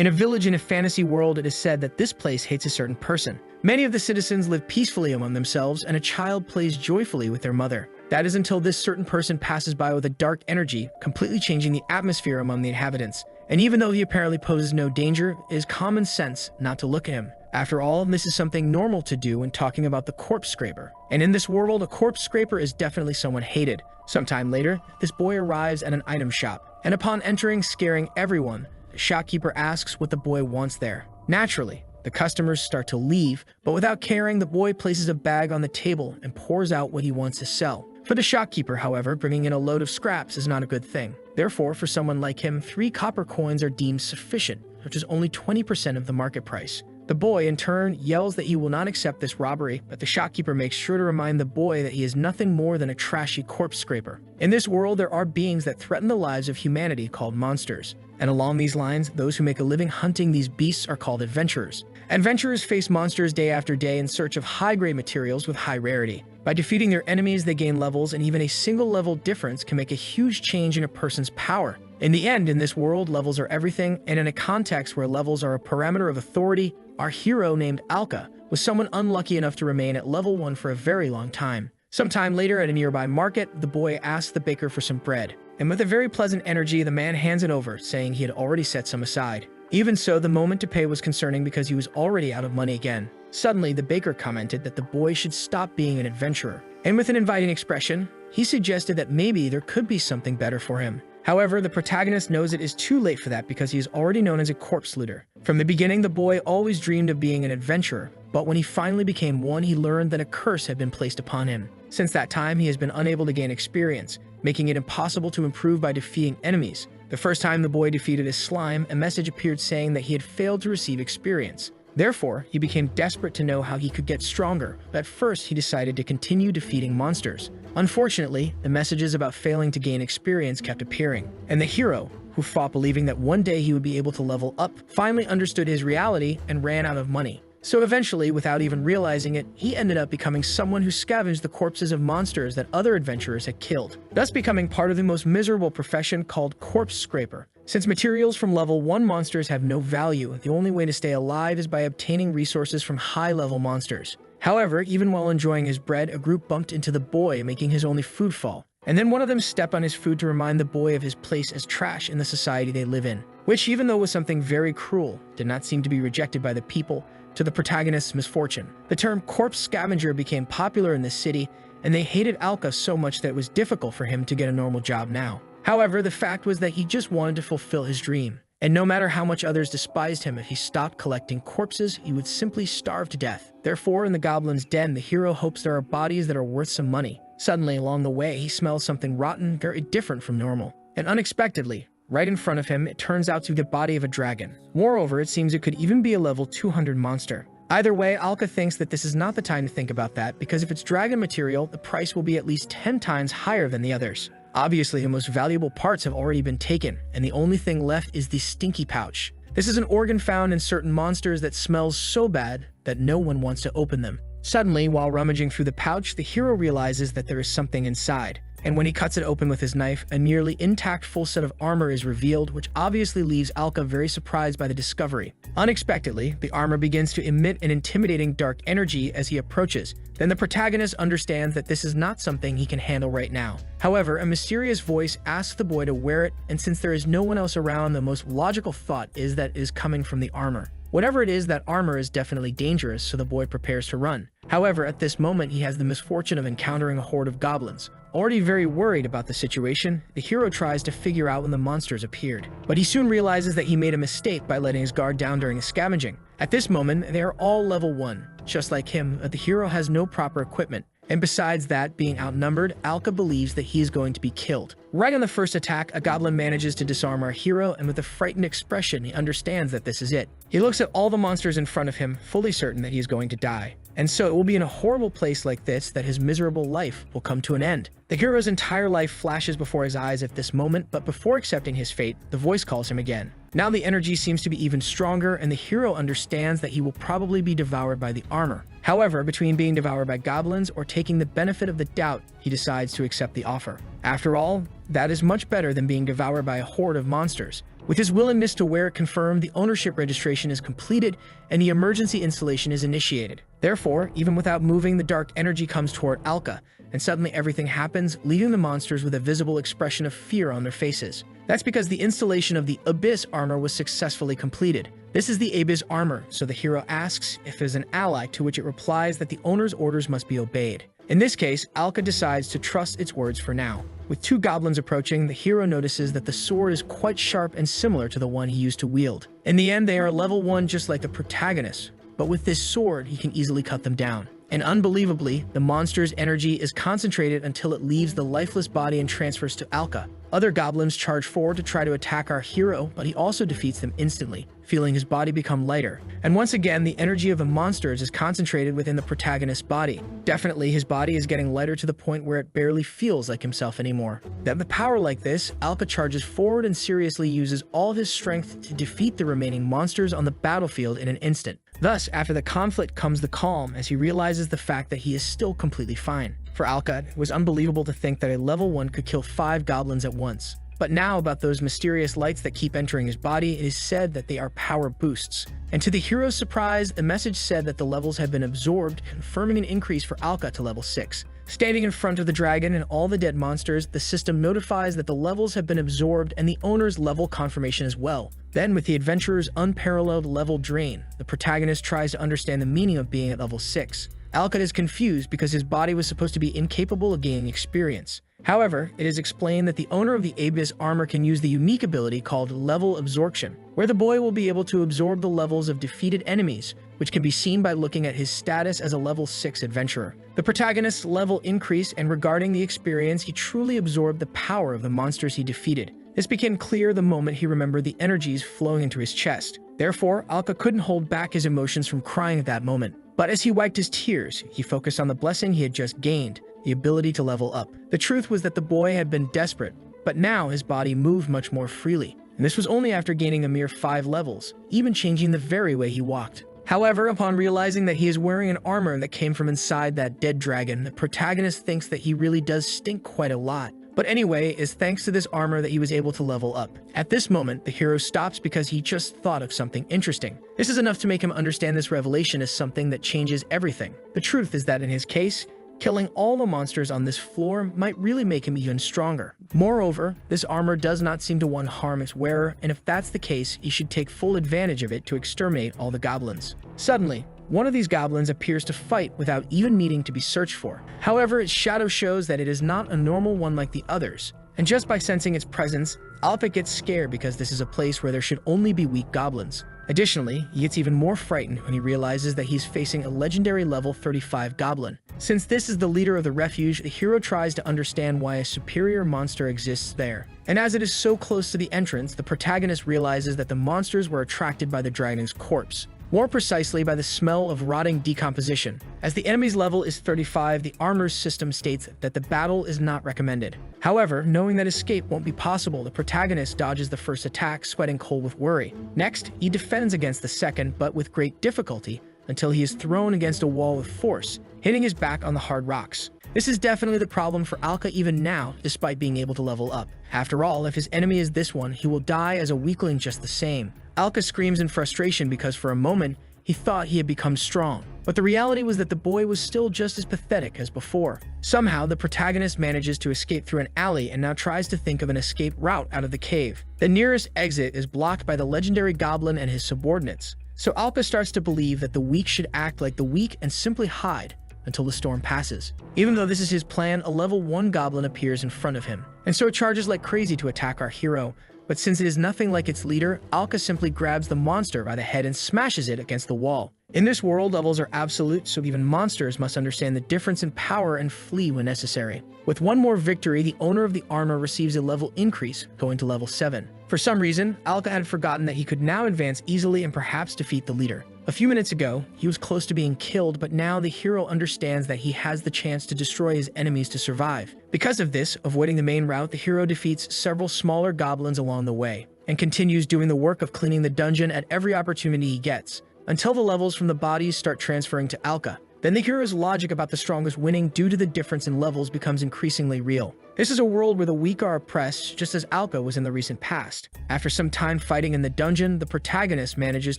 In a village in a fantasy world, it is said that this place hates a certain person. Many of the citizens live peacefully among themselves, and a child plays joyfully with their mother. That is until this certain person passes by with a dark energy, completely changing the atmosphere among the inhabitants. And even though he apparently poses no danger, it is common sense not to look at him. After all, this is something normal to do when talking about the corpse scraper. And in this world, a corpse scraper is definitely someone hated. Sometime later, this boy arrives at an item shop, and upon entering, scaring everyone, the shopkeeper asks what the boy wants there. Naturally, the customers start to leave, but without caring, the boy places a bag on the table and pours out what he wants to sell. For the shopkeeper, however, bringing in a load of scraps is not a good thing. Therefore, for someone like him, 3 copper coins are deemed sufficient, which is only 20% of the market price. The boy, in turn, yells that he will not accept this robbery, but the shopkeeper makes sure to remind the boy that he is nothing more than a trashy corpse scraper. In this world, there are beings that threaten the lives of humanity called monsters. And along these lines, those who make a living hunting these beasts are called adventurers. Adventurers face monsters day after day in search of high-grade materials with high rarity. By defeating their enemies, they gain levels, and even a single level difference can make a huge change in a person's power. In the end, in this world, levels are everything, and in a context where levels are a parameter of authority, our hero named Alka was someone unlucky enough to remain at level 1 for a very long time. Sometime later, at a nearby market, the boy asks the baker for some bread, and with a very pleasant energy, the man hands it over, saying he had already set some aside. Even so, the moment to pay was concerning because he was already out of money again. Suddenly, the baker commented that the boy should stop being an adventurer, and with an inviting expression, he suggested that maybe there could be something better for him. However, the protagonist knows it is too late for that because he is already known as a corpse looter. From the beginning, the boy always dreamed of being an adventurer, but when he finally became one, he learned that a curse had been placed upon him. Since that time, he has been unable to gain experience, making it impossible to improve by defeating enemies. The first time the boy defeated his slime, a message appeared saying that he had failed to receive experience. Therefore, he became desperate to know how he could get stronger, but at first he decided to continue defeating monsters. Unfortunately, the messages about failing to gain experience kept appearing, and the hero, who fought believing that one day he would be able to level up, finally understood his reality and ran out of money. So eventually, without even realizing it, he ended up becoming someone who scavenged the corpses of monsters that other adventurers had killed, thus becoming part of the most miserable profession called corpse scraper. Since materials from level 1 monsters have no value, the only way to stay alive is by obtaining resources from high-level monsters. However, even while enjoying his bread, a group bumped into the boy, making his only food fall. And then one of them stepped on his food to remind the boy of his place as trash in the society they live in, which, even though was something very cruel, did not seem to be rejected by the people, to the protagonist's misfortune. The term corpse scavenger became popular in this city, and they hated Alka so much that it was difficult for him to get a normal job now. However, the fact was that he just wanted to fulfill his dream. And no matter how much others despised him, if he stopped collecting corpses, he would simply starve to death. Therefore, in the goblin's den, the hero hopes there are bodies that are worth some money. Suddenly, along the way, he smells something rotten, very different from normal. And unexpectedly, right in front of him, it turns out to be the body of a dragon. Moreover, it seems it could even be a level 200 monster. Either way, Alka thinks that this is not the time to think about that, because if it's dragon material, the price will be at least 10 times higher than the others. Obviously, the most valuable parts have already been taken, and the only thing left is the stinky pouch. This is an organ found in certain monsters that smells so bad that no one wants to open them. Suddenly, while rummaging through the pouch, the hero realizes that there is something inside. And when he cuts it open with his knife, a nearly intact full set of armor is revealed, which obviously leaves Alka very surprised by the discovery. Unexpectedly, the armor begins to emit an intimidating dark energy as he approaches. Then the protagonist understands that this is not something he can handle right now. However, a mysterious voice asks the boy to wear it, and since there is no one else around, the most logical thought is that it is coming from the armor. Whatever it is, that armor is definitely dangerous, so the boy prepares to run. However, at this moment, he has the misfortune of encountering a horde of goblins. Already very worried about the situation, the hero tries to figure out when the monsters appeared. But he soon realizes that he made a mistake by letting his guard down during his scavenging. At this moment, they are all level 1. Just like him, the hero has no proper equipment. And besides that, being outnumbered, Alka believes that he is going to be killed. Right on the first attack, a goblin manages to disarm our hero, and with a frightened expression, he understands that this is it. He looks at all the monsters in front of him, fully certain that he is going to die. And so it will be in a horrible place like this that his miserable life will come to an end. The hero's entire life flashes before his eyes at this moment, but before accepting his fate, the voice calls him again. Now the energy seems to be even stronger, and the hero understands that he will probably be devoured by the armor. However, between being devoured by goblins or taking the benefit of the doubt, he decides to accept the offer. After all, that is much better than being devoured by a horde of monsters, With his willingness to wear it confirmed, the ownership registration is completed and the emergency installation is initiated. Therefore, even without moving, the dark energy comes toward Alka, and suddenly everything happens, leaving the monsters with a visible expression of fear on their faces. That's because the installation of the Abyss armor was successfully completed. This is the Abyss armor, so the hero asks if there's an ally, to which it replies that the owner's orders must be obeyed. In this case, Alka decides to trust its words for now. With two goblins approaching, the hero notices that the sword is quite sharp and similar to the one he used to wield. In the end, they are level 1 just like the protagonist, but with this sword, he can easily cut them down. And unbelievably, the monster's energy is concentrated until it leaves the lifeless body and transfers to Alka. Other goblins charge forward to try to attack our hero, but he also defeats them instantly, feeling his body become lighter. And once again, the energy of the monsters is concentrated within the protagonist's body. Definitely, his body is getting lighter to the point where it barely feels like himself anymore. Then with power like this, Alka charges forward and seriously uses all his strength to defeat the remaining monsters on the battlefield in an instant. Thus, after the conflict comes the calm, as he realizes the fact that he is still completely fine. For Alka, it was unbelievable to think that a level 1 could kill 5 goblins at once. But now about those mysterious lights that keep entering his body, it is said that they are power boosts. And to the hero's surprise, the message said that the levels have been absorbed, confirming an increase for Alka to level 6. Standing in front of the dragon and all the dead monsters, the system notifies that the levels have been absorbed and the owner's level confirmation as well. Then, with the adventurer's unparalleled level drain, the protagonist tries to understand the meaning of being at level 6. Alka is confused because his body was supposed to be incapable of gaining experience. However, it is explained that the owner of the Abyss armor can use the unique ability called level absorption, where the boy will be able to absorb the levels of defeated enemies, which can be seen by looking at his status as a level 6 adventurer. The protagonist's level increased, and regarding the experience, he truly absorbed the power of the monsters he defeated. This became clear the moment he remembered the energies flowing into his chest. Therefore, Alka couldn't hold back his emotions from crying at that moment. But as he wiped his tears, he focused on the blessing he had just gained, the ability to level up. The truth was that the boy had been desperate, but now his body moved much more freely. And this was only after gaining a mere 5 levels, even changing the very way he walked. However, upon realizing that he is wearing an armor that came from inside that dead dragon, the protagonist thinks that he really does stink quite a lot. But anyway, it's thanks to this armor that he was able to level up. At this moment, the hero stops because he just thought of something interesting. This is enough to make him understand this revelation is something that changes everything. The truth is that in his case, killing all the monsters on this floor might really make him even stronger. Moreover, this armor does not seem to want to harm its wearer, and if that's the case, he should take full advantage of it to exterminate all the goblins. Suddenly, one of these goblins appears to fight without even needing to be searched for. However, its shadow shows that it is not a normal one like the others, and just by sensing its presence, Alka gets scared because this is a place where there should only be weak goblins. Additionally, he gets even more frightened when he realizes that he's facing a legendary level 35 goblin. Since this is the leader of the refuge, the hero tries to understand why a superior monster exists there. And as it is so close to the entrance, the protagonist realizes that the monsters were attracted by the dragon's corpse. More precisely, by the smell of rotting decomposition. As the enemy's level is 35, the armor's system states that the battle is not recommended. However, knowing that escape won't be possible, the protagonist dodges the first attack, sweating cold with worry. Next, he defends against the second, but with great difficulty, until he is thrown against a wall with force, hitting his back on the hard rocks. This is definitely the problem for Alka even now, despite being able to level up. After all, if his enemy is this one, he will die as a weakling just the same. Alka screams in frustration because for a moment, he thought he had become strong. But the reality was that the boy was still just as pathetic as before. Somehow, the protagonist manages to escape through an alley and now tries to think of an escape route out of the cave. The nearest exit is blocked by the legendary goblin and his subordinates. So Alka starts to believe that the weak should act like the weak and simply hide until the storm passes. Even though this is his plan, a level 1 goblin appears in front of him, and so it charges like crazy to attack our hero. But since it is nothing like its leader, Alka simply grabs the monster by the head and smashes it against the wall. In this world, levels are absolute, so even monsters must understand the difference in power and flee when necessary. With one more victory, the owner of the armor receives a level increase, going to level 7. For some reason, Alka had forgotten that he could now advance easily and perhaps defeat the leader. A few minutes ago, he was close to being killed, but now the hero understands that he has the chance to destroy his enemies to survive. Because of this, avoiding the main route, the hero defeats several smaller goblins along the way, and continues doing the work of cleaning the dungeon at every opportunity he gets, until the levels from the bodies start transferring to Alka. then the hero's logic about the strongest winning due to the difference in levels becomes increasingly real. This is a world where the weak are oppressed, just as Alka was in the recent past. After some time fighting in the dungeon, the protagonist manages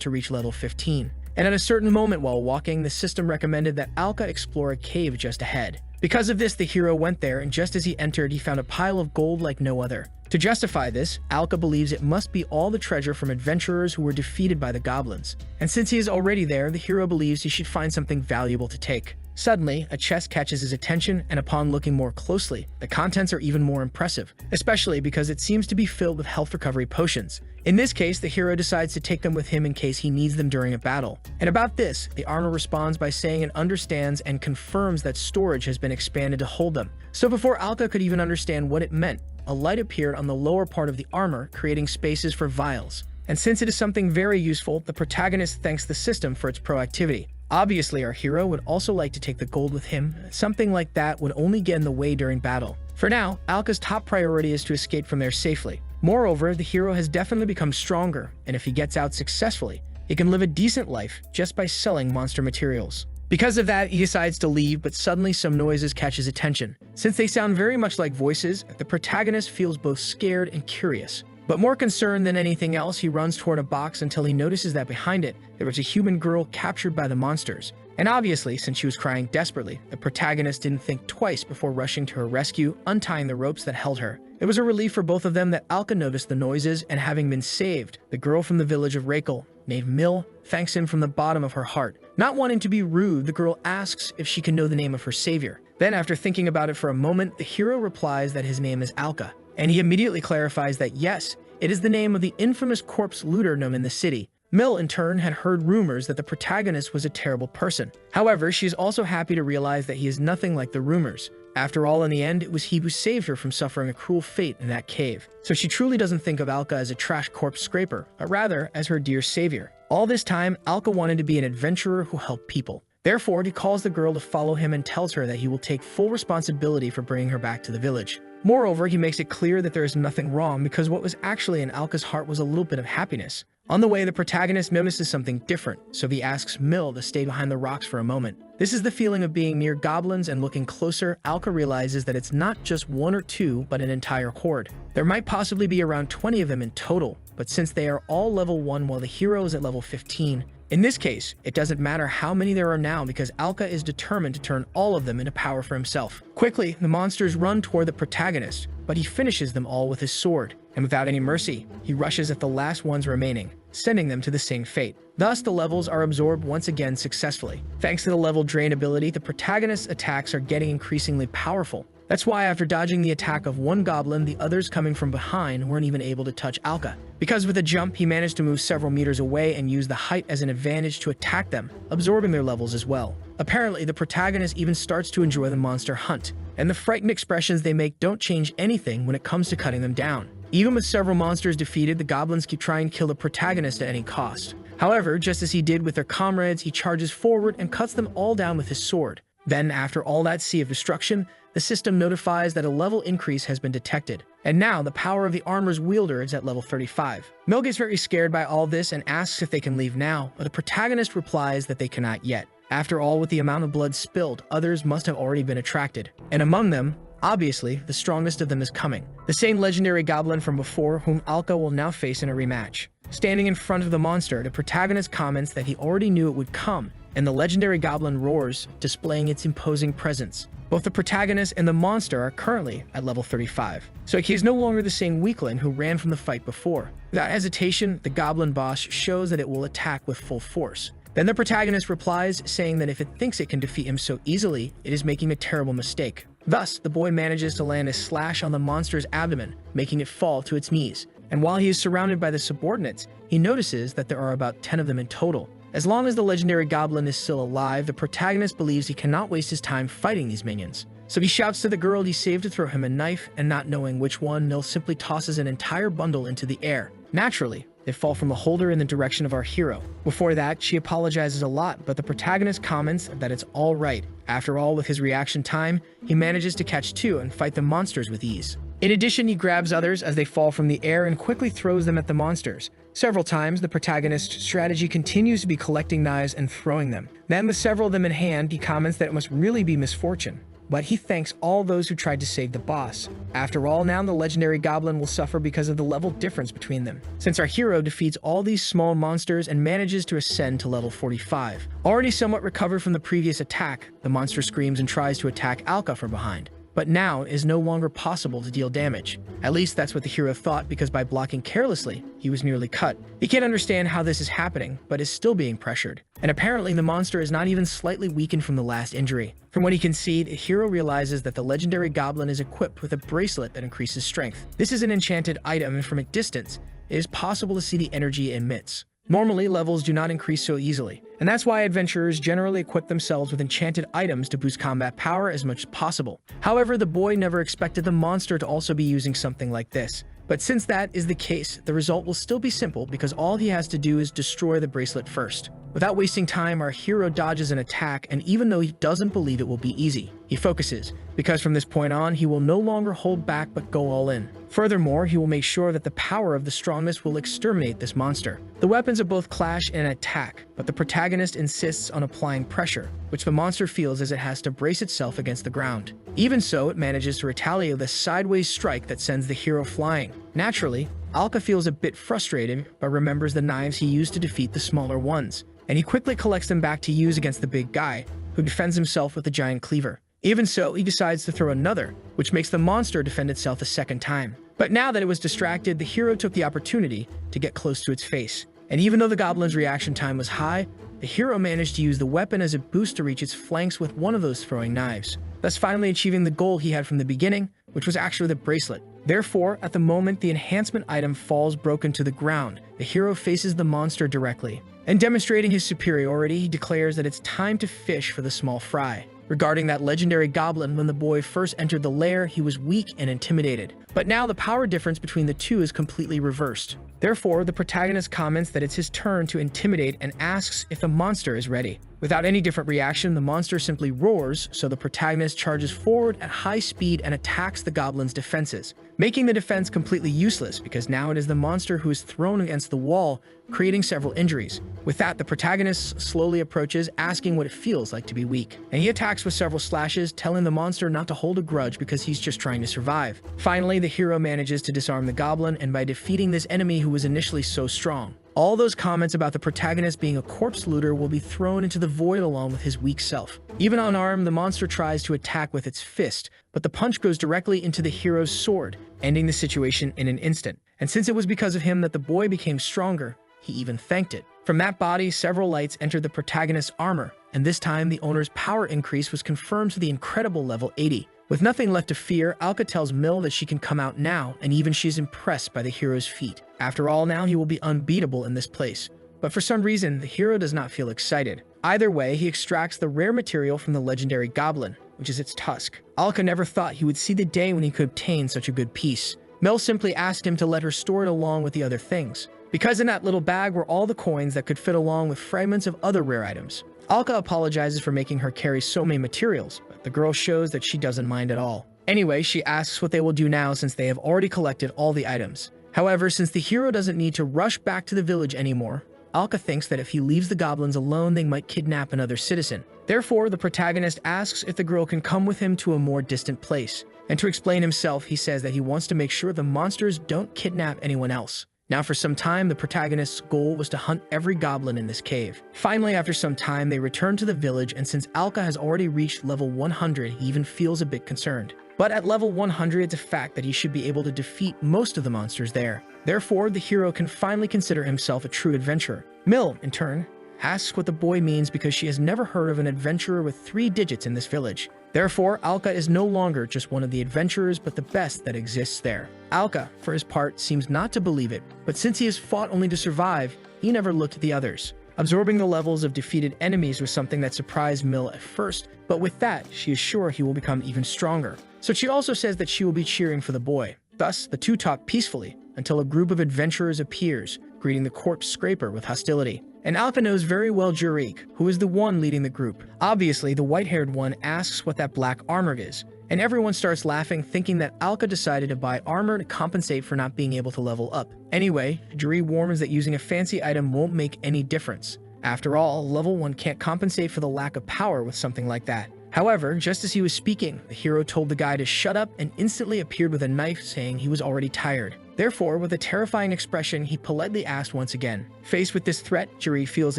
to reach level 15. And at a certain moment while walking, the system recommended that Alka explore a cave just ahead. Because of this, the hero went there, and just as he entered, he found a pile of gold like no other. To justify this, Alka believes it must be all the treasure from adventurers who were defeated by the goblins. And since he is already there, the hero believes he should find something valuable to take. Suddenly, a chest catches his attention, and upon looking more closely, the contents are even more impressive, especially because it seems to be filled with health recovery potions. In this case, the hero decides to take them with him in case he needs them during a battle. And about this, the armor responds by saying it understands and confirms that storage has been expanded to hold them. So before Alka could even understand what it meant, a light appeared on the lower part of the armor, creating spaces for vials. And since it is something very useful, the protagonist thanks the system for its proactivity. Obviously, our hero would also like to take the gold with him. Something like that would only get in the way during battle. For now, Alka's top priority is to escape from there safely. Moreover, the hero has definitely become stronger, and if he gets out successfully, he can live a decent life just by selling monster materials. Because of that, he decides to leave, but suddenly some noises catch his attention. Since they sound very much like voices, the protagonist feels both scared and curious. But more concerned than anything else, he runs toward a box until he notices that behind it, there was a human girl captured by the monsters. And obviously, since she was crying desperately, the protagonist didn't think twice before rushing to her rescue, untying the ropes that held her. It was a relief for both of them that Alka noticed the noises, and having been saved, the girl from the village of Recap, named Mill, thanks him from the bottom of her heart. Not wanting to be rude, the girl asks if she can know the name of her savior. Then, after thinking about it for a moment, the hero replies that his name is Alka. And he immediately clarifies that yes, it is the name of the infamous corpse looter known in the city. Mill, in turn, had heard rumors that the protagonist was a terrible person. However, she is also happy to realize that he is nothing like the rumors. After all, in the end, it was he who saved her from suffering a cruel fate in that cave. So she truly doesn't think of Alka as a trash corpse scraper, but rather as her dear savior. All this time, Alka wanted to be an adventurer who helped people. Therefore, he calls the girl to follow him and tells her that he will take full responsibility for bringing her back to the village. Moreover, he makes it clear that there is nothing wrong because what was actually in Alka's heart was a little bit of happiness. On the way, the protagonist notices something different, so he asks Mill to stay behind the rocks for a moment. This is the feeling of being near goblins, and looking closer, Alka realizes that it's not just one or two, but an entire horde. There might possibly be around 20 of them in total, but since they are all level 1 while the hero is at level 15, in this case, it doesn't matter how many there are now because Alka is determined to turn all of them into power for himself. Quickly, the monsters run toward the protagonist, but he finishes them all with his sword, and without any mercy, he rushes at the last ones remaining, sending them to the same fate. Thus, the levels are absorbed once again successfully. Thanks to the level drain ability, the protagonist's attacks are getting increasingly powerful. That's why after dodging the attack of one goblin, the others coming from behind weren't even able to touch Alka. Because with a jump, he managed to move several meters away and use the height as an advantage to attack them, absorbing their levels as well. Apparently, the protagonist even starts to enjoy the monster hunt, and the frightened expressions they make don't change anything when it comes to cutting them down. Even with several monsters defeated, the goblins keep trying to kill the protagonist at any cost. However, just as he did with their comrades, he charges forward and cuts them all down with his sword. Then, after all that sea of destruction, the system notifies that a level increase has been detected. And now, the power of the armor's wielder is at level 35. Mill gets very scared by all this and asks if they can leave now, but the protagonist replies that they cannot yet. After all, with the amount of blood spilled, others must have already been attracted. And among them, obviously, the strongest of them is coming. The same legendary goblin from before, whom Alka will now face in a rematch. Standing in front of the monster, the protagonist comments that he already knew it would come, and the legendary goblin roars, displaying its imposing presence. Both the protagonist and the monster are currently at level 35, so he is no longer the same weakling who ran from the fight before. Without hesitation, the goblin boss shows that it will attack with full force. Then the protagonist replies, saying that if it thinks it can defeat him so easily, it is making a terrible mistake. Thus, the boy manages to land a slash on the monster's abdomen, making it fall to its knees. And while he is surrounded by the subordinates, he notices that there are about 10 of them in total. As long as the legendary goblin is still alive, the protagonist believes he cannot waste his time fighting these minions. So he shouts to the girl he saved to throw him a knife, and not knowing which one, Nil simply tosses an entire bundle into the air. Naturally, they fall from the holder in the direction of our hero. Before that, she apologizes a lot, but the protagonist comments that it's all right. After all, with his reaction time, he manages to catch two and fight the monsters with ease. In addition, he grabs others as they fall from the air and quickly throws them at the monsters. Several times, the protagonist's strategy continues to be collecting knives and throwing them. Then, with several of them in hand, he comments that it must really be misfortune. But he thanks all those who tried to save the boss. After all, now the legendary goblin will suffer because of the level difference between them, since our hero defeats all these small monsters and manages to ascend to level 45. Already somewhat recovered from the previous attack, the monster screams and tries to attack Alka from behind. But now it is no longer possible to deal damage. At least that's what the hero thought, because by blocking carelessly, he was nearly cut. He can't understand how this is happening, but is still being pressured. And apparently the monster is not even slightly weakened from the last injury. From what he can see, the hero realizes that the legendary goblin is equipped with a bracelet that increases strength. This is an enchanted item, and from a distance, it is possible to see the energy it emits. Normally, levels do not increase so easily, and that's why adventurers generally equip themselves with enchanted items to boost combat power as much as possible. However, the boy never expected the monster to also be using something like this. But since that is the case, the result will still be simple, because all he has to do is destroy the bracelet first. Without wasting time, our hero dodges an attack, and even though he doesn't believe it will be easy, he focuses, because from this point on, he will no longer hold back but go all in. Furthermore, he will make sure that the power of the strongest will exterminate this monster. The weapons of both clash and attack, but the protagonist insists on applying pressure, which the monster feels as it has to brace itself against the ground. Even so, it manages to retaliate with a sideways strike that sends the hero flying. Naturally, Alka feels a bit frustrated, but remembers the knives he used to defeat the smaller ones, and he quickly collects them back to use against the big guy, who defends himself with the giant cleaver. Even so, he decides to throw another, which makes the monster defend itself a second time. But now that it was distracted, the hero took the opportunity to get close to its face. And even though the goblin's reaction time was high, the hero managed to use the weapon as a boost to reach its flanks with one of those throwing knives, thus finally achieving the goal he had from the beginning, which was actually the bracelet. Therefore, at the moment the enhancement item falls broken to the ground, the hero faces the monster directly. And demonstrating his superiority, he declares that it's time to fish for the small fry. Regarding that legendary goblin, when the boy first entered the lair, he was weak and intimidated. But now the power difference between the two is completely reversed. Therefore, the protagonist comments that it's his turn to intimidate and asks if the monster is ready. Without any different reaction, the monster simply roars, so the protagonist charges forward at high speed and attacks the goblin's defenses, making the defense completely useless, because now it is the monster who is thrown against the wall, creating several injuries. With that, the protagonist slowly approaches, asking what it feels like to be weak, and he attacks with several slashes, telling the monster not to hold a grudge because he's just trying to survive. Finally, the hero manages to disarm the goblin, and by defeating this enemy who was initially so strong, all those comments about the protagonist being a corpse looter will be thrown into the void along with his weak self. Even unarmed, the monster tries to attack with its fist, but the punch goes directly into the hero's sword, ending the situation in an instant. And since it was because of him that the boy became stronger, he even thanked it. From that body, several lights entered the protagonist's armor, and this time the owner's power increase was confirmed to the incredible level 80. With nothing left to fear, Alka tells Mill that she can come out now, and even she's impressed by the hero's feat. After all, now he will be unbeatable in this place. But for some reason, the hero does not feel excited. Either way, he extracts the rare material from the legendary goblin, which is its tusk. Alka never thought he would see the day when he could obtain such a good piece. Mel simply asked him to let her store it along with the other things, because in that little bag were all the coins that could fit along with fragments of other rare items. Alka apologizes for making her carry so many materials, but the girl shows that she doesn't mind at all. Anyway, she asks what they will do now since they have already collected all the items. However, since the hero doesn't need to rush back to the village anymore, Alka thinks that if he leaves the goblins alone, they might kidnap another citizen. Therefore, the protagonist asks if the girl can come with him to a more distant place. And to explain himself, he says that he wants to make sure the monsters don't kidnap anyone else. Now, for some time, the protagonist's goal was to hunt every goblin in this cave. Finally, after some time, they return to the village, and since Alka has already reached level 100, he even feels a bit concerned. But at level 100, it's a fact that he should be able to defeat most of the monsters there. Therefore, the hero can finally consider himself a true adventurer. Mill, in turn, asks what the boy means because she has never heard of an adventurer with 3 digits in this village. Therefore, Alka is no longer just one of the adventurers, but the best that exists there. Alka, for his part, seems not to believe it, but since he has fought only to survive, he never looked at the others. Absorbing the levels of defeated enemies was something that surprised Mill at first, but with that, she is sure he will become even stronger. So she also says that she will be cheering for the boy. Thus, the two talk peacefully until a group of adventurers appears, greeting the corpse scraper with hostility. And Alka knows very well Jurik, who is the one leading the group. Obviously, the white-haired one asks what that black armor is, and everyone starts laughing, thinking that Alka decided to buy armor to compensate for not being able to level up. Anyway, Juri warns that using a fancy item won't make any difference. After all, level 1 can't compensate for the lack of power with something like that. However, just as he was speaking, the hero told the guy to shut up and instantly appeared with a knife, saying he was already tired. Therefore, with a terrifying expression, he politely asked once again. Faced with this threat, Juri feels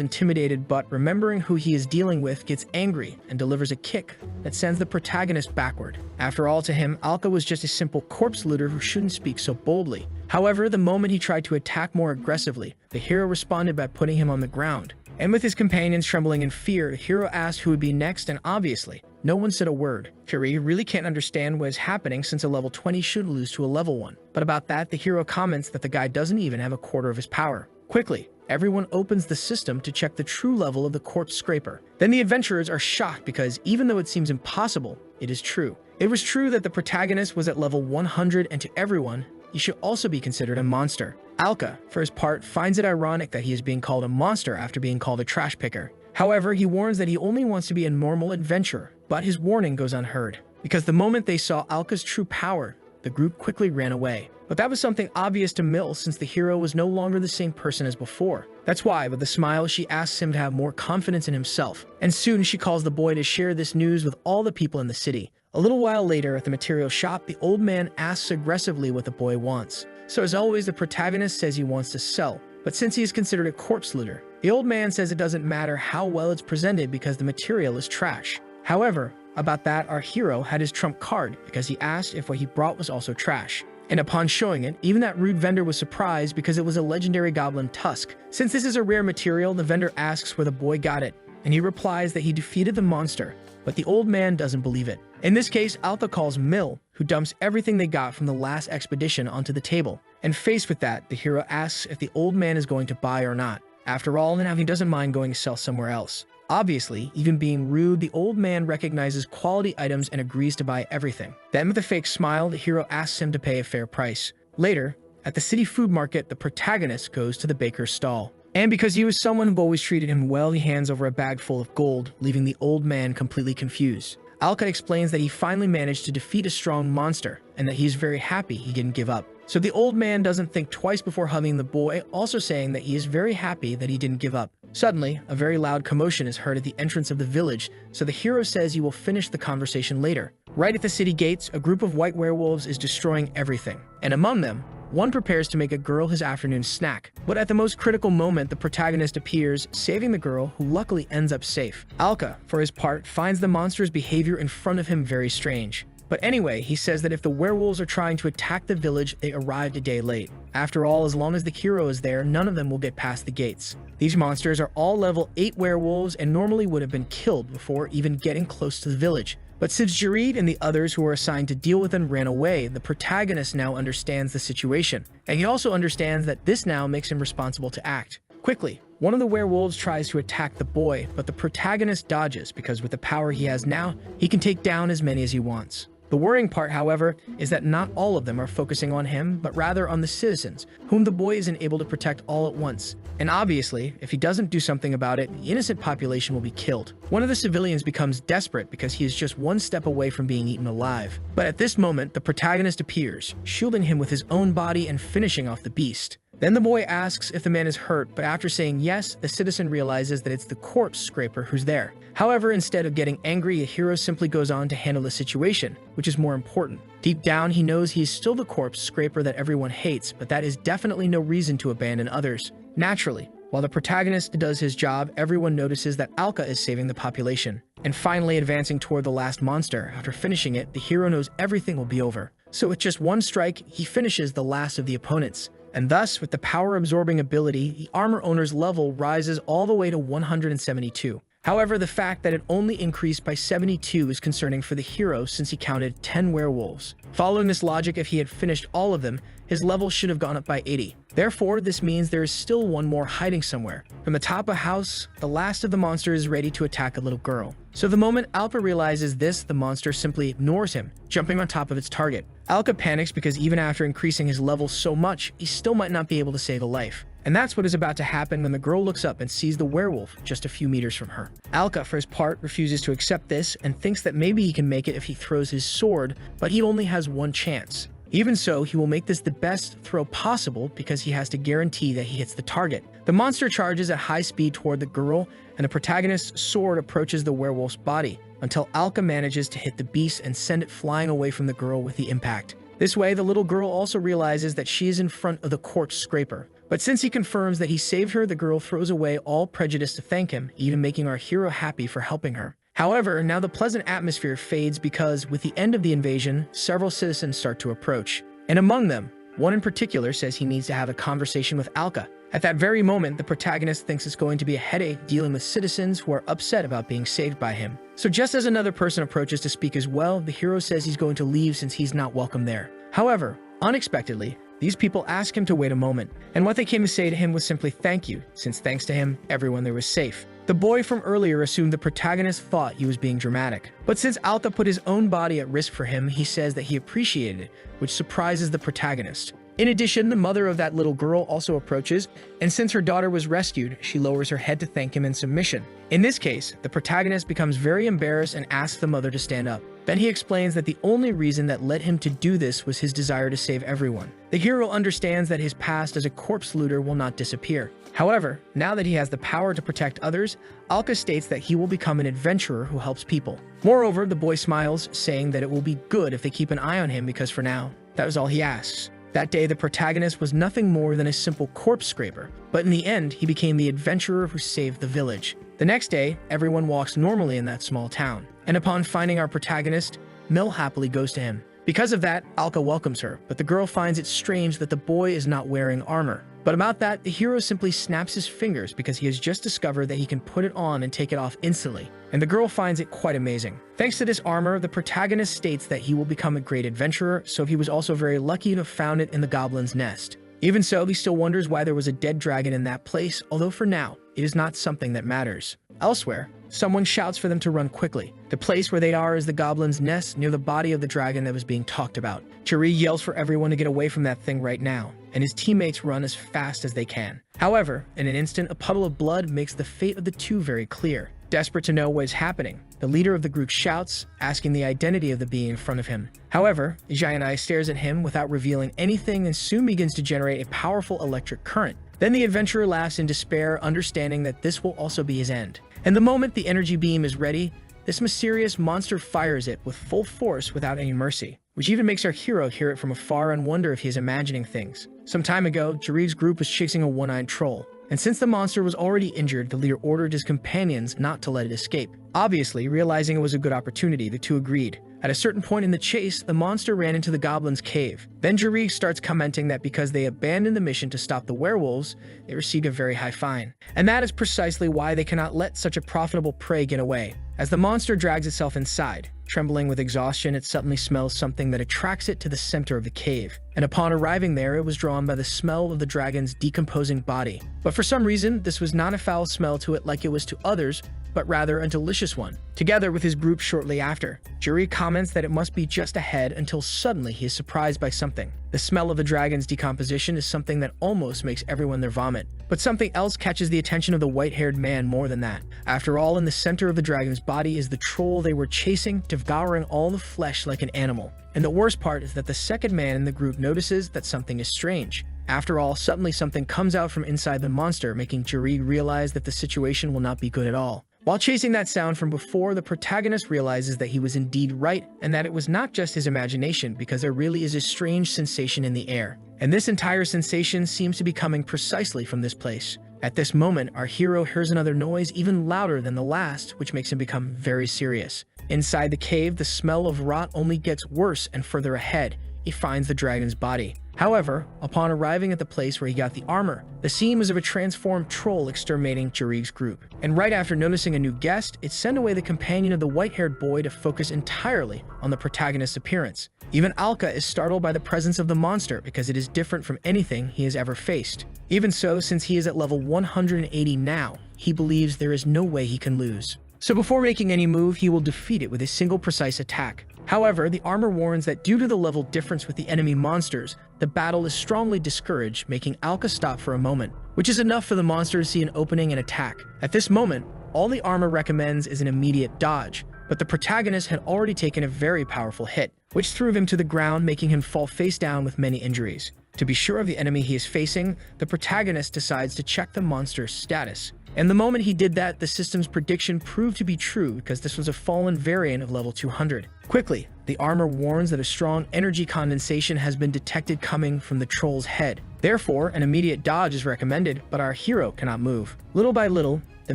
intimidated, but remembering who he is dealing with, gets angry and delivers a kick that sends the protagonist backward. After all, to him, Alka was just a simple corpse looter who shouldn't speak so boldly. However, the moment he tried to attack more aggressively, the hero responded by putting him on the ground. And with his companions trembling in fear, the hero asked who would be next, and obviously, no one said a word. Juri really can't understand what is happening since a level 20 should lose to a level 1. But about that, the hero comments that the guy doesn't even have a quarter of his power. Quickly, everyone opens the system to check the true level of the corpse scraper. Then the adventurers are shocked because even though it seems impossible, it is true. It was true that the protagonist was at level 100, and to everyone, he should also be considered a monster. Alka, for his part, finds it ironic that he is being called a monster after being called a trash picker. However, he warns that he only wants to be a normal adventurer, but his warning goes unheard. Because the moment they saw Alka's true power, the group quickly ran away. But that was something obvious to Mill since the hero was no longer the same person as before. That's why, with a smile, she asks him to have more confidence in himself. And soon she calls the boy to share this news with all the people in the city. A little while later, at the material shop, the old man asks aggressively what the boy wants. So as always, the protagonist says he wants to sell. But since he is considered a corpse looter, the old man says it doesn't matter how well it's presented because the material is trash. However, about that, our hero had his trump card because he asked if what he brought was also trash. And upon showing it, even that rude vendor was surprised because it was a legendary goblin tusk. Since this is a rare material, the vendor asks where the boy got it, and he replies that he defeated the monster, but the old man doesn't believe it. In this case, Alka calls Mill, who dumps everything they got from the last expedition onto the table. And faced with that, the hero asks if the old man is going to buy or not. After all, now he doesn't mind going to sell somewhere else. Obviously, even being rude, the old man recognizes quality items and agrees to buy everything. Then with a fake smile, the hero asks him to pay a fair price. Later, at the city food market, the protagonist goes to the baker's stall. And because he was someone who always treated him well, he hands over a bag full of gold, leaving the old man completely confused. Alka explains that he finally managed to defeat a strong monster, and that he's very happy he didn't give up. So the old man doesn't think twice before hugging the boy, also saying that he is very happy that he didn't give up. Suddenly, a very loud commotion is heard at the entrance of the village, so the hero says he will finish the conversation later. Right at the city gates, a group of white werewolves is destroying everything, and among them, one prepares to make a girl his afternoon snack. But at the most critical moment, the protagonist appears, saving the girl, who luckily ends up safe. Alka, for his part, finds the monster's behavior in front of him very strange. But anyway, he says that if the werewolves are trying to attack the village, they arrived a day late. After all, as long as the hero is there, none of them will get past the gates. These monsters are all level 8 werewolves and normally would have been killed before even getting close to the village. But since Jareed and the others who were assigned to deal with them ran away, the protagonist now understands the situation. And he also understands that this now makes him responsible to act. Quickly, one of the werewolves tries to attack the boy, but the protagonist dodges because with the power he has now, he can take down as many as he wants. The worrying part, however, is that not all of them are focusing on him, but rather on the citizens, whom the boy isn't able to protect all at once. And obviously, if he doesn't do something about it, the innocent population will be killed. One of the civilians becomes desperate because he is just one step away from being eaten alive. But at this moment, the protagonist appears, shielding him with his own body and finishing off the beast. Then the boy asks if the man is hurt, but after saying yes, the citizen realizes that it's the corpse scraper who's there. However, instead of getting angry, the hero simply goes on to handle the situation, which is more important. Deep down, he knows he is still the corpse scraper that everyone hates, but that is definitely no reason to abandon others. Naturally, while the protagonist does his job, everyone notices that Alka is saving the population. And finally advancing toward the last monster, after finishing it, the hero knows everything will be over. So with just one strike, he finishes the last of the opponents. And thus, with the power-absorbing ability, the armor owner's level rises all the way to 172. However, the fact that it only increased by 72 is concerning for the hero since he counted 10 werewolves. Following this logic, if he had finished all of them, his level should have gone up by 80. Therefore, this means there is still one more hiding somewhere. From the top of a house, the last of the monsters is ready to attack a little girl. So the moment Alka realizes this, the monster simply ignores him, jumping on top of its target. Alka panics because even after increasing his level so much, he still might not be able to save a life. And that's what is about to happen when the girl looks up and sees the werewolf just a few meters from her. Alka, for his part, refuses to accept this and thinks that maybe he can make it if he throws his sword, but he only has one chance. Even so, he will make this the best throw possible because he has to guarantee that he hits the target. The monster charges at high speed toward the girl, and the protagonist's sword approaches the werewolf's body, until Alka manages to hit the beast and send it flying away from the girl with the impact. This way, the little girl also realizes that she is in front of the corpse scraper. But since he confirms that he saved her, the girl throws away all prejudice to thank him, even making our hero happy for helping her. However, now the pleasant atmosphere fades because, with the end of the invasion, several citizens start to approach. And among them, one in particular says he needs to have a conversation with Alka. At that very moment, the protagonist thinks it's going to be a headache dealing with citizens who are upset about being saved by him. So just as another person approaches to speak as well, the hero says he's going to leave since he's not welcome there. However, unexpectedly, these people ask him to wait a moment, and what they came to say to him was simply thank you, since thanks to him, everyone there was safe. The boy from earlier assumed the protagonist thought he was being dramatic, but since Alka put his own body at risk for him, he says that he appreciated it, which surprises the protagonist. In addition, the mother of that little girl also approaches, and since her daughter was rescued, she lowers her head to thank him in submission. In this case, the protagonist becomes very embarrassed and asks the mother to stand up. Then he explains that the only reason that led him to do this was his desire to save everyone. The hero understands that his past as a corpse looter will not disappear. However, now that he has the power to protect others, Alka states that he will become an adventurer who helps people. Moreover, the boy smiles, saying that it will be good if they keep an eye on him because for now, that was all he asks. That day, the protagonist was nothing more than a simple corpse scraper, but in the end, he became the adventurer who saved the village. The next day, everyone walks normally in that small town, and upon finding our protagonist, Mel happily goes to him. Because of that, Alka welcomes her, but the girl finds it strange that the boy is not wearing armor. But about that, the hero simply snaps his fingers because he has just discovered that he can put it on and take it off instantly, and the girl finds it quite amazing. Thanks to this armor, the protagonist states that he will become a great adventurer, so he was also very lucky to have found it in the goblin's nest. Even so, he still wonders why there was a dead dragon in that place, although for now, it is not something that matters. Elsewhere, someone shouts for them to run quickly. The place where they are is the goblin's nest near the body of the dragon that was being talked about. Chiri yells for everyone to get away from that thing right now, and his teammates run as fast as they can. However, in an instant, a puddle of blood makes the fate of the two very clear. Desperate to know what is happening, the leader of the group shouts, asking the identity of the being in front of him. However, Jianai stares at him without revealing anything and soon begins to generate a powerful electric current. Then the adventurer laughs in despair, understanding that this will also be his end. And the moment the energy beam is ready, this mysterious monster fires it with full force without any mercy, which even makes our hero hear it from afar and wonder if he is imagining things. Some time ago, Jarig's group was chasing a one-eyed troll, and since the monster was already injured, the leader ordered his companions not to let it escape. Obviously, realizing it was a good opportunity, the two agreed. At a certain point in the chase, the monster ran into the goblin's cave. Then Jarig starts commenting that because they abandoned the mission to stop the werewolves, they received a very high fine. And that is precisely why they cannot let such a profitable prey get away. As the monster drags itself inside, trembling with exhaustion, it suddenly smells something that attracts it to the center of the cave. And upon arriving there, it was drawn by the smell of the dragon's decomposing body. But for some reason, this was not a foul smell to it like it was to others, but rather a delicious one. Together with his group shortly after, Juri comments that it must be just ahead until suddenly he is surprised by something. The smell of the dragon's decomposition is something that almost makes everyone their vomit. But something else catches the attention of the white-haired man more than that. After all, in the center of the dragon's body is the troll they were chasing, devouring all the flesh like an animal. And the worst part is that the second man in the group notices that something is strange. After all, suddenly something comes out from inside the monster, making Juri realize that the situation will not be good at all. While chasing that sound from before, the protagonist realizes that he was indeed right and that it was not just his imagination because there really is a strange sensation in the air. And this entire sensation seems to be coming precisely from this place. At this moment, our hero hears another noise even louder than the last, which makes him become very serious. Inside the cave, the smell of rot only gets worse, and further ahead, he finds the dragon's body. However, upon arriving at the place where he got the armor, the scene was of a transformed troll exterminating Jarig's group. And right after noticing a new guest, it sent away the companion of the white-haired boy to focus entirely on the protagonist's appearance. Even Alka is startled by the presence of the monster because it is different from anything he has ever faced. Even so, since he is at level 180 now, he believes there is no way he can lose. So before making any move, he will defeat it with a single precise attack. However, the armor warns that due to the level difference with the enemy monsters, the battle is strongly discouraged, making Alka stop for a moment, which is enough for the monster to see an opening and attack. At this moment, all the armor recommends is an immediate dodge, but the protagonist had already taken a very powerful hit, which threw him to the ground, making him fall face down with many injuries. To be sure of the enemy he is facing, the protagonist decides to check the monster's status. And the moment he did that, the system's prediction proved to be true because this was a fallen variant of level 200. Quickly, the armor warns that a strong energy condensation has been detected coming from the troll's head. Therefore, an immediate dodge is recommended, but our hero cannot move. Little by little, the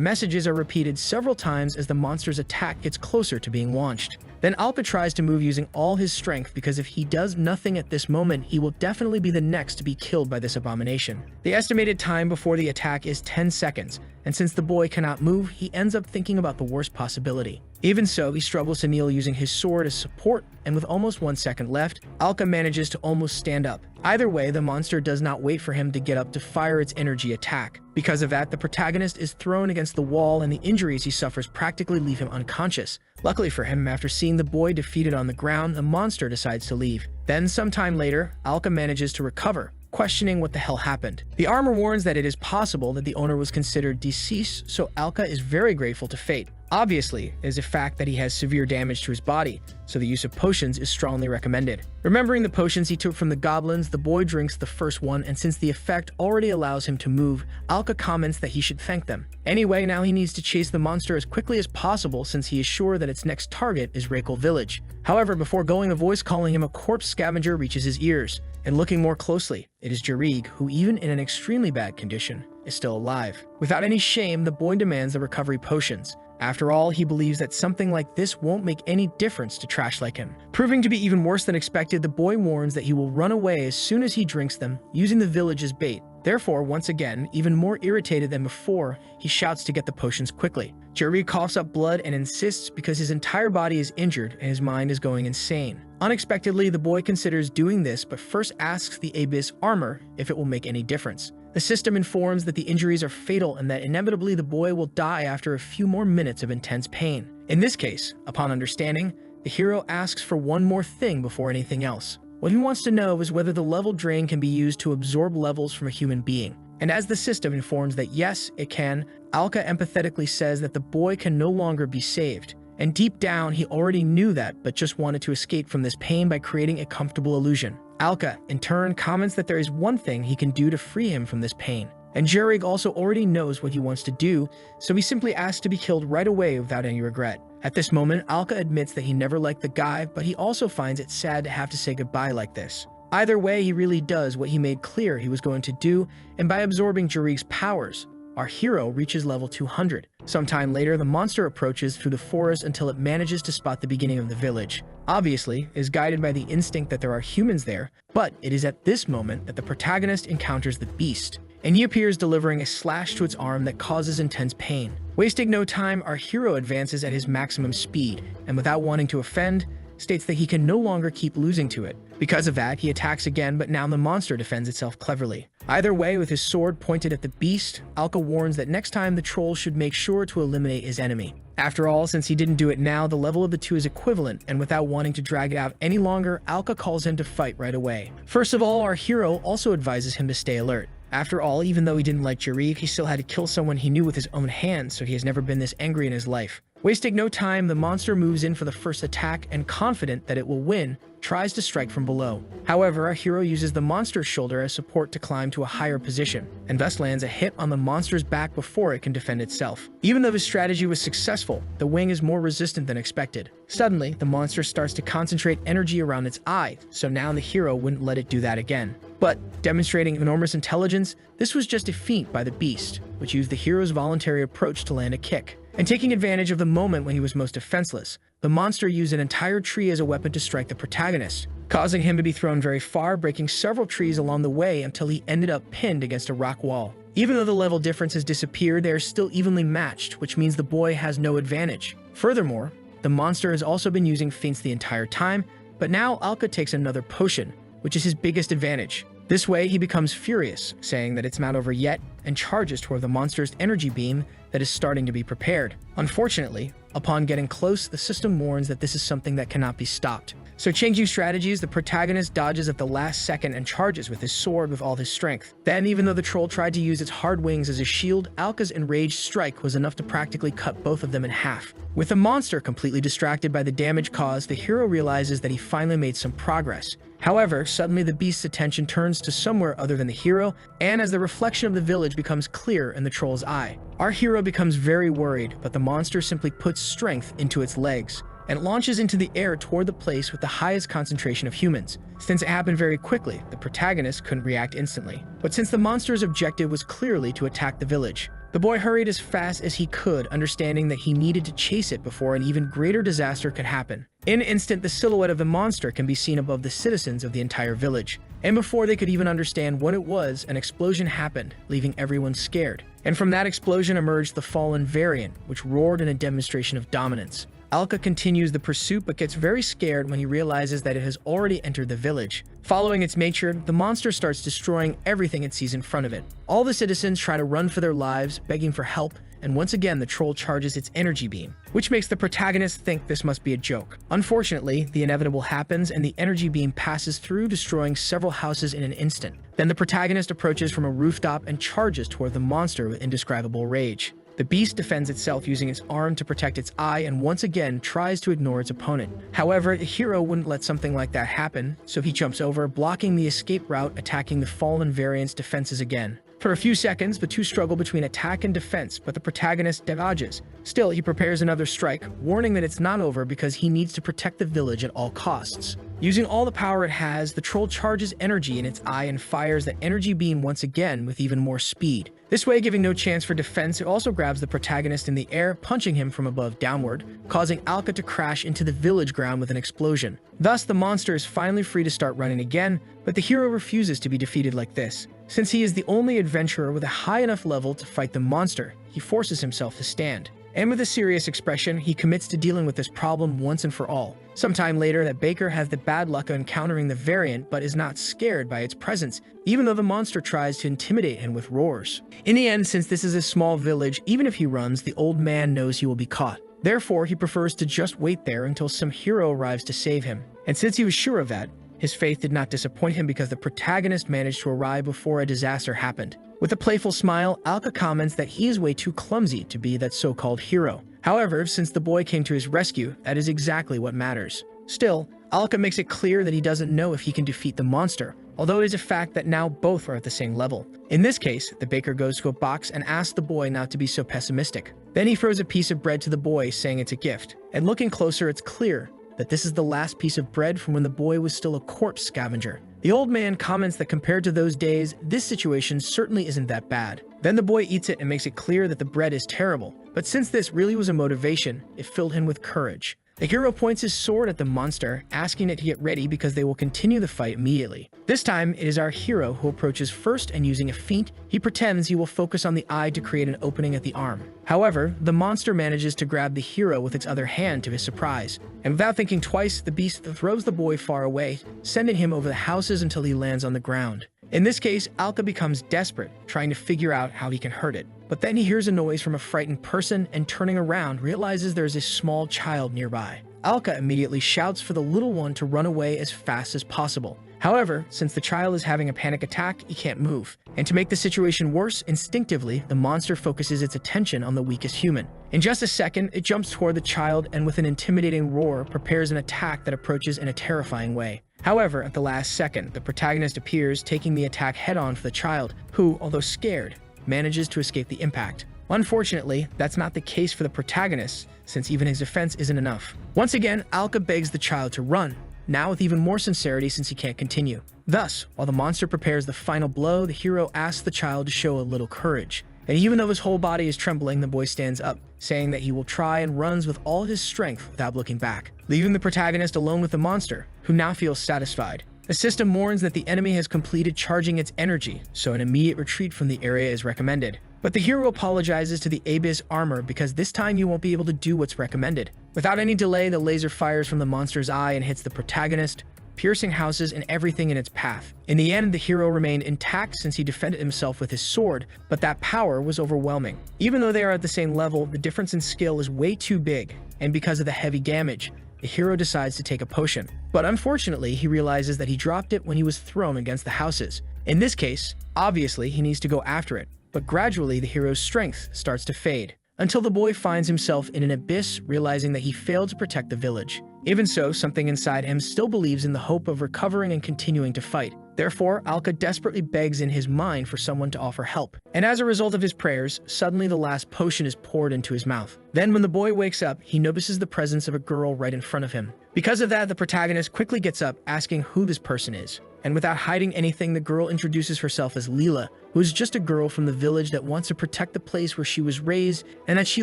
messages are repeated several times as the monster's attack gets closer to being launched. Then Alka tries to move using all his strength because if he does nothing at this moment, he will definitely be the next to be killed by this abomination. The estimated time before the attack is 10 seconds, and since the boy cannot move, he ends up thinking about the worst possibility. Even so, he struggles to kneel using his sword as support, and with almost 1 second left, Alka manages to almost stand up. Either way, the monster does not wait for him to get up to fire its energy attack. Because of that, the protagonist is thrown against the wall and the injuries he suffers practically leave him unconscious. Luckily for him, after seeing the boy defeated on the ground, the monster decides to leave. Then, sometime later, Alka manages to recover, questioning what the hell happened. The armor warns that it is possible that the owner was considered deceased, so Alka is very grateful to fate. Obviously, it is a fact that he has severe damage to his body, so the use of potions is strongly recommended. Remembering the potions he took from the goblins, the boy drinks the first one, and since the effect already allows him to move, Alka comments that he should thank them. Anyway, now he needs to chase the monster as quickly as possible since he is sure that its next target is Reikal village. However, before going, a voice calling him a corpse scavenger reaches his ears, and looking more closely, it is Jarig, who even in an extremely bad condition, is still alive. Without any shame, the boy demands the recovery potions. After all, he believes that something like this won't make any difference to trash like him. Proving to be even worse than expected, the boy warns that he will run away as soon as he drinks them, using the village as bait. Therefore, once again, even more irritated than before, he shouts to get the potions quickly. Jerry coughs up blood and insists because his entire body is injured and his mind is going insane. Unexpectedly, the boy considers doing this, but first asks the Abyss armor if it will make any difference. The system informs that the injuries are fatal and that inevitably the boy will die after a few more minutes of intense pain. In this case, upon understanding, the hero asks for one more thing before anything else. What he wants to know is whether the level drain can be used to absorb levels from a human being. And as the system informs that yes, it can, Alka empathetically says that the boy can no longer be saved. And deep down, he already knew that, but just wanted to escape from this pain by creating a comfortable illusion. Alka, in turn, comments that there is one thing he can do to free him from this pain. And Jarig also already knows what he wants to do, so he simply asks to be killed right away without any regret. At this moment, Alka admits that he never liked the guy, but he also finds it sad to have to say goodbye like this. Either way, he really does what he made clear he was going to do, and by absorbing Jarig's powers, our hero reaches level 200. Sometime later, the monster approaches through the forest until it manages to spot the beginning of the village. Obviously, it is guided by the instinct that there are humans there, but it is at this moment that the protagonist encounters the beast, and he appears delivering a slash to its arm that causes intense pain. Wasting no time, our hero advances at his maximum speed, and without wanting to offend, states that he can no longer keep losing to it. Because of that, he attacks again, but now the monster defends itself cleverly. Either way, with his sword pointed at the beast, Alka warns that next time the troll should make sure to eliminate his enemy. After all, since he didn't do it now, the level of the two is equivalent, and without wanting to drag it out any longer, Alka calls him to fight right away. First of all, our hero also advises him to stay alert. After all, even though he didn't like Jarig, he still had to kill someone he knew with his own hands, so he has never been this angry in his life. Wasting no time, the monster moves in for the first attack and, confident that it will win, tries to strike from below. However, our hero uses the monster's shoulder as support to climb to a higher position, and thus lands a hit on the monster's back before it can defend itself. Even though his strategy was successful, the wing is more resistant than expected. Suddenly, the monster starts to concentrate energy around its eye, so now the hero wouldn't let it do that again. But, demonstrating enormous intelligence, this was just a feint by the beast, which used the hero's voluntary approach to land a kick. And taking advantage of the moment when he was most defenseless, the monster used an entire tree as a weapon to strike the protagonist, causing him to be thrown very far, breaking several trees along the way until he ended up pinned against a rock wall. Even though the level difference has disappeared, they are still evenly matched, which means the boy has no advantage. Furthermore, the monster has also been using feints the entire time, but now Alka takes another potion, which is his biggest advantage. This way, he becomes furious, saying that it's not over yet, and charges toward the monster's energy beam that is starting to be prepared. Unfortunately, Upon getting close, the system warns that this is something that cannot be stopped. So changing strategies, the protagonist dodges at the last second and charges with his sword with all his strength. Then, even though the troll tried to use its hard wings as a shield, Alka's enraged strike was enough to practically cut both of them in half. With the monster completely distracted by the damage caused, the hero realizes that he finally made some progress. However, suddenly the beast's attention turns to somewhere other than the hero, and as the reflection of the village becomes clear in the troll's eye, our hero becomes very worried, but the monster simply puts strength into its legs and launches into the air toward the place with the highest concentration of humans. Since it happened very quickly, the protagonist couldn't react instantly. But since the monster's objective was clearly to attack the village, the boy hurried as fast as he could, understanding that he needed to chase it before an even greater disaster could happen. In an instant, the silhouette of the monster can be seen above the citizens of the entire village. And before they could even understand what it was, an explosion happened, leaving everyone scared. And from that explosion emerged the fallen variant, which roared in a demonstration of dominance. Alka continues the pursuit but gets very scared when he realizes that it has already entered the village. Following its nature, the monster starts destroying everything it sees in front of it. All the citizens try to run for their lives, begging for help, and once again the troll charges its energy beam, which makes the protagonist think this must be a joke. Unfortunately, the inevitable happens and the energy beam passes through, destroying several houses in an instant. Then the protagonist approaches from a rooftop and charges toward the monster with indescribable rage. The beast defends itself using its arm to protect its eye and once again tries to ignore its opponent. However, the hero wouldn't let something like that happen, so he jumps over, blocking the escape route, attacking the fallen variant's defenses again. For a few seconds, the two struggle between attack and defense, but the protagonist dodges. Still, he prepares another strike, warning that it's not over because he needs to protect the village at all costs. Using all the power it has, the troll charges energy in its eye and fires the energy beam once again with even more speed. This way, giving no chance for defense, it also grabs the protagonist in the air, punching him from above downward, causing Alka to crash into the village ground with an explosion. Thus, the monster is finally free to start running again, but the hero refuses to be defeated like this. Since he is the only adventurer with a high enough level to fight the monster, he forces himself to stand. And with a serious expression, he commits to dealing with this problem once and for all. Sometime later, that Baker has the bad luck of encountering the variant but is not scared by its presence, even though the monster tries to intimidate him with roars. In the end, since this is a small village, even if he runs, the old man knows he will be caught. Therefore, he prefers to just wait there until some hero arrives to save him. And since he was sure of that, his faith did not disappoint him because the protagonist managed to arrive before a disaster happened. With a playful smile, Alka comments that he is way too clumsy to be that so-called hero. However, since the boy came to his rescue, that is exactly what matters. Still, Alka makes it clear that he doesn't know if he can defeat the monster, although it is a fact that now both are at the same level. In this case, the baker goes to a box and asks the boy not to be so pessimistic. Then he throws a piece of bread to the boy, saying it's a gift. And looking closer, it's clear that this is the last piece of bread from when the boy was still a corpse scavenger. The old man comments that compared to those days, this situation certainly isn't that bad. Then the boy eats it and makes it clear that the bread is terrible. But since this really was a motivation, it filled him with courage. The hero points his sword at the monster, asking it to get ready because they will continue the fight immediately. This time, it is our hero who approaches first, and using a feint, he pretends he will focus on the eye to create an opening at the arm. However, the monster manages to grab the hero with its other hand to his surprise. And without thinking twice, the beast throws the boy far away, sending him over the houses until he lands on the ground. In this case, Alka becomes desperate, trying to figure out how he can hurt it. But then he hears a noise from a frightened person and turning around, realizes there is a small child nearby. Alka immediately shouts for the little one to run away as fast as possible. However, since the child is having a panic attack, he can't move. And to make the situation worse, instinctively, the monster focuses its attention on the weakest human. In just a second, it jumps toward the child and with an intimidating roar, prepares an attack that approaches in a terrifying way. However, at the last second, the protagonist appears, taking the attack head-on for the child, who, although scared, manages to escape the impact. Unfortunately, that's not the case for the protagonist, since even his defense isn't enough. Once again, Alka begs the child to run, now with even more sincerity since he can't continue. Thus, while the monster prepares the final blow, the hero asks the child to show a little courage. And even though his whole body is trembling, the boy stands up, saying that he will try and runs with all his strength without looking back, leaving the protagonist alone with the monster, who now feels satisfied. The system warns that the enemy has completed charging its energy, so an immediate retreat from the area is recommended. But the hero apologizes to the Abyss armor because this time you won't be able to do what's recommended. Without any delay, the laser fires from the monster's eye and hits the protagonist, piercing houses and everything in its path. In the end, the hero remained intact since he defended himself with his sword, but that power was overwhelming. Even though they are at the same level, the difference in skill is way too big, and because of the heavy damage, the hero decides to take a potion. But unfortunately, he realizes that he dropped it when he was thrown against the houses. In this case, obviously, he needs to go after it, but gradually the hero's strength starts to fade, until the boy finds himself in an abyss, realizing that he failed to protect the village. Even so, something inside him still believes in the hope of recovering and continuing to fight. Therefore, Alka desperately begs in his mind for someone to offer help. And as a result of his prayers, suddenly the last potion is poured into his mouth. Then when the boy wakes up, he notices the presence of a girl right in front of him. Because of that, the protagonist quickly gets up, asking who this person is. And without hiding anything, the girl introduces herself as Leela, who is just a girl from the village that wants to protect the place where she was raised and that she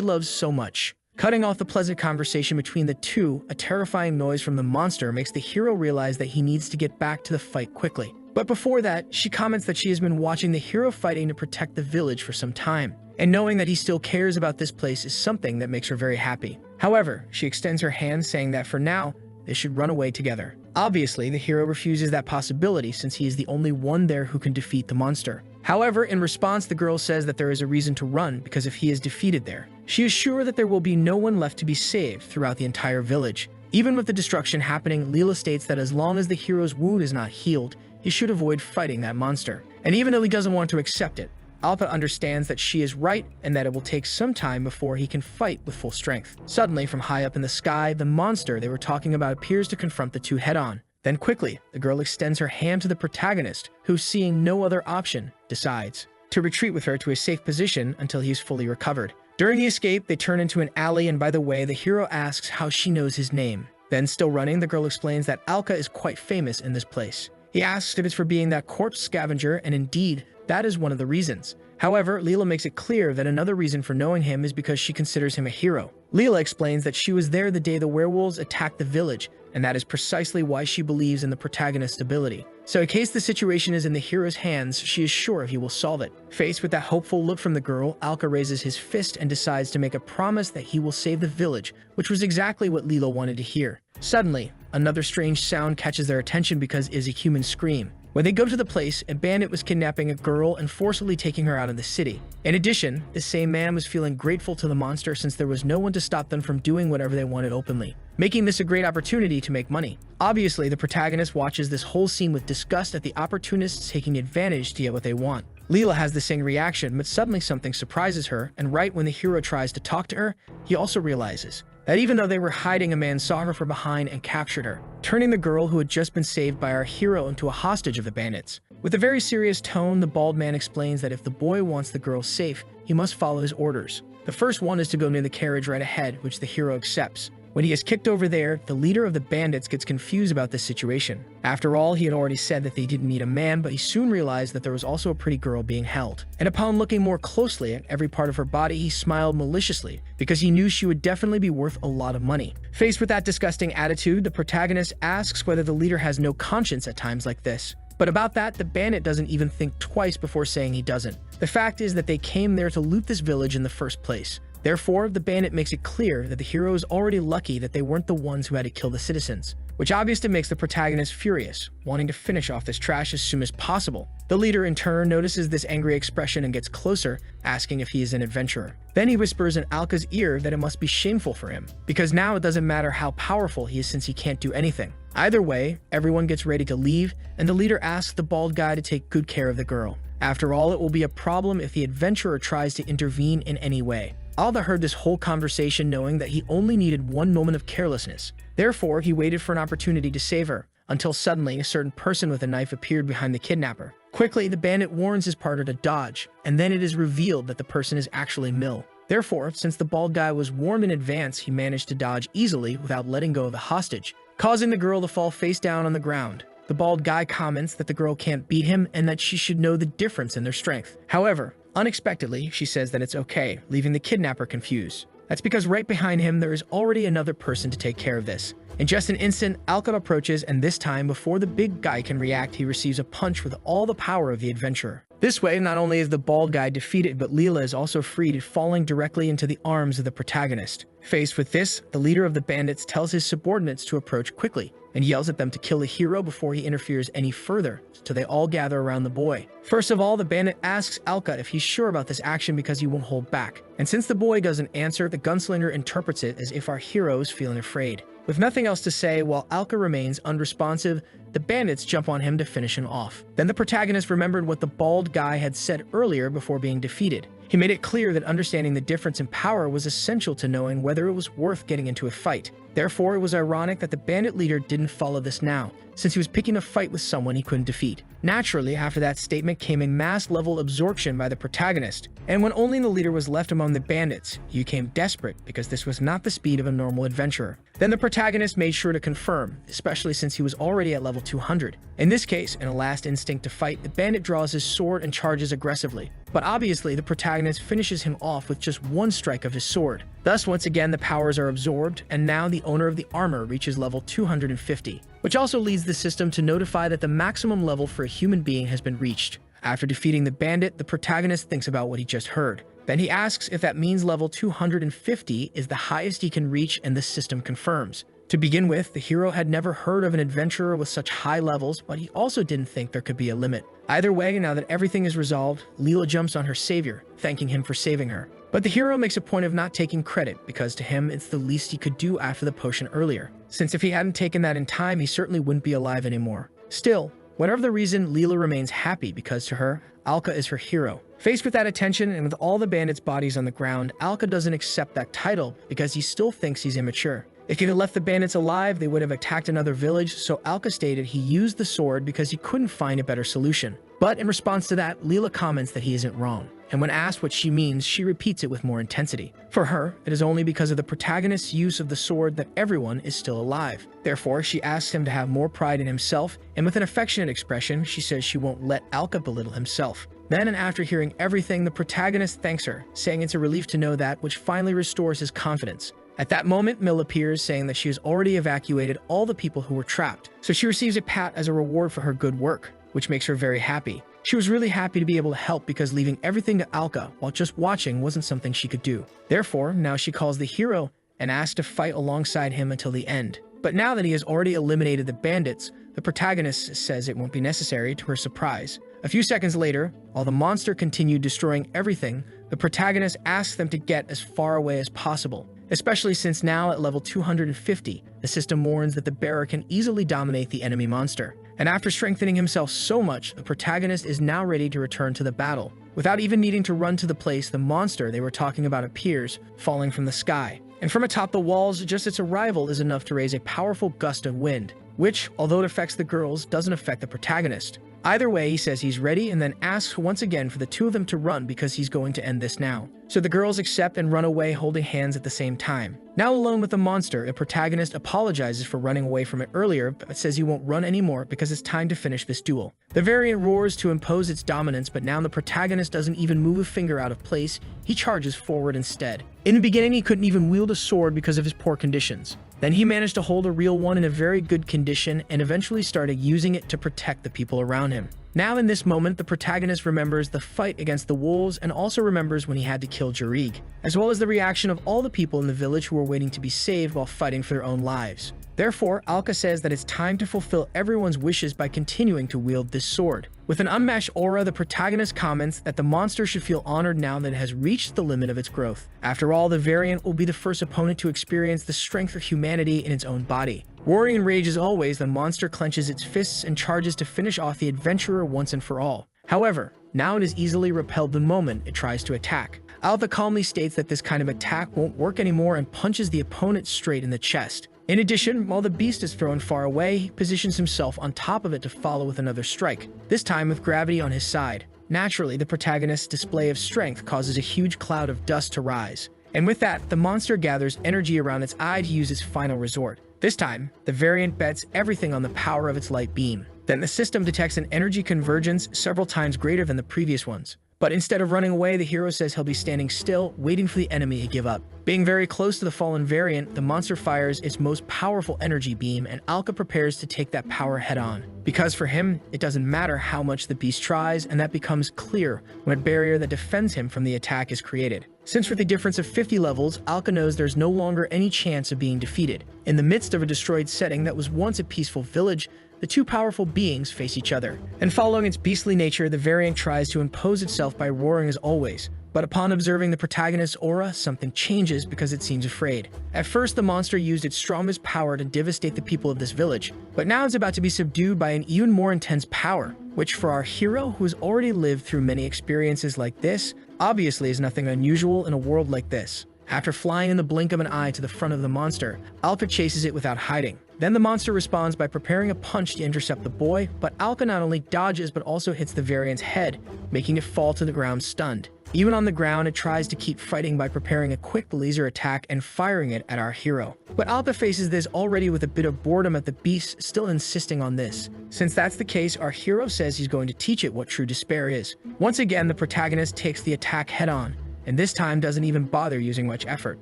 loves so much. Cutting off the pleasant conversation between the two, a terrifying noise from the monster makes the hero realize that he needs to get back to the fight quickly. But before that, she comments that she has been watching the hero fighting to protect the village for some time, and knowing that he still cares about this place is something that makes her very happy. However, she extends her hand, saying that for now, they should run away together. Obviously, the hero refuses that possibility since he is the only one there who can defeat the monster. However, in response, the girl says that there is a reason to run because if he is defeated there, she is sure that there will be no one left to be saved throughout the entire village. Even with the destruction happening, Leela states that as long as the hero's wound is not healed, he should avoid fighting that monster. And even though he doesn't want to accept it, Alpa understands that she is right and that it will take some time before he can fight with full strength. Suddenly, from high up in the sky, the monster they were talking about appears to confront the two head-on. Then quickly, the girl extends her hand to the protagonist, who, seeing no other option, decides to retreat with her to a safe position until he is fully recovered. During the escape, they turn into an alley, and by the way, the hero asks how she knows his name. Then, still running, the girl explains that Alka is quite famous in this place. He asks if it's for being that corpse scavenger, and indeed, that is one of the reasons. However, Leela makes it clear that another reason for knowing him is because she considers him a hero. Leela explains that she was there the day the werewolves attacked the village, and that is precisely why she believes in the protagonist's ability. So in case the situation is in the hero's hands, she is sure he will solve it. Faced with that hopeful look from the girl, Alka raises his fist and decides to make a promise that he will save the village, which was exactly what Leela wanted to hear. Suddenly, another strange sound catches their attention because it is a human scream. When they go to the place, a bandit was kidnapping a girl and forcibly taking her out of the city. In addition, the same man was feeling grateful to the monster since there was no one to stop them from doing whatever they wanted openly, making this a great opportunity to make money. Obviously, the protagonist watches this whole scene with disgust at the opportunists taking advantage to get what they want. Leela has the same reaction, but suddenly something surprises her, and right when the hero tries to talk to her, he also realizes that even though they were hiding, a man saw her from behind and captured her, turning the girl who had just been saved by our hero into a hostage of the bandits. With a very serious tone, the bald man explains that if the boy wants the girl safe, he must follow his orders. The first one is to go near the carriage right ahead, which the hero accepts. When he is kicked over there, the leader of the bandits gets confused about this situation. After all, he had already said that they didn't need a man, but he soon realized that there was also a pretty girl being held. And upon looking more closely at every part of her body, he smiled maliciously, because he knew she would definitely be worth a lot of money. Faced with that disgusting attitude, the protagonist asks whether the leader has no conscience at times like this. But about that, the bandit doesn't even think twice before saying he doesn't. The fact is that they came there to loot this village in the first place. Therefore, the bandit makes it clear that the hero is already lucky that they weren't the ones who had to kill the citizens, which obviously makes the protagonist furious, wanting to finish off this trash as soon as possible. The leader in turn notices this angry expression and gets closer, asking if he is an adventurer. Then he whispers in Alka's ear that it must be shameful for him, because now it doesn't matter how powerful he is since he can't do anything. Either way, everyone gets ready to leave, and the leader asks the bald guy to take good care of the girl. After all, it will be a problem if the adventurer tries to intervene in any way. Alda heard this whole conversation knowing that he only needed one moment of carelessness. Therefore, he waited for an opportunity to save her, until suddenly a certain person with a knife appeared behind the kidnapper. Quickly, the bandit warns his partner to dodge, and then it is revealed that the person is actually Mill. Therefore, since the bald guy was warned in advance, he managed to dodge easily without letting go of the hostage, causing the girl to fall face down on the ground. The bald guy comments that the girl can't beat him and that she should know the difference in their strength. However, unexpectedly, she says that it's okay, leaving the kidnapper confused. That's because right behind him, there is already another person to take care of this. In just an instant, Alka approaches, and this time, before the big guy can react, he receives a punch with all the power of the adventurer. This way, not only is the bald guy defeated, but Leela is also freed, falling directly into the arms of the protagonist. Faced with this, the leader of the bandits tells his subordinates to approach quickly, and yells at them to kill the hero before he interferes any further, so they all gather around the boy. First of all, the bandit asks Alka if he's sure about this action because he won't hold back. And since the boy doesn't answer, the gunslinger interprets it as if our hero is feeling afraid. With nothing else to say, while Alka remains unresponsive, the bandits jump on him to finish him off. Then the protagonist remembered what the bald guy had said earlier before being defeated. He made it clear that understanding the difference in power was essential to knowing whether it was worth getting into a fight. Therefore, it was ironic that the bandit leader didn't follow this now, since he was picking a fight with someone he couldn't defeat. Naturally, after that statement came a mass-level absorption by the protagonist, and when only the leader was left among the bandits, he became desperate because this was not the speed of a normal adventurer. Then the protagonist made sure to confirm, especially since he was already at level 200. In this case, in a last instinct to fight, the bandit draws his sword and charges aggressively. But obviously, the protagonist finishes him off with just one strike of his sword. Thus, once again, the powers are absorbed, and now the owner of the armor reaches level 250, which also leads the system to notify that the maximum level for a human being has been reached. After defeating the bandit, the protagonist thinks about what he just heard. Then he asks if that means level 250 is the highest he can reach, and the system confirms. To begin with, the hero had never heard of an adventurer with such high levels, but he also didn't think there could be a limit. Either way, now that everything is resolved, Leela jumps on her savior, thanking him for saving her. But the hero makes a point of not taking credit, because to him it's the least he could do after the potion earlier, since if he hadn't taken that in time, he certainly wouldn't be alive anymore. Still, whatever the reason, Leela remains happy because to her, Alka is her hero. Faced with that attention and with all the bandits' bodies on the ground, Alka doesn't accept that title because he still thinks he's immature. If he had left the bandits alive, they would have attacked another village, so Alka stated he used the sword because he couldn't find a better solution. But in response to that, Leela comments that he isn't wrong, and when asked what she means, she repeats it with more intensity. For her, it is only because of the protagonist's use of the sword that everyone is still alive. Therefore, she asks him to have more pride in himself, and with an affectionate expression, she says she won't let Alka belittle himself. Then, and after hearing everything, the protagonist thanks her, saying it's a relief to know that, which finally restores his confidence. At that moment, Mill appears, saying that she has already evacuated all the people who were trapped, so she receives a pat as a reward for her good work, which makes her very happy. She was really happy to be able to help because leaving everything to Alka while just watching wasn't something she could do. Therefore, now she calls the hero and asks to fight alongside him until the end. But now that he has already eliminated the bandits, the protagonist says it won't be necessary, to her surprise. A few seconds later, while the monster continued destroying everything, the protagonist asks them to get as far away as possible. Especially since now at level 250, the system warns that the bearer can easily dominate the enemy monster. And after strengthening himself so much, the protagonist is now ready to return to the battle. Without even needing to run to the place the monster they were talking about appears, falling from the sky. And from atop the walls, just its arrival is enough to raise a powerful gust of wind, which, although it affects the girls, doesn't affect the protagonist. Either way, he says he's ready and then asks once again for the two of them to run because he's going to end this now. So the girls accept and run away holding hands at the same time. Now alone with the monster, the protagonist apologizes for running away from it earlier, but says he won't run anymore because it's time to finish this duel. The variant roars to impose its dominance, but now the protagonist doesn't even move a finger out of place, he charges forward instead. In the beginning, he couldn't even wield a sword because of his poor conditions. Then he managed to hold a real one in a very good condition and eventually started using it to protect the people around him. Now in this moment, the protagonist remembers the fight against the wolves and also remembers when he had to kill Jarig, as well as the reaction of all the people in the village who were waiting to be saved while fighting for their own lives. Therefore, Alka says that it's time to fulfill everyone's wishes by continuing to wield this sword. With an unmatched aura, the protagonist comments that the monster should feel honored now that it has reached the limit of its growth. After all, the variant will be the first opponent to experience the strength of humanity in its own body. Roaring in rage as always, the monster clenches its fists and charges to finish off the adventurer once and for all. However, now it is easily repelled the moment it tries to attack. Alka calmly states that this kind of attack won't work anymore and punches the opponent straight in the chest. In addition, while the beast is thrown far away, he positions himself on top of it to follow with another strike, this time with gravity on his side. Naturally, the protagonist's display of strength causes a huge cloud of dust to rise. And with that, the monster gathers energy around its eye to use its final resort. This time, the variant bets everything on the power of its light beam. Then the system detects an energy convergence several times greater than the previous ones. But instead of running away, the hero says he'll be standing still, waiting for the enemy to give up. Being very close to the fallen variant, the monster fires its most powerful energy beam, and Alka prepares to take that power head-on. Because for him, it doesn't matter how much the beast tries, and that becomes clear when a barrier that defends him from the attack is created. Since with a difference of 50 levels, Alka knows there's no longer any chance of being defeated. In the midst of a destroyed setting that was once a peaceful village, the two powerful beings face each other. And following its beastly nature, the variant tries to impose itself by roaring as always. But upon observing the protagonist's aura, something changes because it seems afraid. At first, the monster used its strongest power to devastate the people of this village, but now it's about to be subdued by an even more intense power, which for our hero, who has already lived through many experiences like this, obviously is nothing unusual in a world like this. After flying in the blink of an eye to the front of the monster, Alka chases it without hiding. Then the monster responds by preparing a punch to intercept the boy, but Alka not only dodges but also hits the variant's head, making it fall to the ground stunned. Even on the ground, it tries to keep fighting by preparing a quick laser attack and firing it at our hero. But Alka faces this already with a bit of boredom at the beast still insisting on this. Since that's the case, our hero says he's going to teach it what true despair is. Once again, the protagonist takes the attack head-on, and this time doesn't even bother using much effort.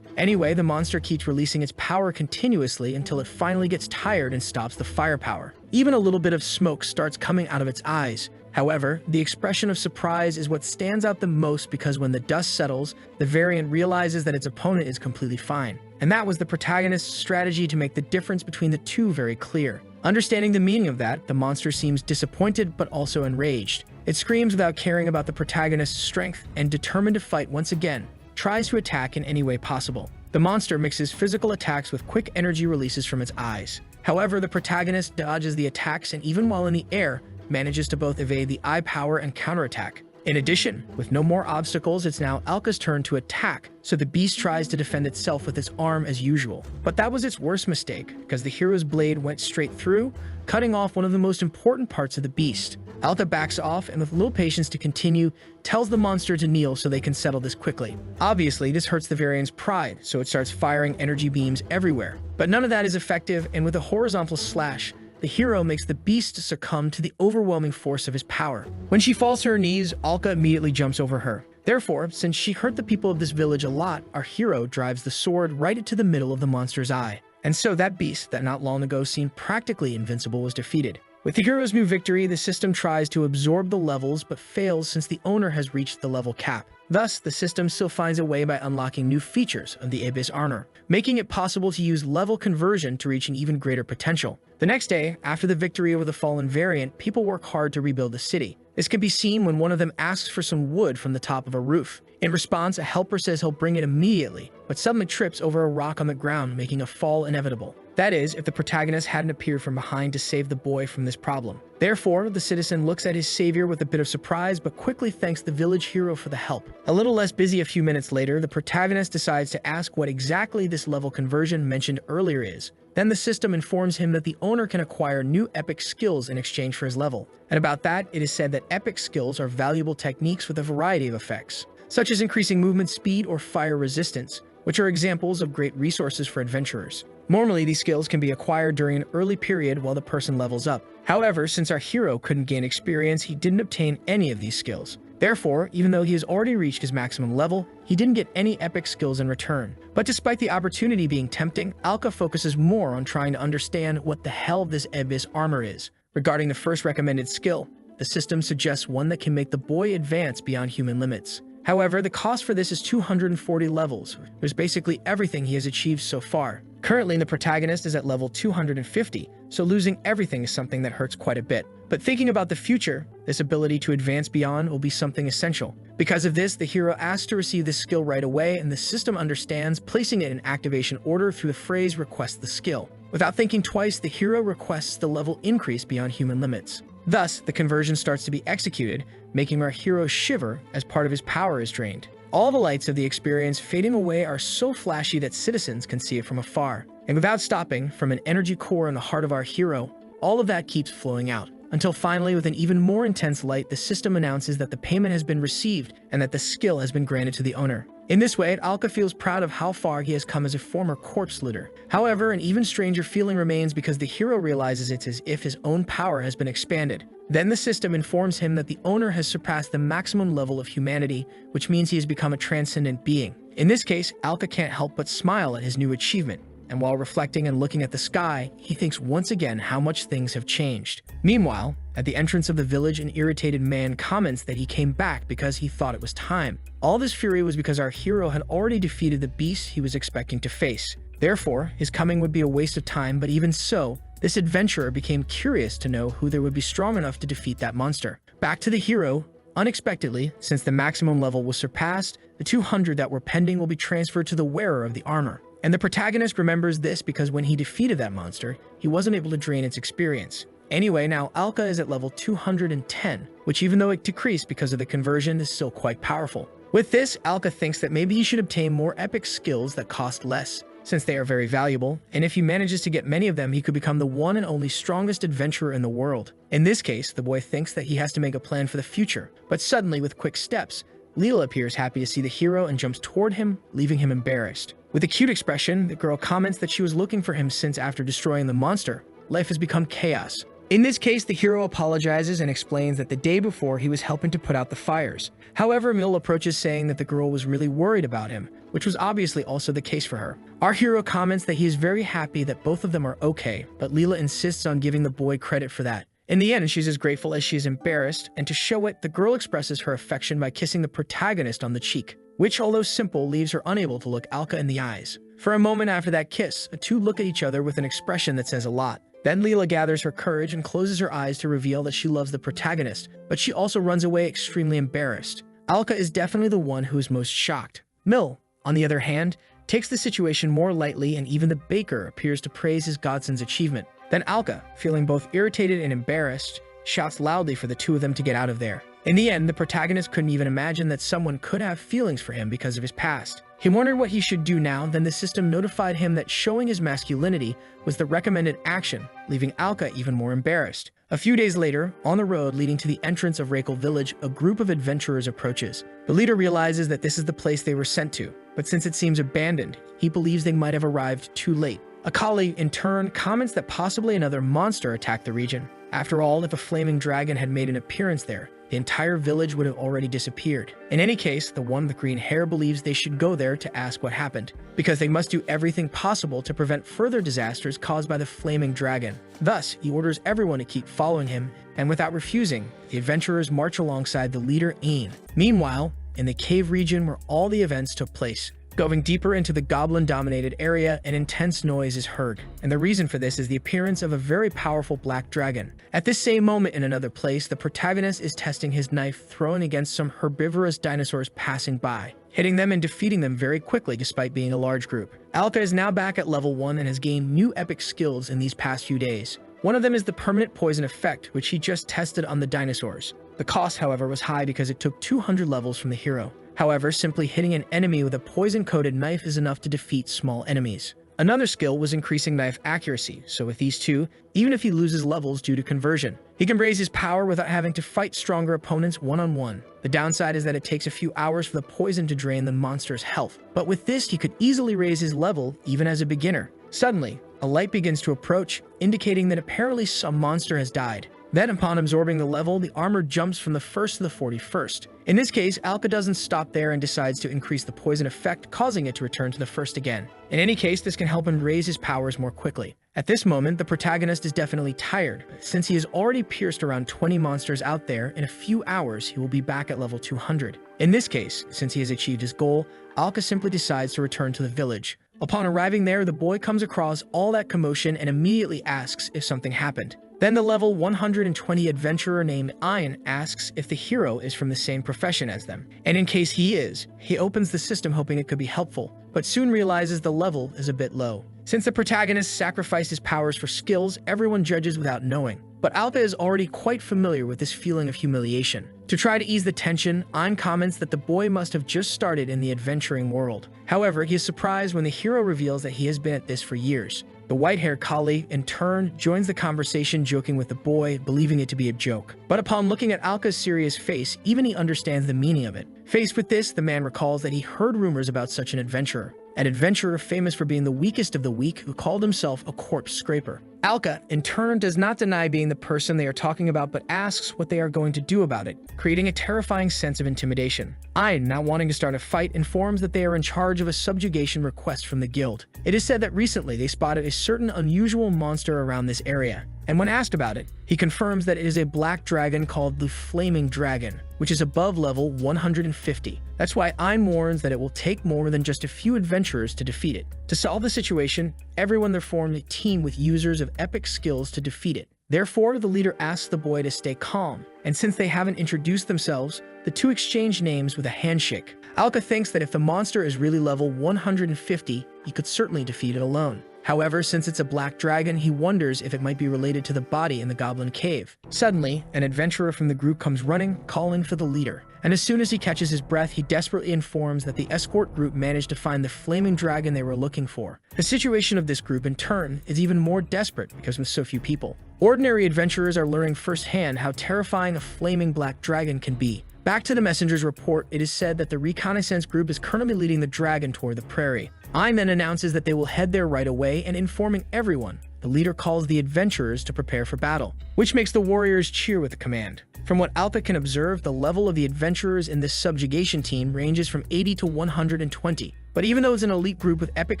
Anyway, the monster keeps releasing its power continuously until it finally gets tired and stops the firepower. Even a little bit of smoke starts coming out of its eyes. However, the expression of surprise is what stands out the most because when the dust settles, the variant realizes that its opponent is completely fine. And that was the protagonist's strategy to make the difference between the two very clear. Understanding the meaning of that, the monster seems disappointed but also enraged. It screams without caring about the protagonist's strength and, determined to fight once again, tries to attack in any way possible. The monster mixes physical attacks with quick energy releases from its eyes. However, the protagonist dodges the attacks and even while in the air, manages to both evade the eye power and counterattack. In addition, with no more obstacles, it's now Alka's turn to attack, so the beast tries to defend itself with its arm as usual. But that was its worst mistake, because the hero's blade went straight through, cutting off one of the most important parts of the beast. Alka backs off and with little patience to continue, tells the monster to kneel so they can settle this quickly. Obviously, this hurts the variant's pride, so it starts firing energy beams everywhere. But none of that is effective, and with a horizontal slash, the hero makes the beast succumb to the overwhelming force of his power. When she falls to her knees, Alka immediately jumps over her. Therefore, since she hurt the people of this village a lot, our hero drives the sword right into the middle of the monster's eye. And so that beast that not long ago seemed practically invincible was defeated. With the hero's new victory, the system tries to absorb the levels but fails since the owner has reached the level cap. Thus, the system still finds a way by unlocking new features of the Abyss armor, making it possible to use level conversion to reach an even greater potential. The next day, after the victory over the fallen variant, people work hard to rebuild the city. This can be seen when one of them asks for some wood from the top of a roof. In response, a helper says he'll bring it immediately, but suddenly trips over a rock on the ground, making a fall inevitable. That is, if the protagonist hadn't appeared from behind to save the boy from this problem. Therefore, the citizen looks at his savior with a bit of surprise, but quickly thanks the village hero for the help. A little less busy a few minutes later, the protagonist decides to ask what exactly this level conversion mentioned earlier is. Then the system informs him that the owner can acquire new epic skills in exchange for his level. And about that, it is said that epic skills are valuable techniques with a variety of effects, such as increasing movement speed or fire resistance, which are examples of great resources for adventurers. Normally, these skills can be acquired during an early period while the person levels up. However, since our hero couldn't gain experience, he didn't obtain any of these skills. Therefore, even though he has already reached his maximum level, he didn't get any epic skills in return. But despite the opportunity being tempting, Alka focuses more on trying to understand what the hell this Abyss armor is. Regarding the first recommended skill, the system suggests one that can make the boy advance beyond human limits. However, the cost for this is 240 levels. There's basically everything he has achieved so far. Currently, the protagonist is at level 250, so losing everything is something that hurts quite a bit. But thinking about the future, this ability to advance beyond will be something essential. Because of this, the hero asks to receive this skill right away, and the system understands, placing it in activation order through the phrase "request the skill." Without thinking twice, the hero requests the level increase beyond human limits. Thus, the conversion starts to be executed, making our hero shiver as part of his power is drained. All the lights of the experience fading away are so flashy that citizens can see it from afar. And without stopping, from an energy core in the heart of our hero, all of that keeps flowing out. Until finally, with an even more intense light, the system announces that the payment has been received and that the skill has been granted to the owner. In this way, Alka feels proud of how far he has come as a former corpse looter. However, an even stranger feeling remains because the hero realizes it's as if his own power has been expanded. Then the system informs him that the owner has surpassed the maximum level of humanity, which means he has become a transcendent being. In this case, Alka can't help but smile at his new achievement, and while reflecting and looking at the sky, he thinks once again how much things have changed. Meanwhile, at the entrance of the village, an irritated man comments that he came back because he thought it was time. All this fury was because our hero had already defeated the beast he was expecting to face. Therefore, his coming would be a waste of time, but even so, this adventurer became curious to know who there would be strong enough to defeat that monster. Back to the hero, unexpectedly, since the maximum level was surpassed, the 200 that were pending will be transferred to the wearer of the armor. And the protagonist remembers this because when he defeated that monster, he wasn't able to drain its experience. Anyway, now Alka is at level 210, which even though it decreased because of the conversion, is still quite powerful. With this, Alka thinks that maybe he should obtain more epic skills that cost less, since they are very valuable, and if he manages to get many of them, he could become the one and only strongest adventurer in the world. In this case, the boy thinks that he has to make a plan for the future, but suddenly, with quick steps, Leela appears happy to see the hero and jumps toward him, leaving him embarrassed. With a cute expression, the girl comments that she was looking for him since after destroying the monster, life has become chaos. In this case, the hero apologizes and explains that the day before he was helping to put out the fires. However, Mil approaches saying that the girl was really worried about him, which was obviously also the case for her. Our hero comments that he is very happy that both of them are okay, but Leela insists on giving the boy credit for that. In the end, she's as grateful as she is embarrassed, and to show it, the girl expresses her affection by kissing the protagonist on the cheek, which, although simple, leaves her unable to look Alka in the eyes. For a moment after that kiss, the two look at each other with an expression that says a lot. Then Leela gathers her courage and closes her eyes to reveal that she loves the protagonist, but she also runs away extremely embarrassed. Alka is definitely the one who is most shocked. Mil, on the other hand, takes the situation more lightly, and even the baker appears to praise his godson's achievement. Then Alka, feeling both irritated and embarrassed, shouts loudly for the two of them to get out of there. In the end, the protagonist couldn't even imagine that someone could have feelings for him because of his past. He wondered what he should do now, then the system notified him that showing his masculinity was the recommended action, leaving Alka even more embarrassed. A few days later, on the road leading to the entrance of Recap village, a group of adventurers approaches. The leader realizes that this is the place they were sent to, but since it seems abandoned, he believes they might have arrived too late. A colleague, in turn, comments that possibly another monster attacked the region. After all, if a flaming dragon had made an appearance there, the entire village would have already disappeared. In any case, the one with green hair believes they should go there to ask what happened, because they must do everything possible to prevent further disasters caused by the flaming dragon. Thus, he orders everyone to keep following him, and without refusing, the adventurers march alongside the leader Ain. Meanwhile, in the cave region where all the events took place, going deeper into the goblin-dominated area, an intense noise is heard, and the reason for this is the appearance of a very powerful black dragon. At this same moment in another place, the protagonist is testing his knife thrown against some herbivorous dinosaurs passing by, hitting them and defeating them very quickly despite being a large group. Alka is now back at level 1 and has gained new epic skills in these past few days. One of them is the permanent poison effect, which he just tested on the dinosaurs. The cost, however, was high because it took 200 levels from the hero. However, simply hitting an enemy with a poison-coated knife is enough to defeat small enemies. Another skill was increasing knife accuracy, so with these two, even if he loses levels due to conversion, he can raise his power without having to fight stronger opponents one-on-one. The downside is that it takes a few hours for the poison to drain the monster's health, but with this he could easily raise his level even as a beginner. Suddenly, a light begins to approach, indicating that apparently some monster has died. Then, upon absorbing the level, the armor jumps from the 1st to the 41st. In this case, Alka doesn't stop there and decides to increase the poison effect, causing it to return to the 1st again. In any case, this can help him raise his powers more quickly. At this moment, the protagonist is definitely tired. Since he has already pierced around 20 monsters out there, in a few hours he will be back at level 200. In this case, since he has achieved his goal, Alka simply decides to return to the village. Upon arriving there, the boy comes across all that commotion and immediately asks if something happened. Then the level 120 adventurer named Ayn asks if the hero is from the same profession as them, and in case he is, he opens the system hoping it could be helpful, but soon realizes the level is a bit low. Since the protagonist sacrificed his powers for skills, everyone judges without knowing, but Alka is already quite familiar with this feeling of humiliation. To try to ease the tension, Ayn comments that the boy must have just started in the adventuring world. However, he is surprised when the hero reveals that he has been at this for years. The white-haired colleague, in turn, joins the conversation, joking with the boy, believing it to be a joke. But upon looking at Alka's serious face, even he understands the meaning of it. Faced with this, the man recalls that he heard rumors about such an adventurer famous for being the weakest of the weak who called himself a corpse scraper. Alka, in turn, does not deny being the person they are talking about but asks what they are going to do about it, creating a terrifying sense of intimidation. Ein, not wanting to start a fight, informs that they are in charge of a subjugation request from the guild. It is said that recently they spotted a certain unusual monster around this area, and when asked about it, he confirms that it is a black dragon called the Flaming Dragon, which is above level 150. That's why Ein warns that it will take more than just a few adventurers to defeat it. To solve the situation, everyone there formed a team with users of epic skills to defeat it. Therefore, the leader asks the boy to stay calm, and since they haven't introduced themselves, the two exchange names with a handshake. Alka thinks that if the monster is really level 150, he could certainly defeat it alone. However, since it's a black dragon, he wonders if it might be related to the body in the goblin cave. Suddenly, an adventurer from the group comes running, calling for the leader. And as soon as he catches his breath, he desperately informs that the escort group managed to find the flaming dragon they were looking for. The situation of this group, in turn, is even more desperate because with so few people. Ordinary adventurers are learning firsthand how terrifying a flaming black dragon can be. Back to the messenger's report, it is said that the reconnaissance group is currently leading the dragon toward the prairie. Ein then announces that they will head there right away, and informing everyone, the leader calls the adventurers to prepare for battle, which makes the warriors cheer with the command. From what Alka can observe, the level of the adventurers in this subjugation team ranges from 80 to 120. But even though it's an elite group with epic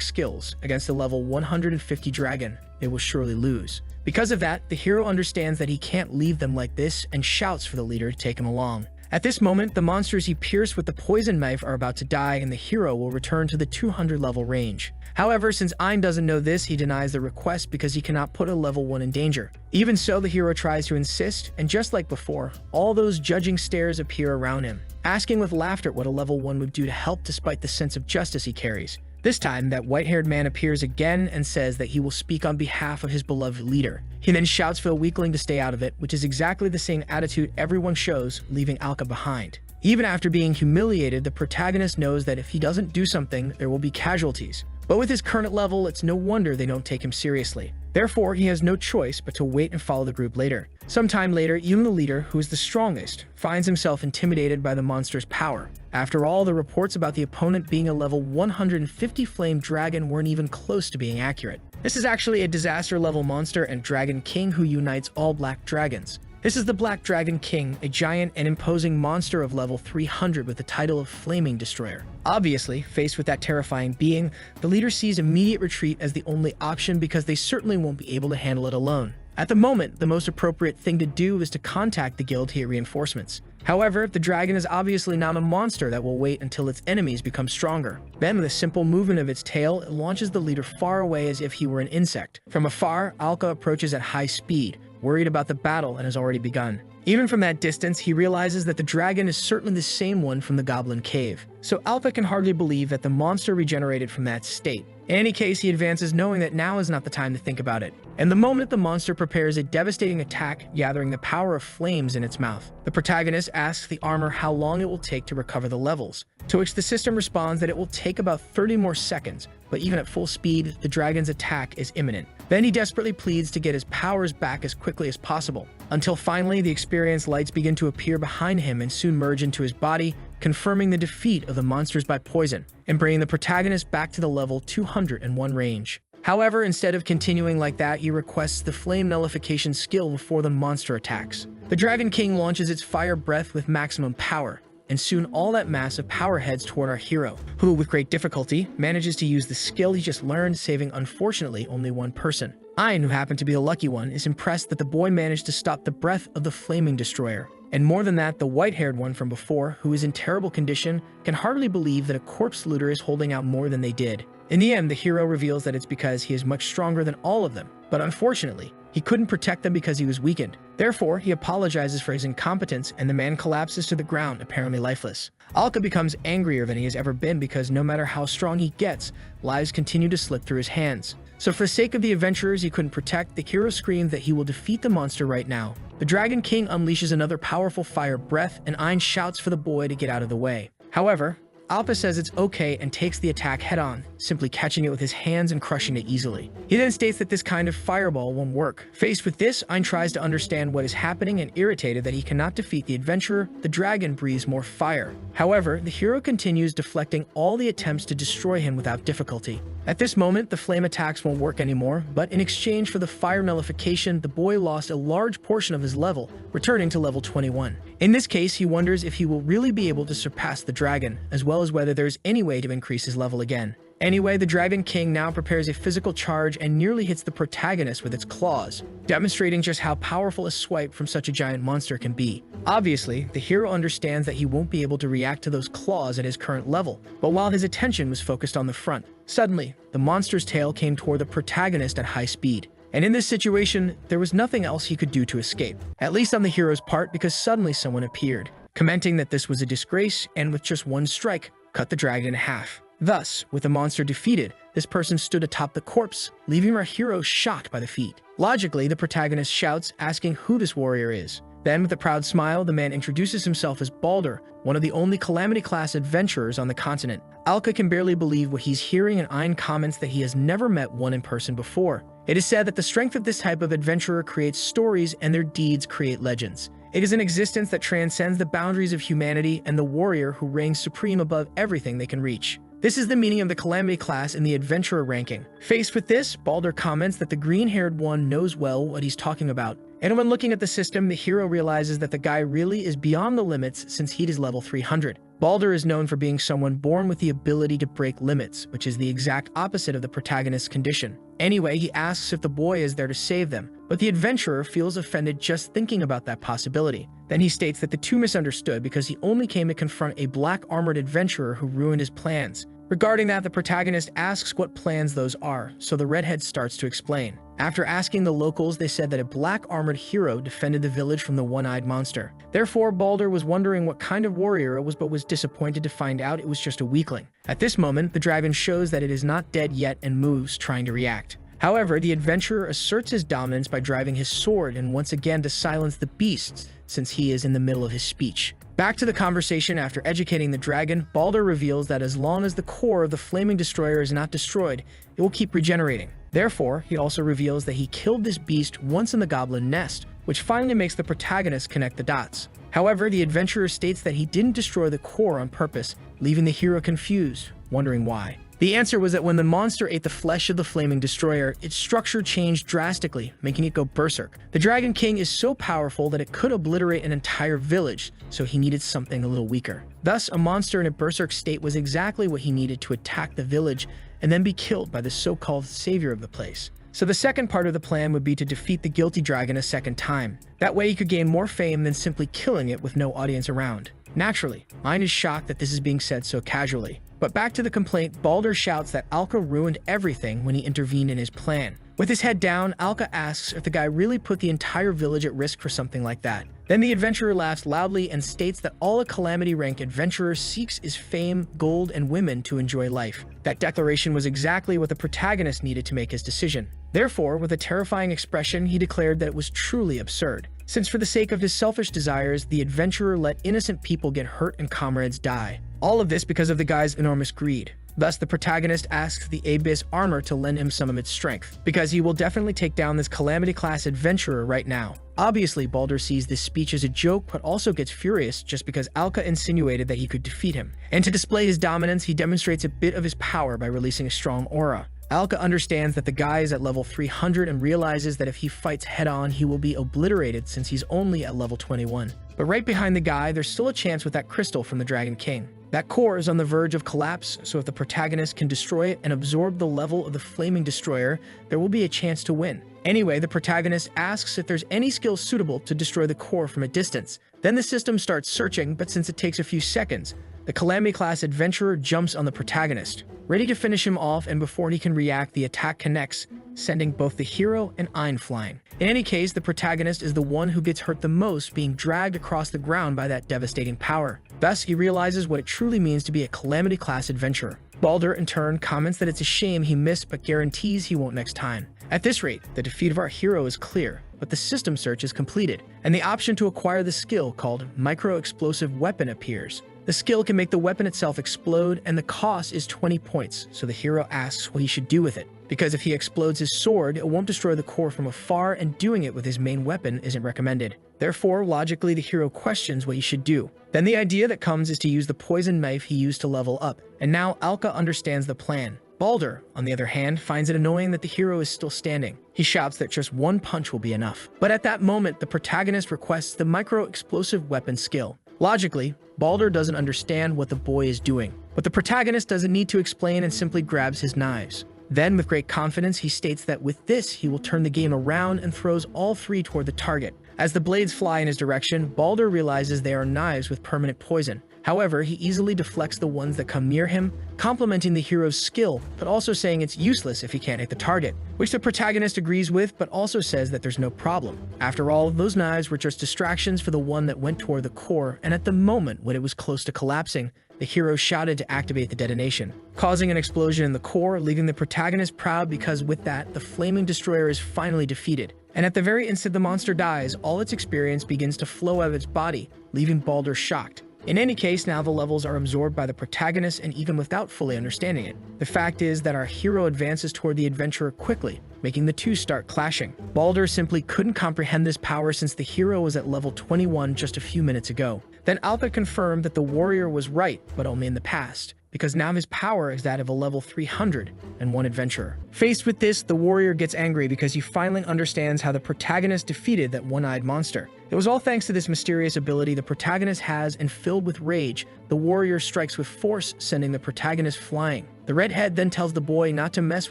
skills, against a level 150 dragon, they will surely lose. Because of that, the hero understands that he can't leave them like this and shouts for the leader to take him along. At this moment, the monsters he pierced with the poison knife are about to die, and the hero will return to the 200 level range. However, since Ein doesn't know this, he denies the request because he cannot put a level 1 in danger. Even so, the hero tries to insist, and just like before, all those judging stares appear around him, asking with laughter what a level 1 would do to help despite the sense of justice he carries. This time, that white-haired man appears again and says that he will speak on behalf of his beloved leader. He then shouts for the weakling to stay out of it, which is exactly the same attitude everyone shows, leaving Alka behind. Even after being humiliated, the protagonist knows that if he doesn't do something, there will be casualties. But with his current level, it's no wonder they don't take him seriously. Therefore, he has no choice but to wait and follow the group later. Sometime later, even the leader, who is the strongest, finds himself intimidated by the monster's power. After all, the reports about the opponent being a level 150 flame dragon weren't even close to being accurate. This is actually a disaster level monster and dragon king who unites all black dragons. This is the Black Dragon King, a giant and imposing monster of level 300 with the title of Flaming Destroyer. Obviously, faced with that terrifying being, the leader sees immediate retreat as the only option because they certainly won't be able to handle it alone. At the moment, the most appropriate thing to do is to contact the guild to get reinforcements. However, the dragon is obviously not a monster that will wait until its enemies become stronger. Then, with a simple movement of its tail, it launches the leader far away as if he were an insect. From afar, Alka approaches at high speed, worried about the battle, and has already begun. Even from that distance, he realizes that the dragon is certainly the same one from the Goblin Cave. So Alpha can hardly believe that the monster regenerated from that state. In any case, he advances knowing that now is not the time to think about it. And the moment the monster prepares a devastating attack, gathering the power of flames in its mouth. The protagonist asks the armor how long it will take to recover the levels, to which the system responds that it will take about 30 more seconds, but even at full speed, the dragon's attack is imminent. Then he desperately pleads to get his powers back as quickly as possible, until finally the experienced lights begin to appear behind him and soon merge into his body, confirming the defeat of the monsters by poison, and bringing the protagonist back to the level 201 range. However, instead of continuing like that, he requests the flame nullification skill before the monster attacks. The Dragon King launches its fire breath with maximum power, and soon all that mass of power heads toward our hero, who, with great difficulty, manages to use the skill he just learned, saving unfortunately only one person. Ein, who happened to be the lucky one, is impressed that the boy managed to stop the breath of the Flaming Destroyer. And more than that, the white-haired one from before, who is in terrible condition, can hardly believe that a corpse looter is holding out more than they did. In the end, the hero reveals that it's because he is much stronger than all of them, but unfortunately, he couldn't protect them because he was weakened. Therefore, he apologizes for his incompetence, and the man collapses to the ground, apparently lifeless. Alka becomes angrier than he has ever been because no matter how strong he gets, lives continue to slip through his hands. So for the sake of the adventurers he couldn't protect, the hero screams that he will defeat the monster right now. The Dragon King unleashes another powerful fire breath, and Ein shouts for the boy to get out of the way. However, Alpa says it's okay and takes the attack head-on, simply catching it with his hands and crushing it easily. He then states that this kind of fireball won't work. Faced with this, Ein tries to understand what is happening, and irritated that he cannot defeat the adventurer, the dragon breathes more fire. However, the hero continues deflecting all the attempts to destroy him without difficulty. At this moment, the flame attacks won't work anymore, but in exchange for the fire nullification, the boy lost a large portion of his level, returning to level 21. In this case, he wonders if he will really be able to surpass the dragon, as well as whether there's any way to increase his level again. Anyway, the Dragon King now prepares a physical charge and nearly hits the protagonist with its claws, demonstrating just how powerful a swipe from such a giant monster can be. Obviously, the hero understands that he won't be able to react to those claws at his current level, but while his attention was focused on the front, suddenly, the monster's tail came toward the protagonist at high speed. And in this situation, there was nothing else he could do to escape, at least on the hero's part, because suddenly someone appeared, commenting that this was a disgrace and with just one strike, cut the dragon in half. Thus, with the monster defeated, this person stood atop the corpse, leaving our hero shocked by the feat. Logically, the protagonist shouts, asking who this warrior is. Then, with a proud smile, the man introduces himself as Balder, one of the only Calamity-class adventurers on the continent. Alka can barely believe what he's hearing, and Ein comments that he has never met one in person before. It is said that the strength of this type of adventurer creates stories, and their deeds create legends. It is an existence that transcends the boundaries of humanity and the warrior who reigns supreme above everything they can reach. This is the meaning of the Calamity class in the adventurer ranking. Faced with this, Balder comments that the green-haired one knows well what he's talking about. And when looking at the system, the hero realizes that the guy really is beyond the limits since he is level 300. Balder is known for being someone born with the ability to break limits, which is the exact opposite of the protagonist's condition. Anyway, he asks if the boy is there to save them, but the adventurer feels offended just thinking about that possibility. Then he states that the two misunderstood because he only came to confront a black-armored adventurer who ruined his plans. Regarding that, the protagonist asks what plans those are, so the redhead starts to explain. After asking the locals, they said that a black-armored hero defended the village from the one-eyed monster. Therefore, Balder was wondering what kind of warrior it was, but was disappointed to find out it was just a weakling. At this moment, the dragon shows that it is not dead yet and moves, trying to react. However, the adventurer asserts his dominance by driving his sword and once again to silence the beasts, since he is in the middle of his speech. Back to the conversation after educating the dragon, Balder reveals that as long as the core of the flaming destroyer is not destroyed, it will keep regenerating. Therefore, he also reveals that he killed this beast once in the goblin nest, which finally makes the protagonist connect the dots. However, the adventurer states that he didn't destroy the core on purpose, leaving the hero confused, wondering why. The answer was that when the monster ate the flesh of the flaming destroyer, its structure changed drastically, making it go berserk. The Dragon King is so powerful that it could obliterate an entire village, so he needed something a little weaker. Thus, a monster in a berserk state was exactly what he needed to attack the village and then be killed by the so-called savior of the place. So the second part of the plan would be to defeat the guilty dragon a second time. That way he could gain more fame than simply killing it with no audience around. Naturally, Ein is shocked that this is being said so casually. But back to the complaint, Balder shouts that Alka ruined everything when he intervened in his plan. With his head down, Alka asks if the guy really put the entire village at risk for something like that. Then the adventurer laughs loudly and states that all a Calamity-ranked adventurer seeks is fame, gold, and women to enjoy life. That declaration was exactly what the protagonist needed to make his decision. Therefore, with a terrifying expression, he declared that it was truly absurd, since for the sake of his selfish desires, the adventurer let innocent people get hurt and comrades die. All of this because of the guy's enormous greed. Thus, the protagonist asks the Abyss armor to lend him some of its strength, because he will definitely take down this Calamity-class adventurer right now. Obviously, Balder sees this speech as a joke, but also gets furious just because Alka insinuated that he could defeat him. And to display his dominance, he demonstrates a bit of his power by releasing a strong aura. Alka understands that the guy is at level 300 and realizes that if he fights head-on, he will be obliterated since he's only at level 21. But right behind the guy, there's still a chance with that crystal from the Dragon King. That core is on the verge of collapse, so if the protagonist can destroy it and absorb the level of the flaming destroyer, there will be a chance to win. Anyway, the protagonist asks if there's any skill suitable to destroy the core from a distance. Then the system starts searching, but since it takes a few seconds, the Calamity-class adventurer jumps on the protagonist, ready to finish him off, and before he can react, the attack connects, sending both the hero and Ein flying. In any case, the protagonist is the one who gets hurt the most, being dragged across the ground by that devastating power. Thus, he realizes what it truly means to be a Calamity-class adventurer. Balder, in turn, comments that it's a shame he missed, but guarantees he won't next time. At this rate, the defeat of our hero is clear, but the system search is completed, and the option to acquire the skill called Micro-Explosive Weapon appears. The skill can make the weapon itself explode, and the cost is 20 points, so the hero asks what he should do with it. Because if he explodes his sword, it won't destroy the core from afar, and doing it with his main weapon isn't recommended. Therefore, logically, the hero questions what he should do. Then the idea that comes is to use the poison knife he used to level up, and now Alka understands the plan. Balder, on the other hand, finds it annoying that the hero is still standing. He shouts that just one punch will be enough. But at that moment, the protagonist requests the micro-explosive weapon skill. Logically, Balder doesn't understand what the boy is doing, but the protagonist doesn't need to explain and simply grabs his knives. Then, with great confidence, he states that with this, he will turn the game around and throws all three toward the target. As the blades fly in his direction, Balder realizes they are knives with permanent poison. However, he easily deflects the ones that come near him, complimenting the hero's skill, but also saying it's useless if he can't hit the target, which the protagonist agrees with, but also says that there's no problem. After all, those knives were just distractions for the one that went toward the core, and at the moment when it was close to collapsing, the hero shouted to activate the detonation, causing an explosion in the core, leaving the protagonist proud because with that, the flaming destroyer is finally defeated. And at the very instant the monster dies, all its experience begins to flow out of its body, leaving Balder shocked. In any case, now the levels are absorbed by the protagonist and even without fully understanding it. The fact is that our hero advances toward the adventurer quickly, making the two start clashing. Balder simply couldn't comprehend this power since the hero was at level 21 just a few minutes ago. Then Alka confirmed that the warrior was right, but only in the past, because now his power is that of a level 301 adventurer. Faced with this, the warrior gets angry because he finally understands how the protagonist defeated that one-eyed monster. It was all thanks to this mysterious ability the protagonist has, and filled with rage, the warrior strikes with force, sending the protagonist flying. The redhead then tells the boy not to mess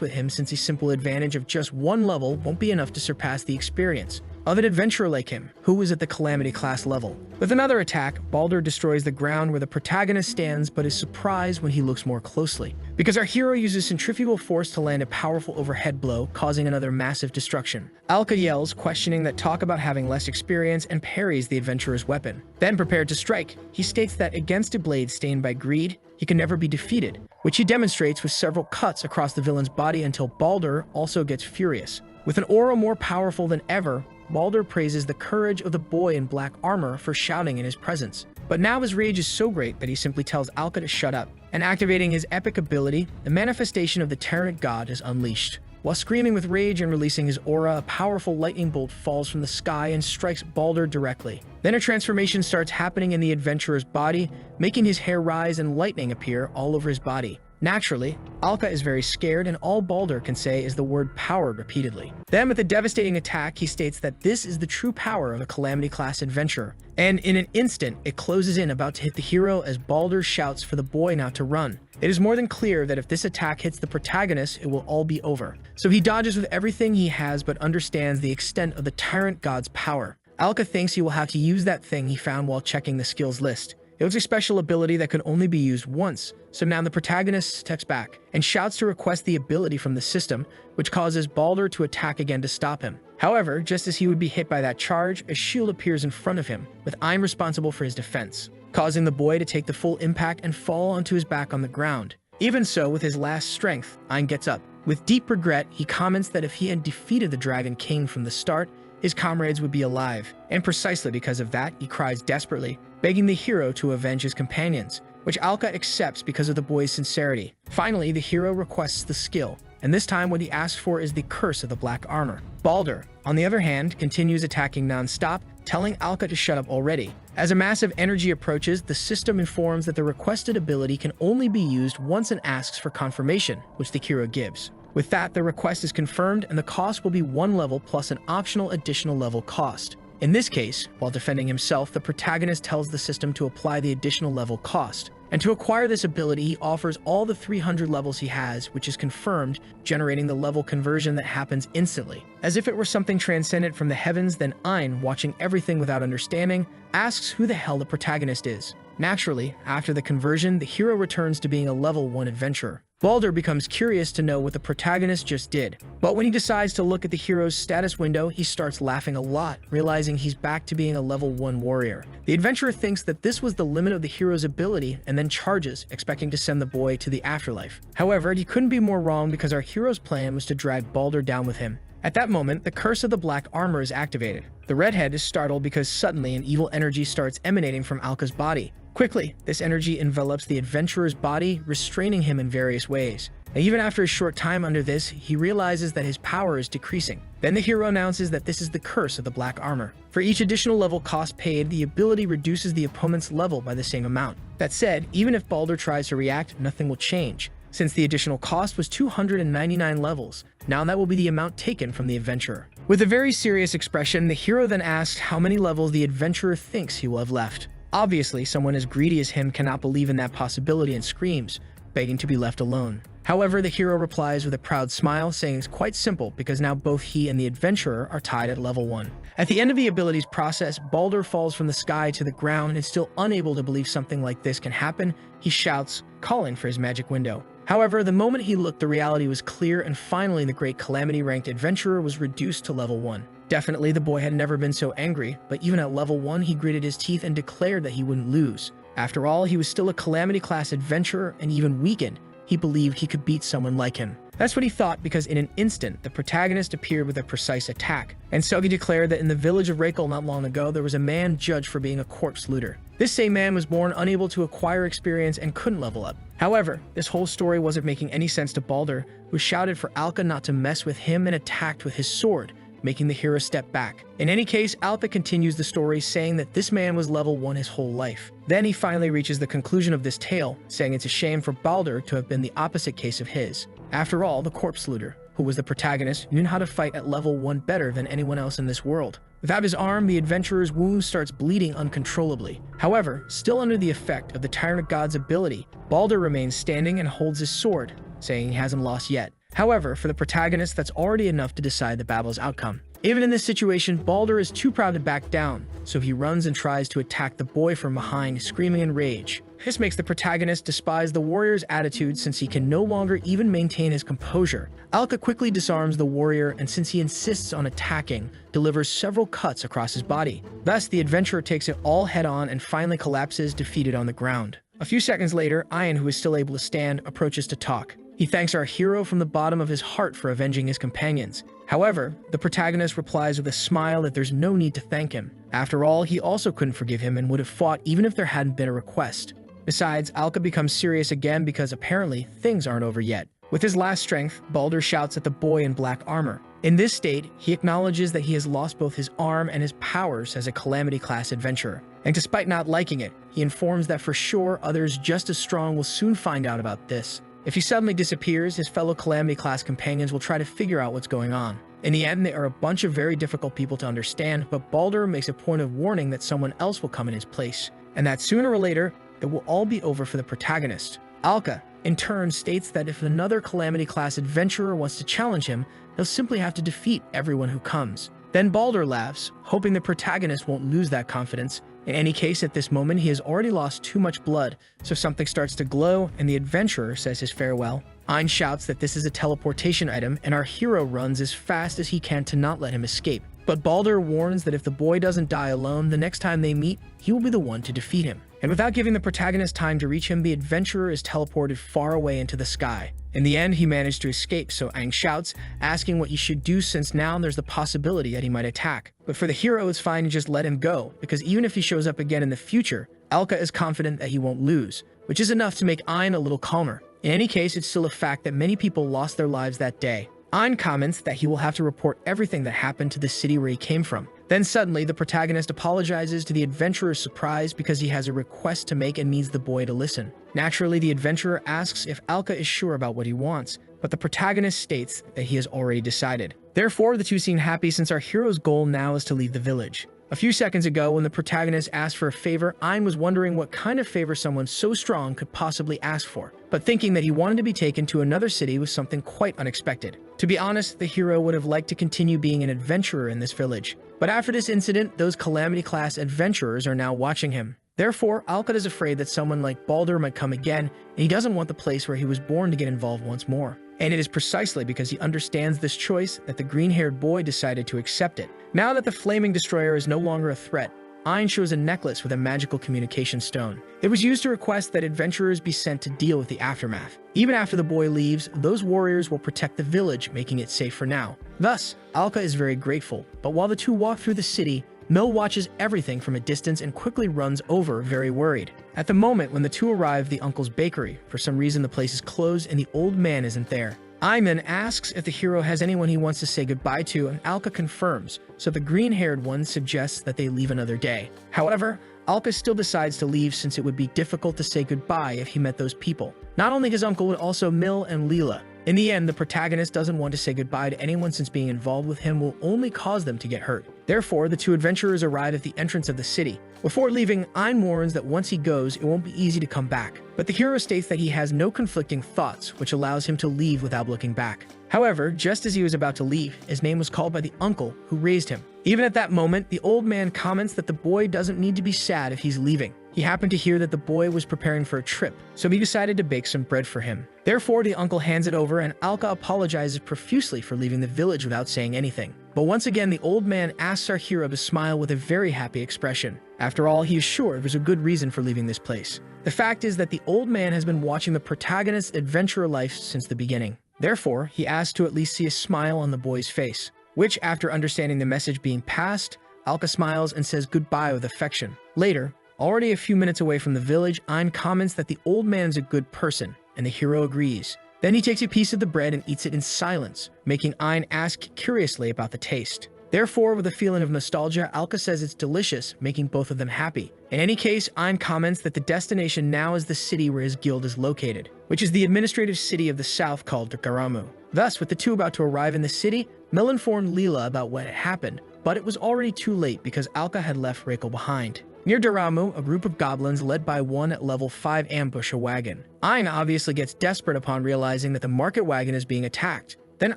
with him since a simple advantage of just one level won't be enough to surpass the experience of an adventurer like him, who was at the Calamity class level. With another attack, Balder destroys the ground where the protagonist stands but is surprised when he looks more closely, because our hero uses centrifugal force to land a powerful overhead blow, causing another massive destruction. Alka yells, questioning that talk about having less experience, and parries the adventurer's weapon. Then prepared to strike, he states that against a blade stained by greed, he can never be defeated, which he demonstrates with several cuts across the villain's body until Balder also gets furious. With an aura more powerful than ever, Balder praises the courage of the boy in black armor for shouting in his presence. But now his rage is so great that he simply tells Alka to shut up, and activating his epic ability, the manifestation of the tyrant god is unleashed. While screaming with rage and releasing his aura, a powerful lightning bolt falls from the sky and strikes Balder directly. Then a transformation starts happening in the adventurer's body, making his hair rise and lightning appear all over his body. Naturally, Alka is very scared, and all Balder can say is the word power repeatedly. Then with a devastating attack, he states that this is the true power of a Calamity class adventurer. And in an instant, it closes in about to hit the hero as Balder shouts for the boy not to run. It is more than clear that if this attack hits the protagonist, it will all be over. So he dodges with everything he has but understands the extent of the tyrant god's power. Alka thinks he will have to use that thing he found while checking the skills list. It was a special ability that could only be used once, so now the protagonist steps back and shouts to request the ability from the system, which causes Balder to attack again to stop him. However, just as he would be hit by that charge, a shield appears in front of him, with I'm responsible for his defense, causing the boy to take the full impact and fall onto his back on the ground. Even so, with his last strength, Ein gets up. With deep regret, he comments that if he had defeated the Dragon King from the start, his comrades would be alive, and precisely because of that, he cries desperately, begging the hero to avenge his companions, which Alka accepts because of the boy's sincerity. Finally, the hero requests the skill, and this time what he asks for is the curse of the black armor. Balder, on the other hand, continues attacking non-stop, telling Alka to shut up already. As a massive energy approaches, the system informs that the requested ability can only be used once and asks for confirmation, which the hero gives. With that, the request is confirmed and the cost will be 1 level plus an optional additional level cost. In this case, while defending himself, the protagonist tells the system to apply the additional level cost. And to acquire this ability, he offers all the 300 levels he has, which is confirmed, generating the level conversion that happens instantly. As if it were something transcendent from the heavens, then Ein, watching everything without understanding, asks who the hell the protagonist is. Naturally, after the conversion, the hero returns to being a level 1 adventurer. Balder becomes curious to know what the protagonist just did, but when he decides to look at the hero's status window, he starts laughing a lot, realizing he's back to being a level 1 warrior. The adventurer thinks that this was the limit of the hero's ability and then charges, expecting to send the boy to the afterlife. However, he couldn't be more wrong because our hero's plan was to drag Balder down with him. At that moment, the curse of the black armor is activated. The redhead is startled because suddenly an evil energy starts emanating from Alka's body. Quickly, this energy envelops the adventurer's body, restraining him in various ways. Now, even after a short time under this, he realizes that his power is decreasing. Then the hero announces that this is the curse of the black armor. For each additional level cost paid, the ability reduces the opponent's level by the same amount. That said, even if Balder tries to react, nothing will change, since the additional cost was 299 levels. Now that will be the amount taken from the adventurer. With a very serious expression, the hero then asks how many levels the adventurer thinks he will have left. Obviously, someone as greedy as him cannot believe in that possibility and screams, begging to be left alone. However, the hero replies with a proud smile, saying it's quite simple because now both he and the adventurer are tied at level 1. At the end of the abilities process, Baldur falls from the sky to the ground and still unable to believe something like this can happen. He shouts, calling for his magic window. However, the moment he looked, the reality was clear, and finally the great calamity-ranked adventurer was reduced to level 1. Definitely, the boy had never been so angry, but even at level 1, he gritted his teeth and declared that he wouldn't lose. After all, he was still a calamity-class adventurer, and even weakened, he believed he could beat someone like him. That's what he thought, because in an instant, the protagonist appeared with a precise attack, and Sogi declared that in the village of Recap not long ago, there was a man judged for being a corpse looter. This same man was born unable to acquire experience and couldn't level up. However, this whole story wasn't making any sense to Baldur, who shouted for Alka not to mess with him and attacked with his sword, making the hero step back. In any case, Alka continues the story, saying that this man was level 1 his whole life. Then he finally reaches the conclusion of this tale, saying it's a shame for Baldur to have been the opposite case of his. After all, the corpse looter, who was the protagonist, knew how to fight at level 1 better than anyone else in this world. Without his arm, the adventurer's wound starts bleeding uncontrollably. However, still under the effect of the Tyrant God's ability, Baldur remains standing and holds his sword, saying he hasn't lost yet. However, for the protagonist, that's already enough to decide the battle's outcome. Even in this situation, Baldur is too proud to back down, so he runs and tries to attack the boy from behind, screaming in rage. This makes the protagonist despise the warrior's attitude, since he can no longer even maintain his composure. Alka quickly disarms the warrior, and since he insists on attacking, delivers several cuts across his body. Thus, the adventurer takes it all head-on and finally collapses, defeated on the ground. A few seconds later, Ian, who is still able to stand, approaches to talk. He thanks our hero from the bottom of his heart for avenging his companions. However, the protagonist replies with a smile that there's no need to thank him. After all, he also couldn't forgive him and would have fought even if there hadn't been a request. Besides, Alka becomes serious again because apparently things aren't over yet. With his last strength, Baldur shouts at the boy in black armor. In this state, he acknowledges that he has lost both his arm and his powers as a calamity-class adventurer. And despite not liking it, he informs that for sure others just as strong will soon find out about this. If he suddenly disappears, his fellow Calamity-class companions will try to figure out what's going on. In the end, they are a bunch of very difficult people to understand, but Baldur makes a point of warning that someone else will come in his place, and that sooner or later, it will all be over for the protagonist. Alka, in turn, states that if another Calamity-class adventurer wants to challenge him, he'll simply have to defeat everyone who comes. Then Baldur laughs, hoping the protagonist won't lose that confidence. In any case, at this moment, he has already lost too much blood, so something starts to glow, and the adventurer says his farewell. Ein shouts that this is a teleportation item, and our hero runs as fast as he can to not let him escape. But Baldur warns that if the boy doesn't die alone, the next time they meet, he will be the one to defeat him. And without giving the protagonist time to reach him, the adventurer is teleported far away into the sky. In the end, he managed to escape, so Aang shouts, asking what he should do since now there's the possibility that he might attack. But for the hero, it's fine to just let him go, because even if he shows up again in the future, Alka is confident that he won't lose, which is enough to make Ein a little calmer. In any case, it's still a fact that many people lost their lives that day. Ein comments that he will have to report everything that happened to the city where he came from. Then suddenly, the protagonist apologizes to the adventurer's surprise because he has a request to make and needs the boy to listen. Naturally, the adventurer asks if Alka is sure about what he wants, but the protagonist states that he has already decided. Therefore, the two seem happy since our hero's goal now is to leave the village. A few seconds ago, when the protagonist asked for a favor, Ein was wondering what kind of favor someone so strong could possibly ask for, but thinking that he wanted to be taken to another city was something quite unexpected. To be honest, the hero would have liked to continue being an adventurer in this village. But after this incident, those Calamity-class adventurers are now watching him. Therefore, Alka is afraid that someone like Baldur might come again, and he doesn't want the place where he was born to get involved once more. And it is precisely because he understands this choice that the green-haired boy decided to accept it. Now that the flaming destroyer is no longer a threat, Ein shows a necklace with a magical communication stone. It was used to request that adventurers be sent to deal with the aftermath. Even after the boy leaves, those warriors will protect the village, making it safe for now. Thus, Alka is very grateful, but while the two walk through the city, Mil watches everything from a distance and quickly runs over, very worried. At the moment when the two arrive at the uncle's bakery, for some reason the place is closed and the old man isn't there. Ayman asks if the hero has anyone he wants to say goodbye to, and Alka confirms, so the green-haired one suggests that they leave another day. However, Alka still decides to leave since it would be difficult to say goodbye if he met those people. Not only his uncle, but also Mill and Leela. In the end, the protagonist doesn't want to say goodbye to anyone since being involved with him will only cause them to get hurt. Therefore, the two adventurers arrive at the entrance of the city. Before leaving, Ein warns that once he goes, it won't be easy to come back. But the hero states that he has no conflicting thoughts, which allows him to leave without looking back. However, just as he was about to leave, his name was called by the uncle who raised him. Even at that moment, the old man comments that the boy doesn't need to be sad if he's leaving. He happened to hear that the boy was preparing for a trip, so he decided to bake some bread for him. Therefore, the uncle hands it over and Alka apologizes profusely for leaving the village without saying anything. But once again, the old man asks our hero to smile with a very happy expression. After all, he is sure there's a good reason for leaving this place. The fact is that the old man has been watching the protagonist's adventurer life since the beginning. Therefore, he asks to at least see a smile on the boy's face, which, after understanding the message being passed, Alka smiles and says goodbye with affection. Later, already a few minutes away from the village, Ein comments that the old man is a good person, and the hero agrees. Then he takes a piece of the bread and eats it in silence, making Ein ask curiously about the taste. Therefore, with a feeling of nostalgia, Alka says it's delicious, making both of them happy. In any case, Ein comments that the destination now is the city where his guild is located, which is the administrative city of the south called Daramu. Thus, with the two about to arrive in the city, Mel informed Leela about what had happened, but it was already too late because Alka had left Reiko behind. Near Daramu, a group of goblins led by one at level 5 ambush a wagon. Ein obviously gets desperate upon realizing that the market wagon is being attacked. Then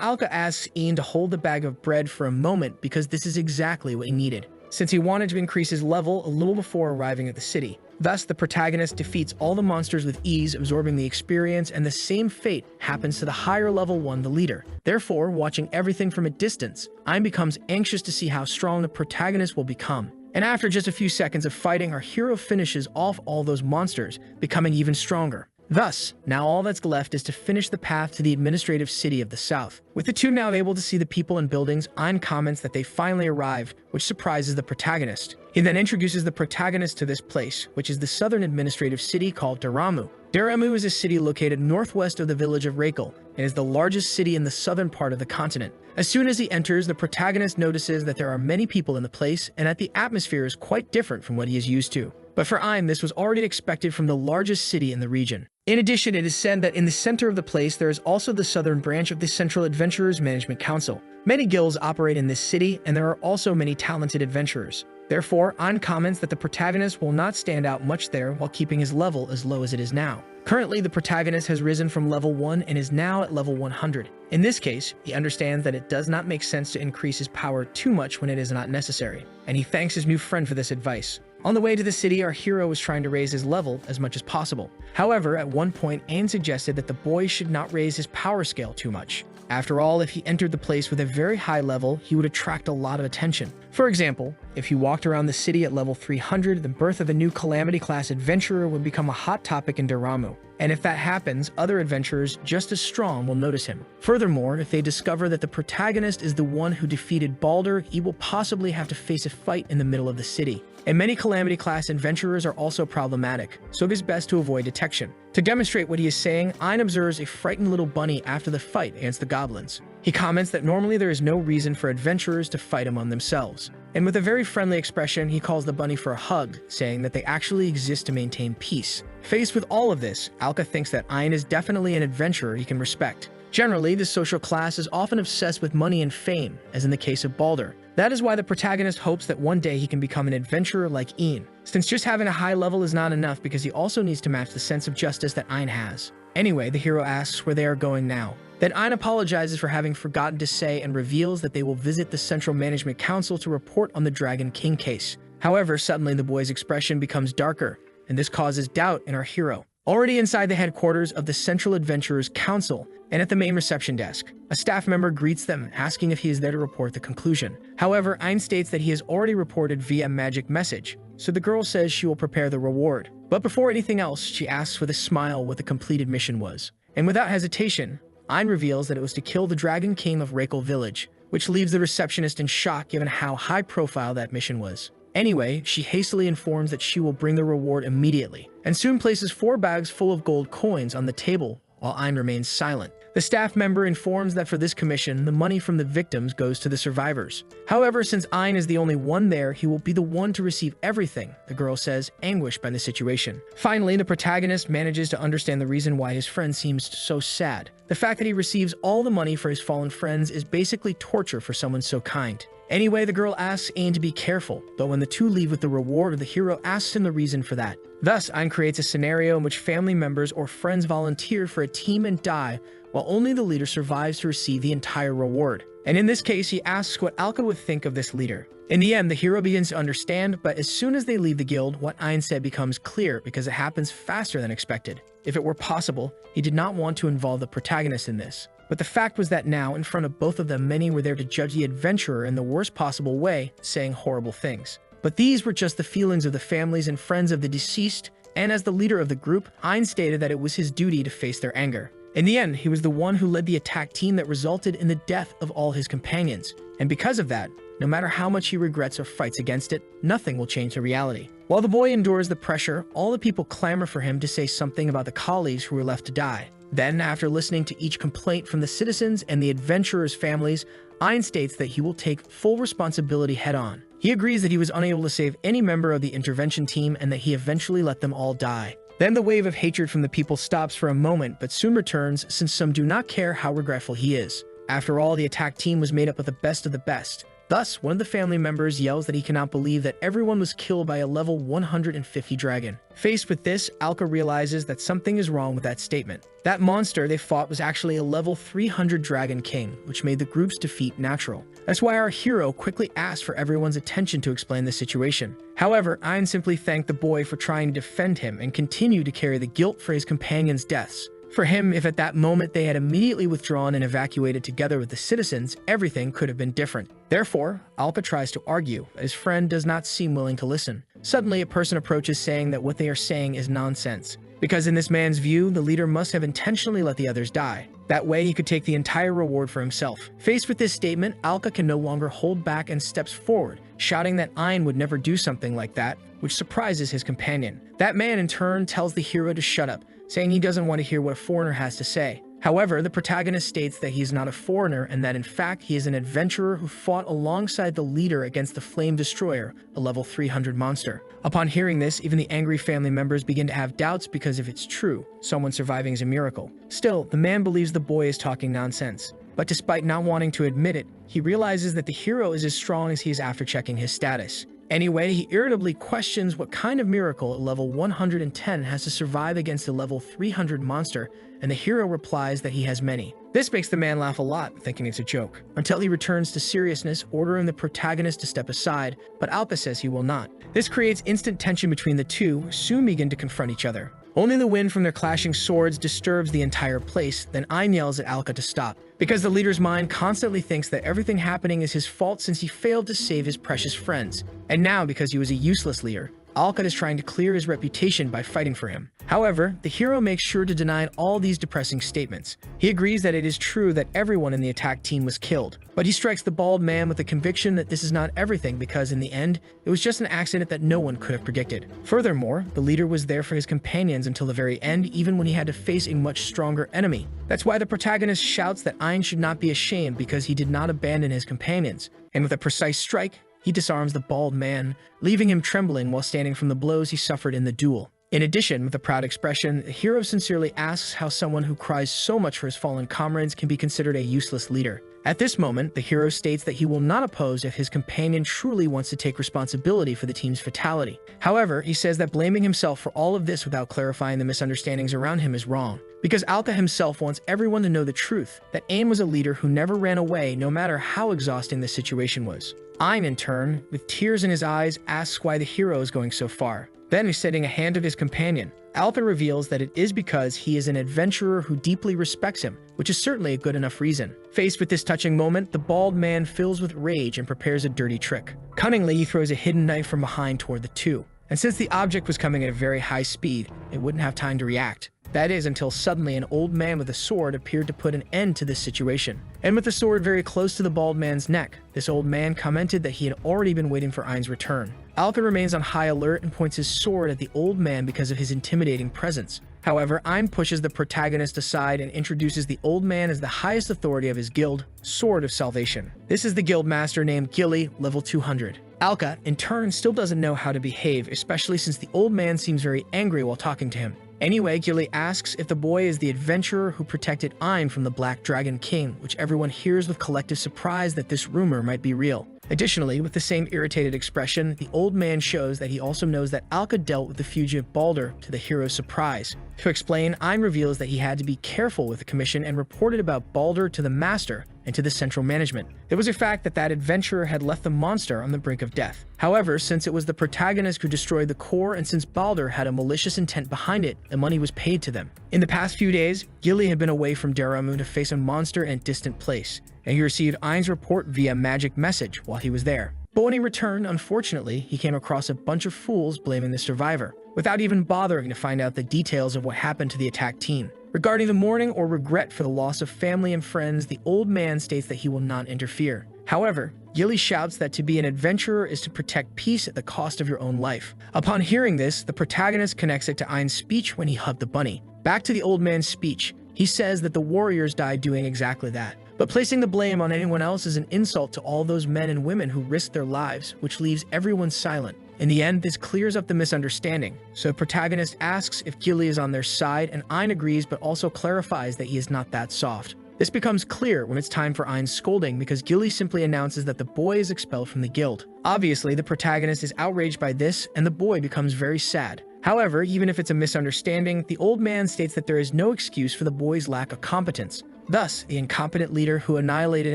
Alka asks Ian to hold the bag of bread for a moment because this is exactly what he needed, since he wanted to increase his level a little before arriving at the city. Thus, the protagonist defeats all the monsters with ease, absorbing the experience, and the same fate happens to the higher level one, the leader. Therefore, watching everything from a distance, Ein becomes anxious to see how strong the protagonist will become. And after just a few seconds of fighting, our hero finishes off all those monsters, becoming even stronger. Thus, now all that's left is to finish the path to the administrative city of the south. With the two now able to see the people and buildings, Ein comments that they finally arrived, which surprises the protagonist. He then introduces the protagonist to this place, which is the southern administrative city called Daramu. Daramu is a city located northwest of the village of Reikl, and is the largest city in the southern part of the continent. As soon as he enters, the protagonist notices that there are many people in the place, and that the atmosphere is quite different from what he is used to. But for Ein, this was already expected from the largest city in the region. In addition, it is said that in the center of the place there is also the southern branch of the Central Adventurers Management Council. Many guilds operate in this city, and there are also many talented adventurers. Therefore, Ein comments that the protagonist will not stand out much there while keeping his level as low as it is now. Currently, the protagonist has risen from level 1 and is now at level 100. In this case, he understands that it does not make sense to increase his power too much when it is not necessary, and he thanks his new friend for this advice. On the way to the city, our hero was trying to raise his level as much as possible. However, at one point, Ain suggested that the boy should not raise his power scale too much. After all, if he entered the place with a very high level, he would attract a lot of attention. For example, if he walked around the city at level 300, the birth of a new Calamity class adventurer would become a hot topic in Daramu. And if that happens, other adventurers just as strong will notice him. Furthermore, if they discover that the protagonist is the one who defeated Baldur, he will possibly have to face a fight in the middle of the city. And many Calamity class adventurers are also problematic, so it is best to avoid detection. To demonstrate what he is saying, Ein observes a frightened little bunny after the fight against the goblins. He comments that normally there is no reason for adventurers to fight among themselves. And with a very friendly expression, he calls the bunny for a hug, saying that they actually exist to maintain peace. Faced with all of this, Alka thinks that Ein is definitely an adventurer he can respect. Generally, this social class is often obsessed with money and fame, as in the case of Baldur. That is why the protagonist hopes that one day he can become an adventurer like Ian, since just having a high level is not enough because he also needs to match the sense of justice that Ein has. Anyway, the hero asks where they are going now. Then Ein apologizes for having forgotten to say and reveals that they will visit the Central Management Council to report on the Dragon King case. However, suddenly the boy's expression becomes darker, and this causes doubt in our hero. Already inside the headquarters of the Central Adventurers Council, and at the main reception desk, a staff member greets them, asking if he is there to report the conclusion. However, Ein states that he has already reported via magic message, so the girl says she will prepare the reward. But before anything else, she asks with a smile what the completed mission was. And without hesitation, Ein reveals that it was to kill the Dragon King of Reikl Village, which leaves the receptionist in shock given how high profile that mission was. Anyway, she hastily informs that she will bring the reward immediately, and soon places 4 bags full of gold coins on the table while Ein remains silent. The staff member informs that for this commission, the money from the victims goes to the survivors. However, since Ein is the only one there, he will be the one to receive everything, the girl says, anguished by the situation. Finally, the protagonist manages to understand the reason why his friend seems so sad. The fact that he receives all the money for his fallen friends is basically torture for someone so kind. Anyway, the girl asks Ein to be careful, but when the two leave with the reward, the hero asks him the reason for that. Thus, Ein creates a scenario in which family members or friends volunteer for a team and die, while only the leader survives to receive the entire reward. And in this case, he asks what Alka would think of this leader. In the end, the hero begins to understand, but as soon as they leave the guild, what Ein said becomes clear because it happens faster than expected. If it were possible, he did not want to involve the protagonist in this. But the fact was that now, in front of both of them, many were there to judge the adventurer in the worst possible way, saying horrible things. But these were just the feelings of the families and friends of the deceased, and as the leader of the group, Ein stated that it was his duty to face their anger. In the end, he was the one who led the attack team that resulted in the death of all his companions. And because of that, no matter how much he regrets or fights against it, nothing will change the reality. While the boy endures the pressure, all the people clamor for him to say something about the colleagues who were left to die. Then, after listening to each complaint from the citizens and the adventurers' families, Ein states that he will take full responsibility head-on. He agrees that he was unable to save any member of the intervention team and that he eventually let them all die. Then the wave of hatred from the people stops for a moment, but soon returns since some do not care how regretful he is. After all, the attack team was made up of the best. Thus, one of the family members yells that he cannot believe that everyone was killed by a level 150 dragon. Faced with this, Alka realizes that something is wrong with that statement. That monster they fought was actually a level 300 dragon king, which made the group's defeat natural. That's why our hero quickly asked for everyone's attention to explain the situation. However, Ein simply thanked the boy for trying to defend him and continued to carry the guilt for his companions' deaths. For him, if at that moment they had immediately withdrawn and evacuated together with the citizens, everything could have been different. Therefore, Alka tries to argue, but his friend does not seem willing to listen. Suddenly, a person approaches saying that what they are saying is nonsense. Because in this man's view, the leader must have intentionally let the others die. That way, he could take the entire reward for himself. Faced with this statement, Alka can no longer hold back and steps forward, shouting that Ein would never do something like that, which surprises his companion. That man, in turn, tells the hero to shut up, saying he doesn't want to hear what a foreigner has to say. However, the protagonist states that he is not a foreigner and that in fact he is an adventurer who fought alongside the leader against the Flame Destroyer, a level 300 monster. Upon hearing this, even the angry family members begin to have doubts because if it's true, someone surviving is a miracle. Still, the man believes the boy is talking nonsense. But despite not wanting to admit it, he realizes that the hero is as strong as he is after checking his status. Anyway, he irritably questions what kind of miracle a level 110 has to survive against a level 300 monster, and the hero replies that he has many. This makes the man laugh a lot, thinking it's a joke, until he returns to seriousness, ordering the protagonist to step aside, but Alka says he will not. This creates instant tension between the two, who soon begin to confront each other. Only the wind from their clashing swords disturbs the entire place, then Ein yells at Alka to stop. Because the leader's mind constantly thinks that everything happening is his fault since he failed to save his precious friends. And now, because he was a useless leader, Alka is trying to clear his reputation by fighting for him. However, the hero makes sure to deny all these depressing statements. He agrees that it is true that everyone in the attack team was killed, but he strikes the bald man with the conviction that this is not everything because in the end, it was just an accident that no one could have predicted. Furthermore, the leader was there for his companions until the very end, even when he had to face a much stronger enemy. That's why the protagonist shouts that Ein should not be ashamed because he did not abandon his companions. And with a precise strike, he disarms the bald man, leaving him trembling while standing from the blows he suffered in the duel. In addition, with a proud expression, the hero sincerely asks how someone who cries so much for his fallen comrades can be considered a useless leader. At this moment, the hero states that he will not oppose if his companion truly wants to take responsibility for the team's fatality. However, he says that blaming himself for all of this without clarifying the misunderstandings around him is wrong. Because Alka himself wants everyone to know the truth, that Ein was a leader who never ran away no matter how exhausting the situation was. Ein, in turn, with tears in his eyes, asks why the hero is going so far. Then he's setting a hand to his companion. Alka reveals that it is because he is an adventurer who deeply respects him, which is certainly a good enough reason. Faced with this touching moment, the bald man fills with rage and prepares a dirty trick. Cunningly, he throws a hidden knife from behind toward the two. And since the object was coming at a very high speed, it wouldn't have time to react. That is, until suddenly an old man with a sword appeared to put an end to this situation. And with the sword very close to the bald man's neck, this old man commented that he had already been waiting for Ein's return. Alka remains on high alert and points his sword at the old man because of his intimidating presence. However, Ein pushes the protagonist aside and introduces the old man as the highest authority of his guild, Sword of Salvation. This is the guild master named Gilly, level 200. Alka, in turn, still doesn't know how to behave, especially since the old man seems very angry while talking to him. Anyway, Gilly asks if the boy is the adventurer who protected Ein from the Black Dragon King, which everyone hears with collective surprise that this rumor might be real. Additionally, with the same irritated expression, the old man shows that he also knows that Alka dealt with the fugitive Balder, to the hero's surprise. To explain, Ein reveals that he had to be careful with the commission and reported about Balder to the master and to the central management. It was a fact that that adventurer had left the monster on the brink of death. However, since it was the protagonist who destroyed the core and since Balder had a malicious intent behind it, the money was paid to them. In the past few days, Gilly had been away from Daramu to face a monster in a distant place, and he received Ein's report via magic message while he was there. But when he returned, unfortunately, he came across a bunch of fools blaming the survivor, without even bothering to find out the details of what happened to the attack team. Regarding the mourning or regret for the loss of family and friends, the old man states that he will not interfere. However, Gilly shouts that to be an adventurer is to protect peace at the cost of your own life. Upon hearing this, the protagonist connects it to Ein's speech when he hugged the bunny. Back to the old man's speech, he says that the warriors died doing exactly that. But placing the blame on anyone else is an insult to all those men and women who risked their lives, which leaves everyone silent. In the end, this clears up the misunderstanding, so the protagonist asks if Gilly is on their side, and Ein agrees but also clarifies that he is not that soft. This becomes clear when it's time for Ein's scolding because Gilly simply announces that the boy is expelled from the guild. Obviously, the protagonist is outraged by this, and the boy becomes very sad. However, even if it's a misunderstanding, the old man states that there is no excuse for the boy's lack of competence. Thus, the incompetent leader who annihilated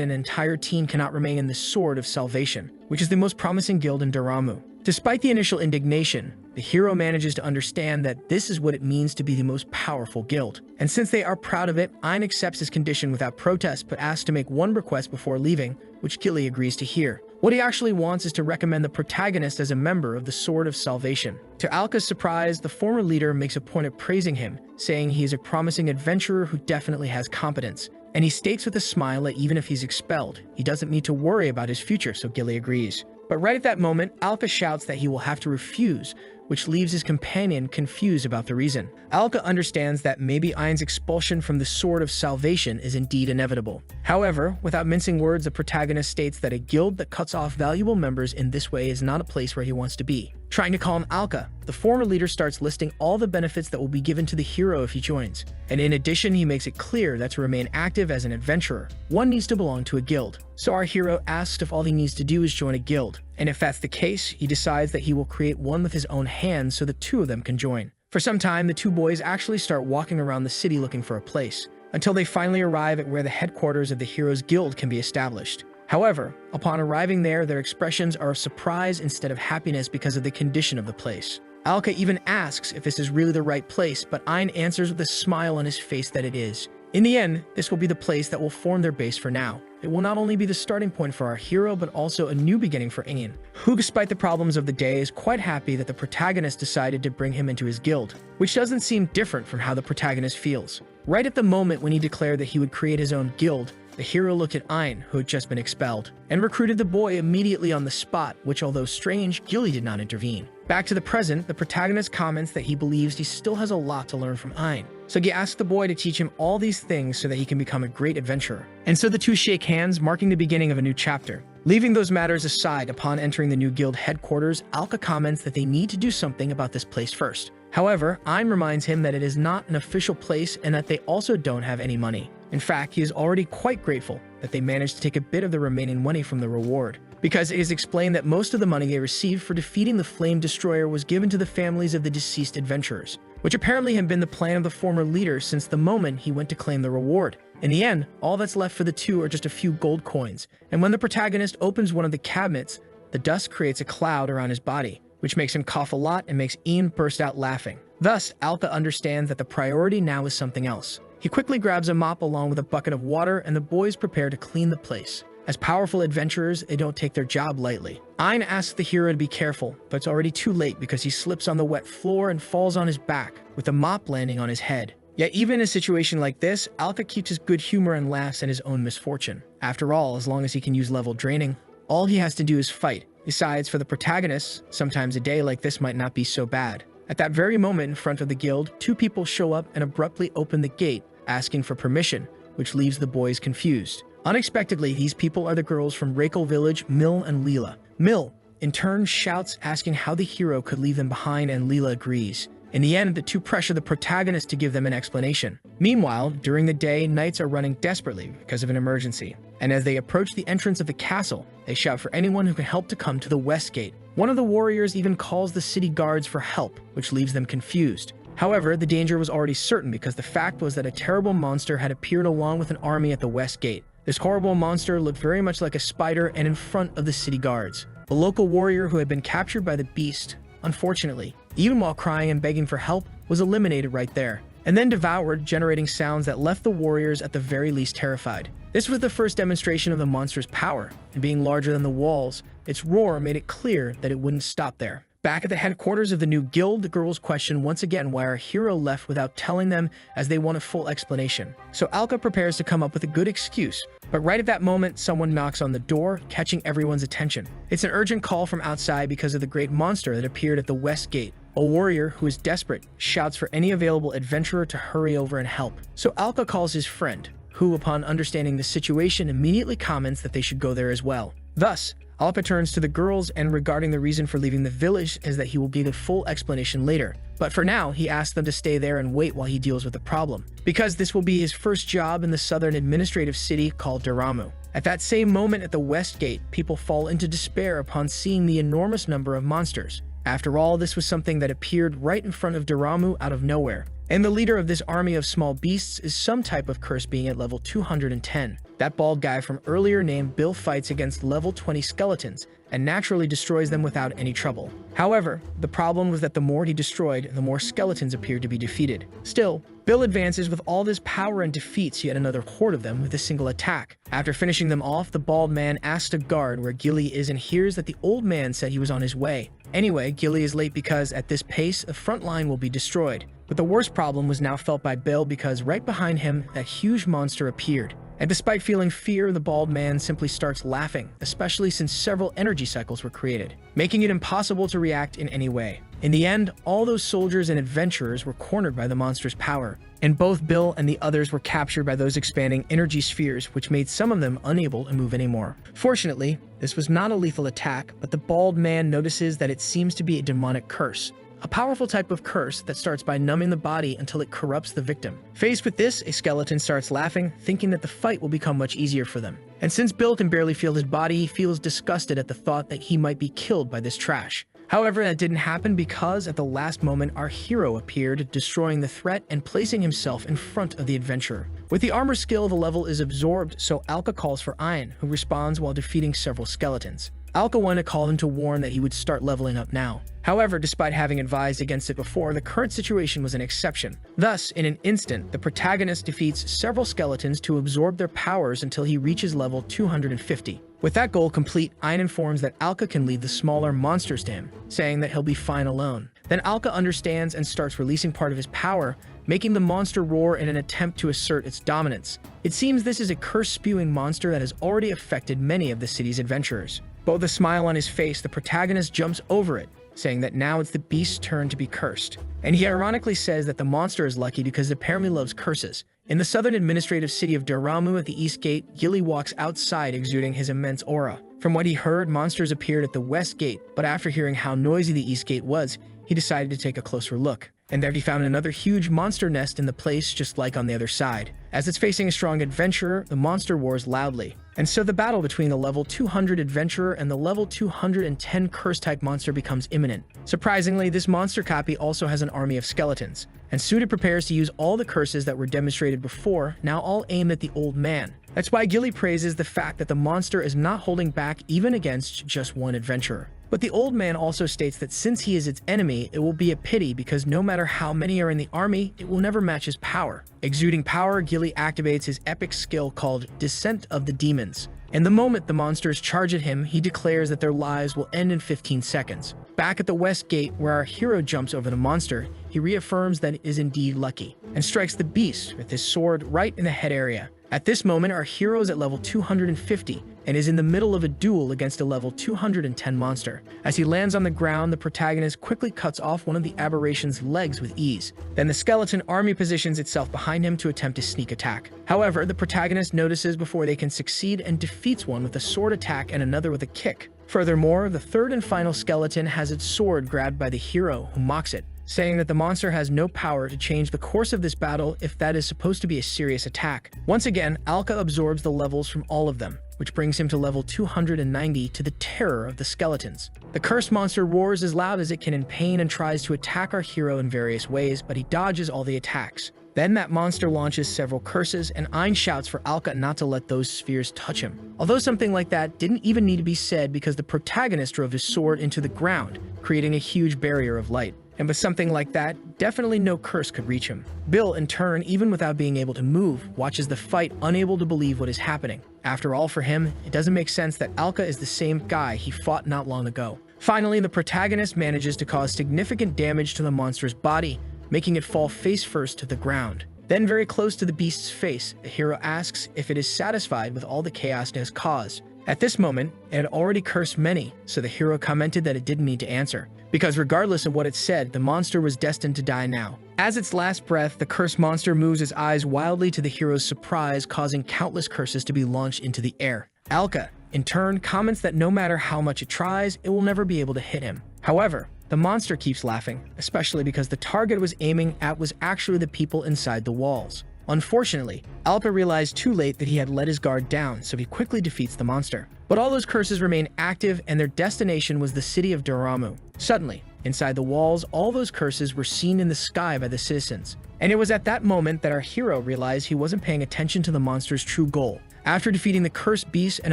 an entire team cannot remain in the Sword of Salvation, which is the most promising guild in Daramu. Despite the initial indignation, the hero manages to understand that this is what it means to be the most powerful guild. And since they are proud of it, Ein accepts his condition without protest but asks to make one request before leaving, which Gilly agrees to hear. What he actually wants is to recommend the protagonist as a member of the Sword of Salvation. To Alka's surprise, the former leader makes a point of praising him, saying he is a promising adventurer who definitely has competence. And he states with a smile that even if he's expelled, he doesn't need to worry about his future, so Gilly agrees. But right at that moment, Alka shouts that he will have to refuse, which leaves his companion confused about the reason. Alka understands that maybe Ein's expulsion from the Sword of Salvation is indeed inevitable. However, without mincing words, the protagonist states that a guild that cuts off valuable members in this way is not a place where he wants to be. Trying to calm Alka, the former leader starts listing all the benefits that will be given to the hero if he joins. And in addition, he makes it clear that to remain active as an adventurer, one needs to belong to a guild. So our hero asks if all he needs to do is join a guild. And if that's the case, he decides that he will create one with his own hands so the two of them can join. For some time, the two boys actually start walking around the city looking for a place, until they finally arrive at where the headquarters of the hero's guild can be established. However, upon arriving there, their expressions are of surprise instead of happiness because of the condition of the place. Alka even asks if this is really the right place, but Ein answers with a smile on his face that it is. In the end, this will be the place that will form their base for now. It will not only be the starting point for our hero, but also a new beginning for Ingen, who despite the problems of the day is quite happy that the protagonist decided to bring him into his guild, which doesn't seem different from how the protagonist feels. Right at the moment when he declared that he would create his own guild, the hero looked at Ein, who had just been expelled, and recruited the boy immediately on the spot, which although strange, Gilly did not intervene. Back to the present, the protagonist comments that he believes he still has a lot to learn from Ein. So he asks the boy to teach him all these things so that he can become a great adventurer. And so the two shake hands, marking the beginning of a new chapter. Leaving those matters aside, upon entering the new guild headquarters, Alka comments that they need to do something about this place first. However, Ein reminds him that it is not an official place and that they also don't have any money. In fact, he is already quite grateful that they managed to take a bit of the remaining money from the reward, because it is explained that most of the money they received for defeating the Flame Destroyer was given to the families of the deceased adventurers, which apparently had been the plan of the former leader since the moment he went to claim the reward. In the end, all that's left for the two are just a few gold coins, and when the protagonist opens one of the cabinets, the dust creates a cloud around his body, which makes him cough a lot and makes Ian burst out laughing. Thus, Alka understands that the priority now is something else. He quickly grabs a mop along with a bucket of water, and the boys prepare to clean the place. As powerful adventurers, they don't take their job lightly. Ein asks the hero to be careful, but it's already too late because he slips on the wet floor and falls on his back, with the mop landing on his head. Yet even in a situation like this, Alka keeps his good humor and laughs at his own misfortune. After all, as long as he can use level draining, all he has to do is fight. Besides, for the protagonists, sometimes a day like this might not be so bad, At that very moment in front of the guild, two people show up and abruptly open the gate, asking for permission, which leaves the boys confused. Unexpectedly, these people are the girls from Recap village, Mill and Leela. Mill, in turn, shouts asking how the hero could leave them behind, and Leela agrees. In the end, the two pressure the protagonist to give them an explanation. Meanwhile, during the day, knights are running desperately because of an emergency. And as they approach the entrance of the castle, they shout for anyone who can help to come to the west gate. One of the warriors even calls the city guards for help, which leaves them confused. However, the danger was already certain because the fact was that a terrible monster had appeared along with an army at the west gate. This horrible monster looked very much like a spider and in front of the city guards. The local warrior who had been captured by the beast, unfortunately, even while crying and begging for help, was eliminated right there, and then devoured, generating sounds that left the warriors at the very least terrified. This was the first demonstration of the monster's power, and being larger than the walls, its roar made it clear that it wouldn't stop there. Back at the headquarters of the new guild, the girls question once again why our hero left without telling them, as they want a full explanation. So Alka prepares to come up with a good excuse, but right at that moment, someone knocks on the door, catching everyone's attention. It's an urgent call from outside because of the great monster that appeared at the west gate. A warrior who is desperate shouts for any available adventurer to hurry over and help. So Alka calls his friend, who, upon understanding the situation, immediately comments that they should go there as well. Thus, Alka turns to the girls, and regarding the reason for leaving the village is that he will give a full explanation later. But for now, he asks them to stay there and wait while he deals with the problem, because this will be his first job in the southern administrative city called Daramu. At that same moment at the west gate, people fall into despair upon seeing the enormous number of monsters. After all, this was something that appeared right in front of Daramu out of nowhere. And the leader of this army of small beasts is some type of curse being at level 210. That bald guy from earlier named Bill fights against level 20 skeletons and naturally destroys them without any trouble. However, the problem was that the more he destroyed, the more skeletons appeared to be defeated. Still, Bill advances with all his power and defeats yet another horde of them with a single attack. After finishing them off, the bald man asks a guard where Gilly is and hears that the old man said he was on his way. Anyway, Gilly is late because at this pace, the front line will be destroyed. But the worst problem was now felt by Bill because right behind him, that huge monster appeared. And despite feeling fear, the bald man simply starts laughing, especially since several energy cycles were created, making it impossible to react in any way. In the end, all those soldiers and adventurers were cornered by the monster's power, and both Bill and the others were captured by those expanding energy spheres, which made some of them unable to move anymore. Fortunately, this was not a lethal attack, but the bald man notices that it seems to be a demonic curse. A powerful type of curse that starts by numbing the body until it corrupts the victim. Faced with this, a skeleton starts laughing, thinking that the fight will become much easier for them. And since Bill can barely feel his body, he feels disgusted at the thought that he might be killed by this trash. However, that didn't happen because at the last moment, our hero appeared, destroying the threat and placing himself in front of the adventurer. With the armor skill, the level is absorbed, so Alka calls for Ian, who responds while defeating several skeletons. Alka wanted to call him to warn that he would start leveling up now. However, despite having advised against it before, the current situation was an exception. Thus, in an instant, the protagonist defeats several skeletons to absorb their powers until he reaches level 250. With that goal complete, Ian informs that Alka can lead the smaller monsters to him, saying that he'll be fine alone. Then Alka understands and starts releasing part of his power, making the monster roar in an attempt to assert its dominance. It seems this is a curse-spewing monster that has already affected many of the city's adventurers. But with a smile on his face, the protagonist jumps over it, saying that now it's the beast's turn to be cursed. And he ironically says that the monster is lucky because it apparently loves curses. In the southern administrative city of Daramu at the east gate, Gilly walks outside exuding his immense aura. From what he heard, monsters appeared at the west gate, but after hearing how noisy the east gate was, he decided to take a closer look. And there he found another huge monster nest in the place just like on the other side. As it's facing a strong adventurer, the monster roars loudly. And so the battle between the level 200 adventurer and the level 210 curse-type monster becomes imminent. Surprisingly, this monster copy also has an army of skeletons, and soon it prepares to use all the curses that were demonstrated before, now all aimed at the old man. That's why Gilly praises the fact that the monster is not holding back even against just one adventurer. But the old man also states that since he is its enemy, it will be a pity because no matter how many are in the army, it will never match his power. Exuding power, Gilly activates his epic skill called Descent of the Demons. And the moment the monsters charge at him, he declares that their lives will end in 15 seconds. Back at the west gate, where our hero jumps over the monster, he reaffirms that it is indeed lucky, and strikes the beast with his sword right in the head area. At this moment, our hero is at level 250 and is in the middle of a duel against a level 210 monster. As he lands on the ground, the protagonist quickly cuts off one of the aberration's legs with ease. Then the skeleton army positions itself behind him to attempt a sneak attack. However, the protagonist notices before they can succeed and defeats one with a sword attack and another with a kick. Furthermore, the third and final skeleton has its sword grabbed by the hero, who mocks it, saying that the monster has no power to change the course of this battle if that is supposed to be a serious attack. Once again, Alka absorbs the levels from all of them, which brings him to level 290 to the terror of the skeletons. The cursed monster roars as loud as it can in pain and tries to attack our hero in various ways, but he dodges all the attacks. Then that monster launches several curses, and Ein shouts for Alka not to let those spheres touch him. Although something like that didn't even need to be said because the protagonist drove his sword into the ground, creating a huge barrier of light. And with something like that, definitely no curse could reach him. Bill, in turn, even without being able to move, watches the fight, unable to believe what is happening. After all, for him, it doesn't make sense that Alka is the same guy he fought not long ago. Finally, the protagonist manages to cause significant damage to the monster's body, making it fall face first to the ground. Then, very close to the beast's face, the hero asks if it is satisfied with all the chaos it has caused. At this moment, it had already cursed many, so the hero commented that it didn't need to answer, because regardless of what it said, the monster was destined to die now. As its last breath, the cursed monster moves its eyes wildly to the hero's surprise, causing countless curses to be launched into the air. Alka, in turn, comments that no matter how much it tries, it will never be able to hit him. However, the monster keeps laughing, especially because the target it was aiming at was actually the people inside the walls. Unfortunately, Alka realized too late that he had let his guard down, so he quickly defeats the monster. But all those curses remain active, and their destination was the city of Doramu. Suddenly, inside the walls, all those curses were seen in the sky by the citizens. And it was at that moment that our hero realized he wasn't paying attention to the monster's true goal. After defeating the cursed beast and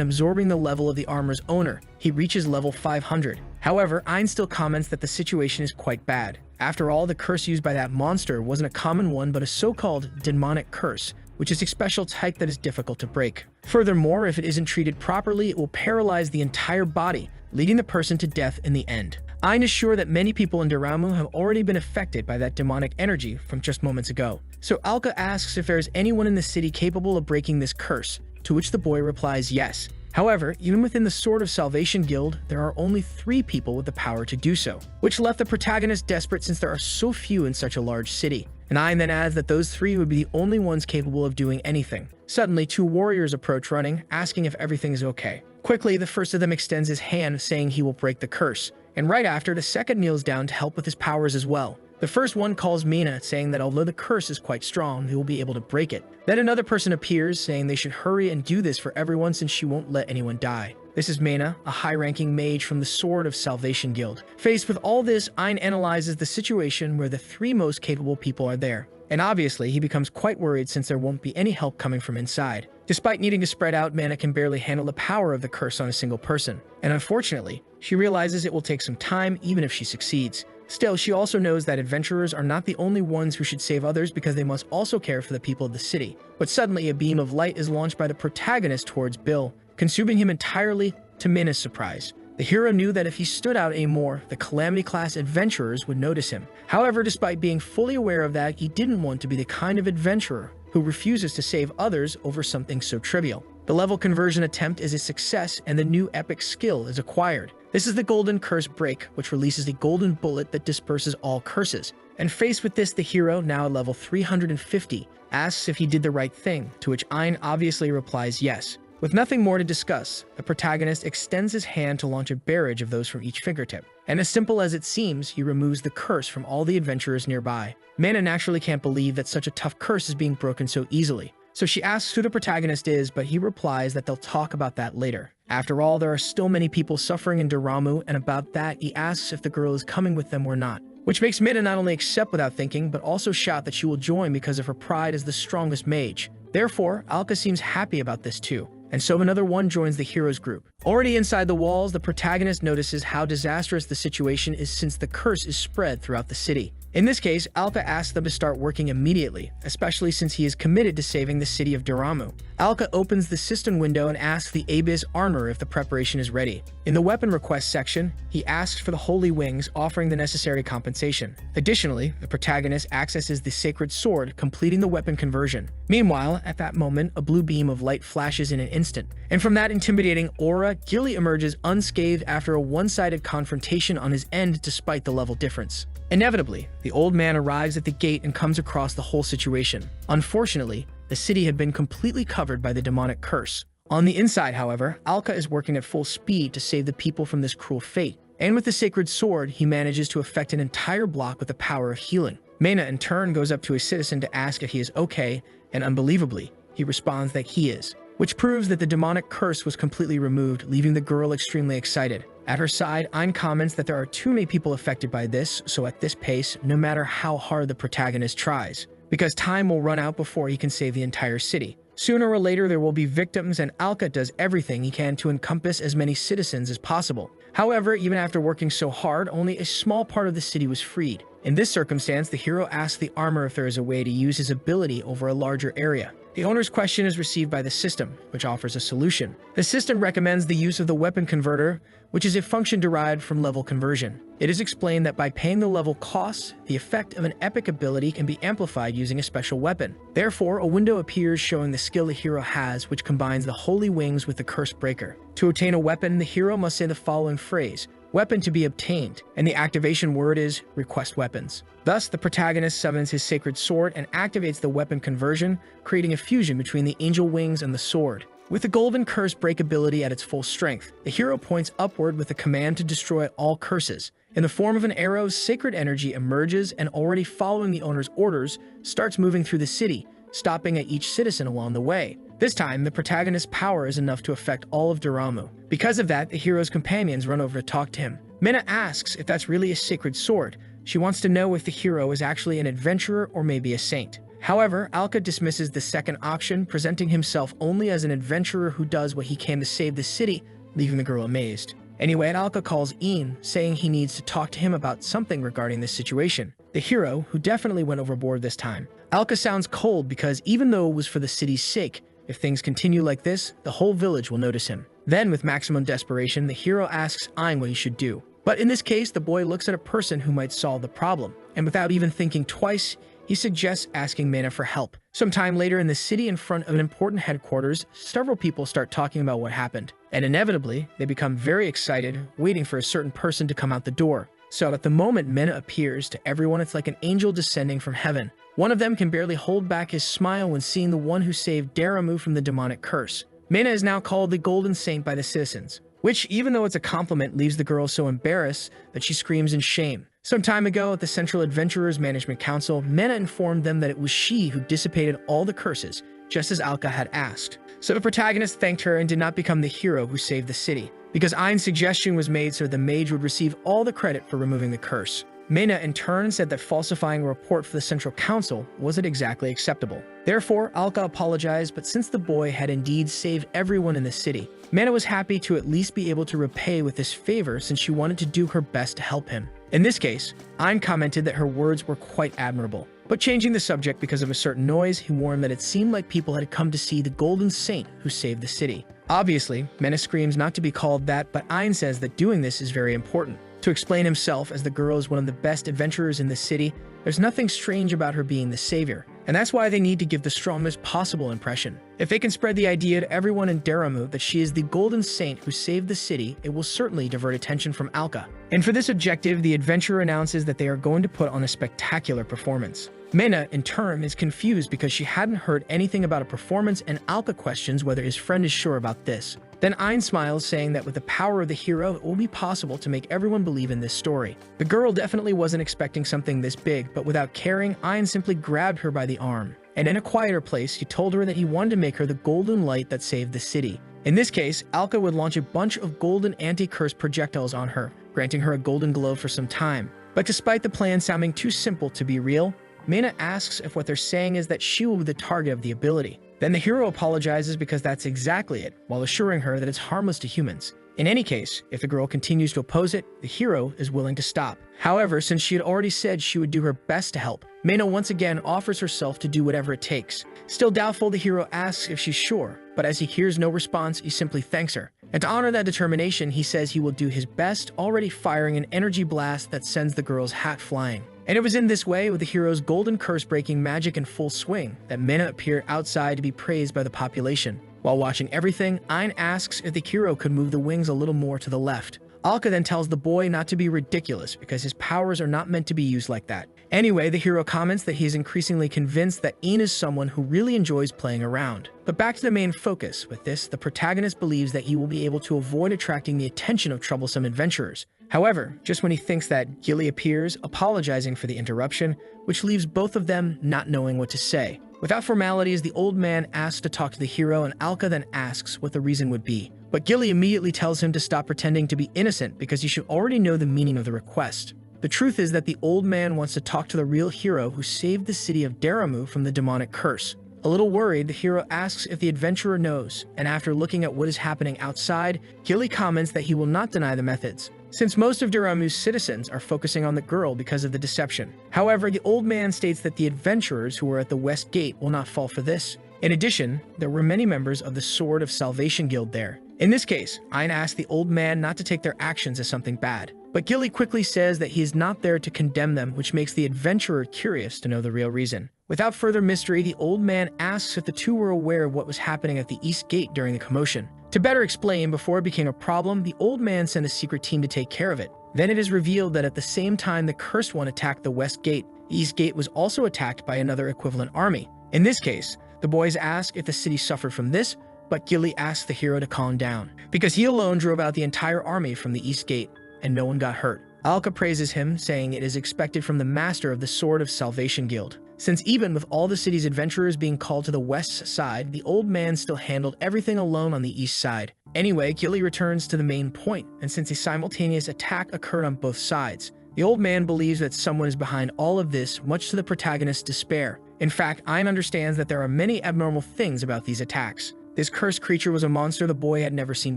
absorbing the level of the armor's owner, he reaches level 500. However, Ein still comments that the situation is quite bad. After all, the curse used by that monster wasn't a common one, but a so-called demonic curse, which is a special type that is difficult to break. Furthermore, if it isn't treated properly, it will paralyze the entire body, leading the person to death in the end. Ein is sure that many people in Doramu have already been affected by that demonic energy from just moments ago. So Alka asks if there is anyone in the city capable of breaking this curse, to which the boy replies yes. However, even within the Sword of Salvation Guild, there are only 3 people with the power to do so, which left the protagonist desperate since there are so few in such a large city. And Ein then adds that those 3 would be the only ones capable of doing anything. Suddenly, 2 warriors approach running, asking if everything is okay. Quickly, the first of them extends his hand, saying he will break the curse. And right after, the second kneels down to help with his powers as well. The first one calls Mina, saying that although the curse is quite strong, they will be able to break it. Then another person appears, saying they should hurry and do this for everyone since she won't let anyone die. This is Mina, a high-ranking mage from the Sword of Salvation Guild. Faced with all this, Ein analyzes the situation where the 3 most capable people are there. And obviously, he becomes quite worried since there won't be any help coming from inside. Despite needing to spread out, Mana can barely handle the power of the curse on a single person. And unfortunately, she realizes it will take some time even if she succeeds. Still, she also knows that adventurers are not the only ones who should save others because they must also care for the people of the city. But suddenly, a beam of light is launched by the protagonist towards Bill, consuming him entirely to Mina's surprise. The hero knew that if he stood out anymore, the Calamity-class adventurers would notice him. However, despite being fully aware of that, he didn't want to be the kind of adventurer who refuses to save others over something so trivial. The level conversion attempt is a success, and the new epic skill is acquired. This is the Golden Curse Break, which releases a golden bullet that disperses all curses. And faced with this, the hero, now at level 350, asks if he did the right thing, to which Ein obviously replies yes. With nothing more to discuss, the protagonist extends his hand to launch a barrage of those from each fingertip. And as simple as it seems, he removes the curse from all the adventurers nearby. Mana naturally can't believe that such a tough curse is being broken so easily. So she asks who the protagonist is, but he replies that they'll talk about that later. After all, there are still many people suffering in Doramu, and about that, he asks if the girl is coming with them or not. Which makes Mina not only accept without thinking, but also shout that she will join because of her pride as the strongest mage. Therefore, Alka seems happy about this too. And so another one joins the hero's group. Already inside the walls, the protagonist notices how disastrous the situation is since the curse is spread throughout the city. In this case, Alka asks them to start working immediately, especially since he is committed to saving the city of Daramu. Alka opens the cistern window and asks the Abyss armor if the preparation is ready. In the weapon request section, he asks for the Holy Wings, offering the necessary compensation. Additionally, the protagonist accesses the Sacred Sword, completing the weapon conversion. Meanwhile, at that moment, a blue beam of light flashes in an instant, and from that intimidating aura, Gilly emerges unscathed after a one-sided confrontation on his end despite the level difference. Inevitably, the old man arrives at the gate and comes across the whole situation. Unfortunately, the city had been completely covered by the demonic curse. On the inside, however, Alka is working at full speed to save the people from this cruel fate. And with the Sacred Sword, he manages to affect an entire block with the power of healing. Mena, in turn, goes up to a citizen to ask if he is okay, and unbelievably, he responds that he is, which proves that the demonic curse was completely removed, leaving the girl extremely excited. At her side, Ein comments that there are too many people affected by this, so at this pace, no matter how hard the protagonist tries, because time will run out before he can save the entire city. Sooner or later, there will be victims, and Alka does everything he can to encompass as many citizens as possible. However, even after working so hard, only a small part of the city was freed. In this circumstance, the hero asks the armor if there is a way to use his ability over a larger area. The owner's question is received by the system, which offers a solution. The system recommends the use of the weapon converter, which is a function derived from level conversion. It is explained that by paying the level costs, the effect of an epic ability can be amplified using a special weapon. Therefore, a window appears showing the skill the hero has, which combines the Holy Wings with the Curse Breaker. To obtain a weapon, the hero must say the following phrase: "Weapon to be obtained," and the activation word is "request weapons." Thus, the protagonist summons his Sacred Sword and activates the weapon conversion, creating a fusion between the angel wings and the sword. With the Golden Curse Break ability at its full strength, the hero points upward with a command to destroy all curses. In the form of an arrow, sacred energy emerges and, already following the owner's orders, starts moving through the city, stopping at each citizen along the way. This time, the protagonist's power is enough to affect all of Daramu. Because of that, the hero's companions run over to talk to him. Mena asks if that's really a sacred sword. She wants to know if the hero is actually an adventurer or maybe a saint. However, Alka dismisses the second option, presenting himself only as an adventurer who does what he can to save the city, leaving the girl amazed. Anyway, Alka calls Een, saying he needs to talk to him about something regarding this situation. The hero, who definitely went overboard this time. Alka sounds cold because even though it was for the city's sake, if things continue like this, the whole village will notice him. Then, with maximum desperation, the hero asks Ein what he should do. But in this case, the boy looks at a person who might solve the problem, and without even thinking twice, he suggests asking Mena for help. Sometime later in the city, in front of an important headquarters, several people start talking about what happened. And inevitably, they become very excited, waiting for a certain person to come out the door. So at the moment Mena appears, to everyone it's like an angel descending from heaven. One of them can barely hold back his smile when seeing the one who saved Daramu from the demonic curse. Mena is now called the Golden Saint by the citizens, which, even though it's a compliment, leaves the girl so embarrassed that she screams in shame. Some time ago, at the Central Adventurers Management Council, Mena informed them that it was she who dissipated all the curses, just as Alka had asked. So the protagonist thanked her and did not become the hero who saved the city, because Ein's suggestion was made so the mage would receive all the credit for removing the curse. Mena, in turn, said that falsifying a report for the Central Council wasn't exactly acceptable. Therefore, Alka apologized, but since the boy had indeed saved everyone in the city, Mena was happy to at least be able to repay with this favor since she wanted to do her best to help him. In this case, Ein commented that her words were quite admirable. But changing the subject because of a certain noise, he warned that it seemed like people had come to see the Golden Saint who saved the city. Obviously, Mena screams not to be called that, but Ein says that doing this is very important. To explain himself, as the girl is one of the best adventurers in the city, there's nothing strange about her being the savior, and that's why they need to give the strongest possible impression. If they can spread the idea to everyone in Daramu that she is the Golden Saint who saved the city, it will certainly divert attention from Alka. And for this objective, the adventurer announces that they are going to put on a spectacular performance. Mena, in turn, is confused because she hadn't heard anything about a performance, and Alka questions whether his friend is sure about this. Then Ein smiles, saying that with the power of the hero, it will be possible to make everyone believe in this story. The girl definitely wasn't expecting something this big, but without caring, Ein simply grabbed her by the arm. And in a quieter place, he told her that he wanted to make her the golden light that saved the city. In this case, Alka would launch a bunch of golden anti-curse projectiles on her, granting her a golden glow for some time. But despite the plan sounding too simple to be real, Mena asks if what they're saying is that she will be the target of the ability. Then the hero apologizes because that's exactly it, while assuring her that it's harmless to humans. In any case, if the girl continues to oppose it, the hero is willing to stop. However, since she had already said she would do her best to help, Manhwa once again offers herself to do whatever it takes. Still doubtful, the hero asks if she's sure, but as he hears no response, he simply thanks her. And to honor that determination, he says he will do his best, already firing an energy blast that sends the girl's hat flying. And it was in this way, with the hero's golden curse-breaking magic in full swing, that Manhwa appeared outside to be praised by the population. While watching everything, Ein asks if the hero could move the wings a little more to the left. Alka then tells the boy not to be ridiculous because his powers are not meant to be used like that. Anyway, the hero comments that he is increasingly convinced that Ein is someone who really enjoys playing around. But back to the main focus. With this, the protagonist believes that he will be able to avoid attracting the attention of troublesome adventurers. However, just when he thinks that, Gilly appears, apologizing for the interruption, which leaves both of them not knowing what to say. Without formalities, the old man asks to talk to the hero, and Alka then asks what the reason would be. But Gilly immediately tells him to stop pretending to be innocent because he should already know the meaning of the request. The truth is that the old man wants to talk to the real hero who saved the city of Daramu from the demonic curse. A little worried, the hero asks if the adventurer knows, and after looking at what is happening outside, Gilly comments that he will not deny the methods, since most of Daramu's citizens are focusing on the girl because of the deception. However, the old man states that the adventurers who were at the West Gate will not fall for this. In addition, there were many members of the Sword of Salvation Guild there. In this case, Ein asks the old man not to take their actions as something bad. But Gilly quickly says that he is not there to condemn them, which makes the adventurer curious to know the real reason. Without further mystery, the old man asks if the two were aware of what was happening at the East Gate during the commotion. To better explain, before it became a problem, the old man sent a secret team to take care of it. Then it is revealed that at the same time the Cursed One attacked the West Gate, the East Gate was also attacked by another equivalent army. In this case, the boys ask if the city suffered from this, but Gilly asks the hero to calm down, because he alone drove out the entire army from the East Gate, and no one got hurt. Alka praises him, saying it is expected from the master of the Sword of Salvation Guild. Since even with all the city's adventurers being called to the west side, the old man still handled everything alone on the east side. Anyway, Gilly returns to the main point, and since a simultaneous attack occurred on both sides, the old man believes that someone is behind all of this, much to the protagonist's despair. In fact, Ein understands that there are many abnormal things about these attacks. This cursed creature was a monster the boy had never seen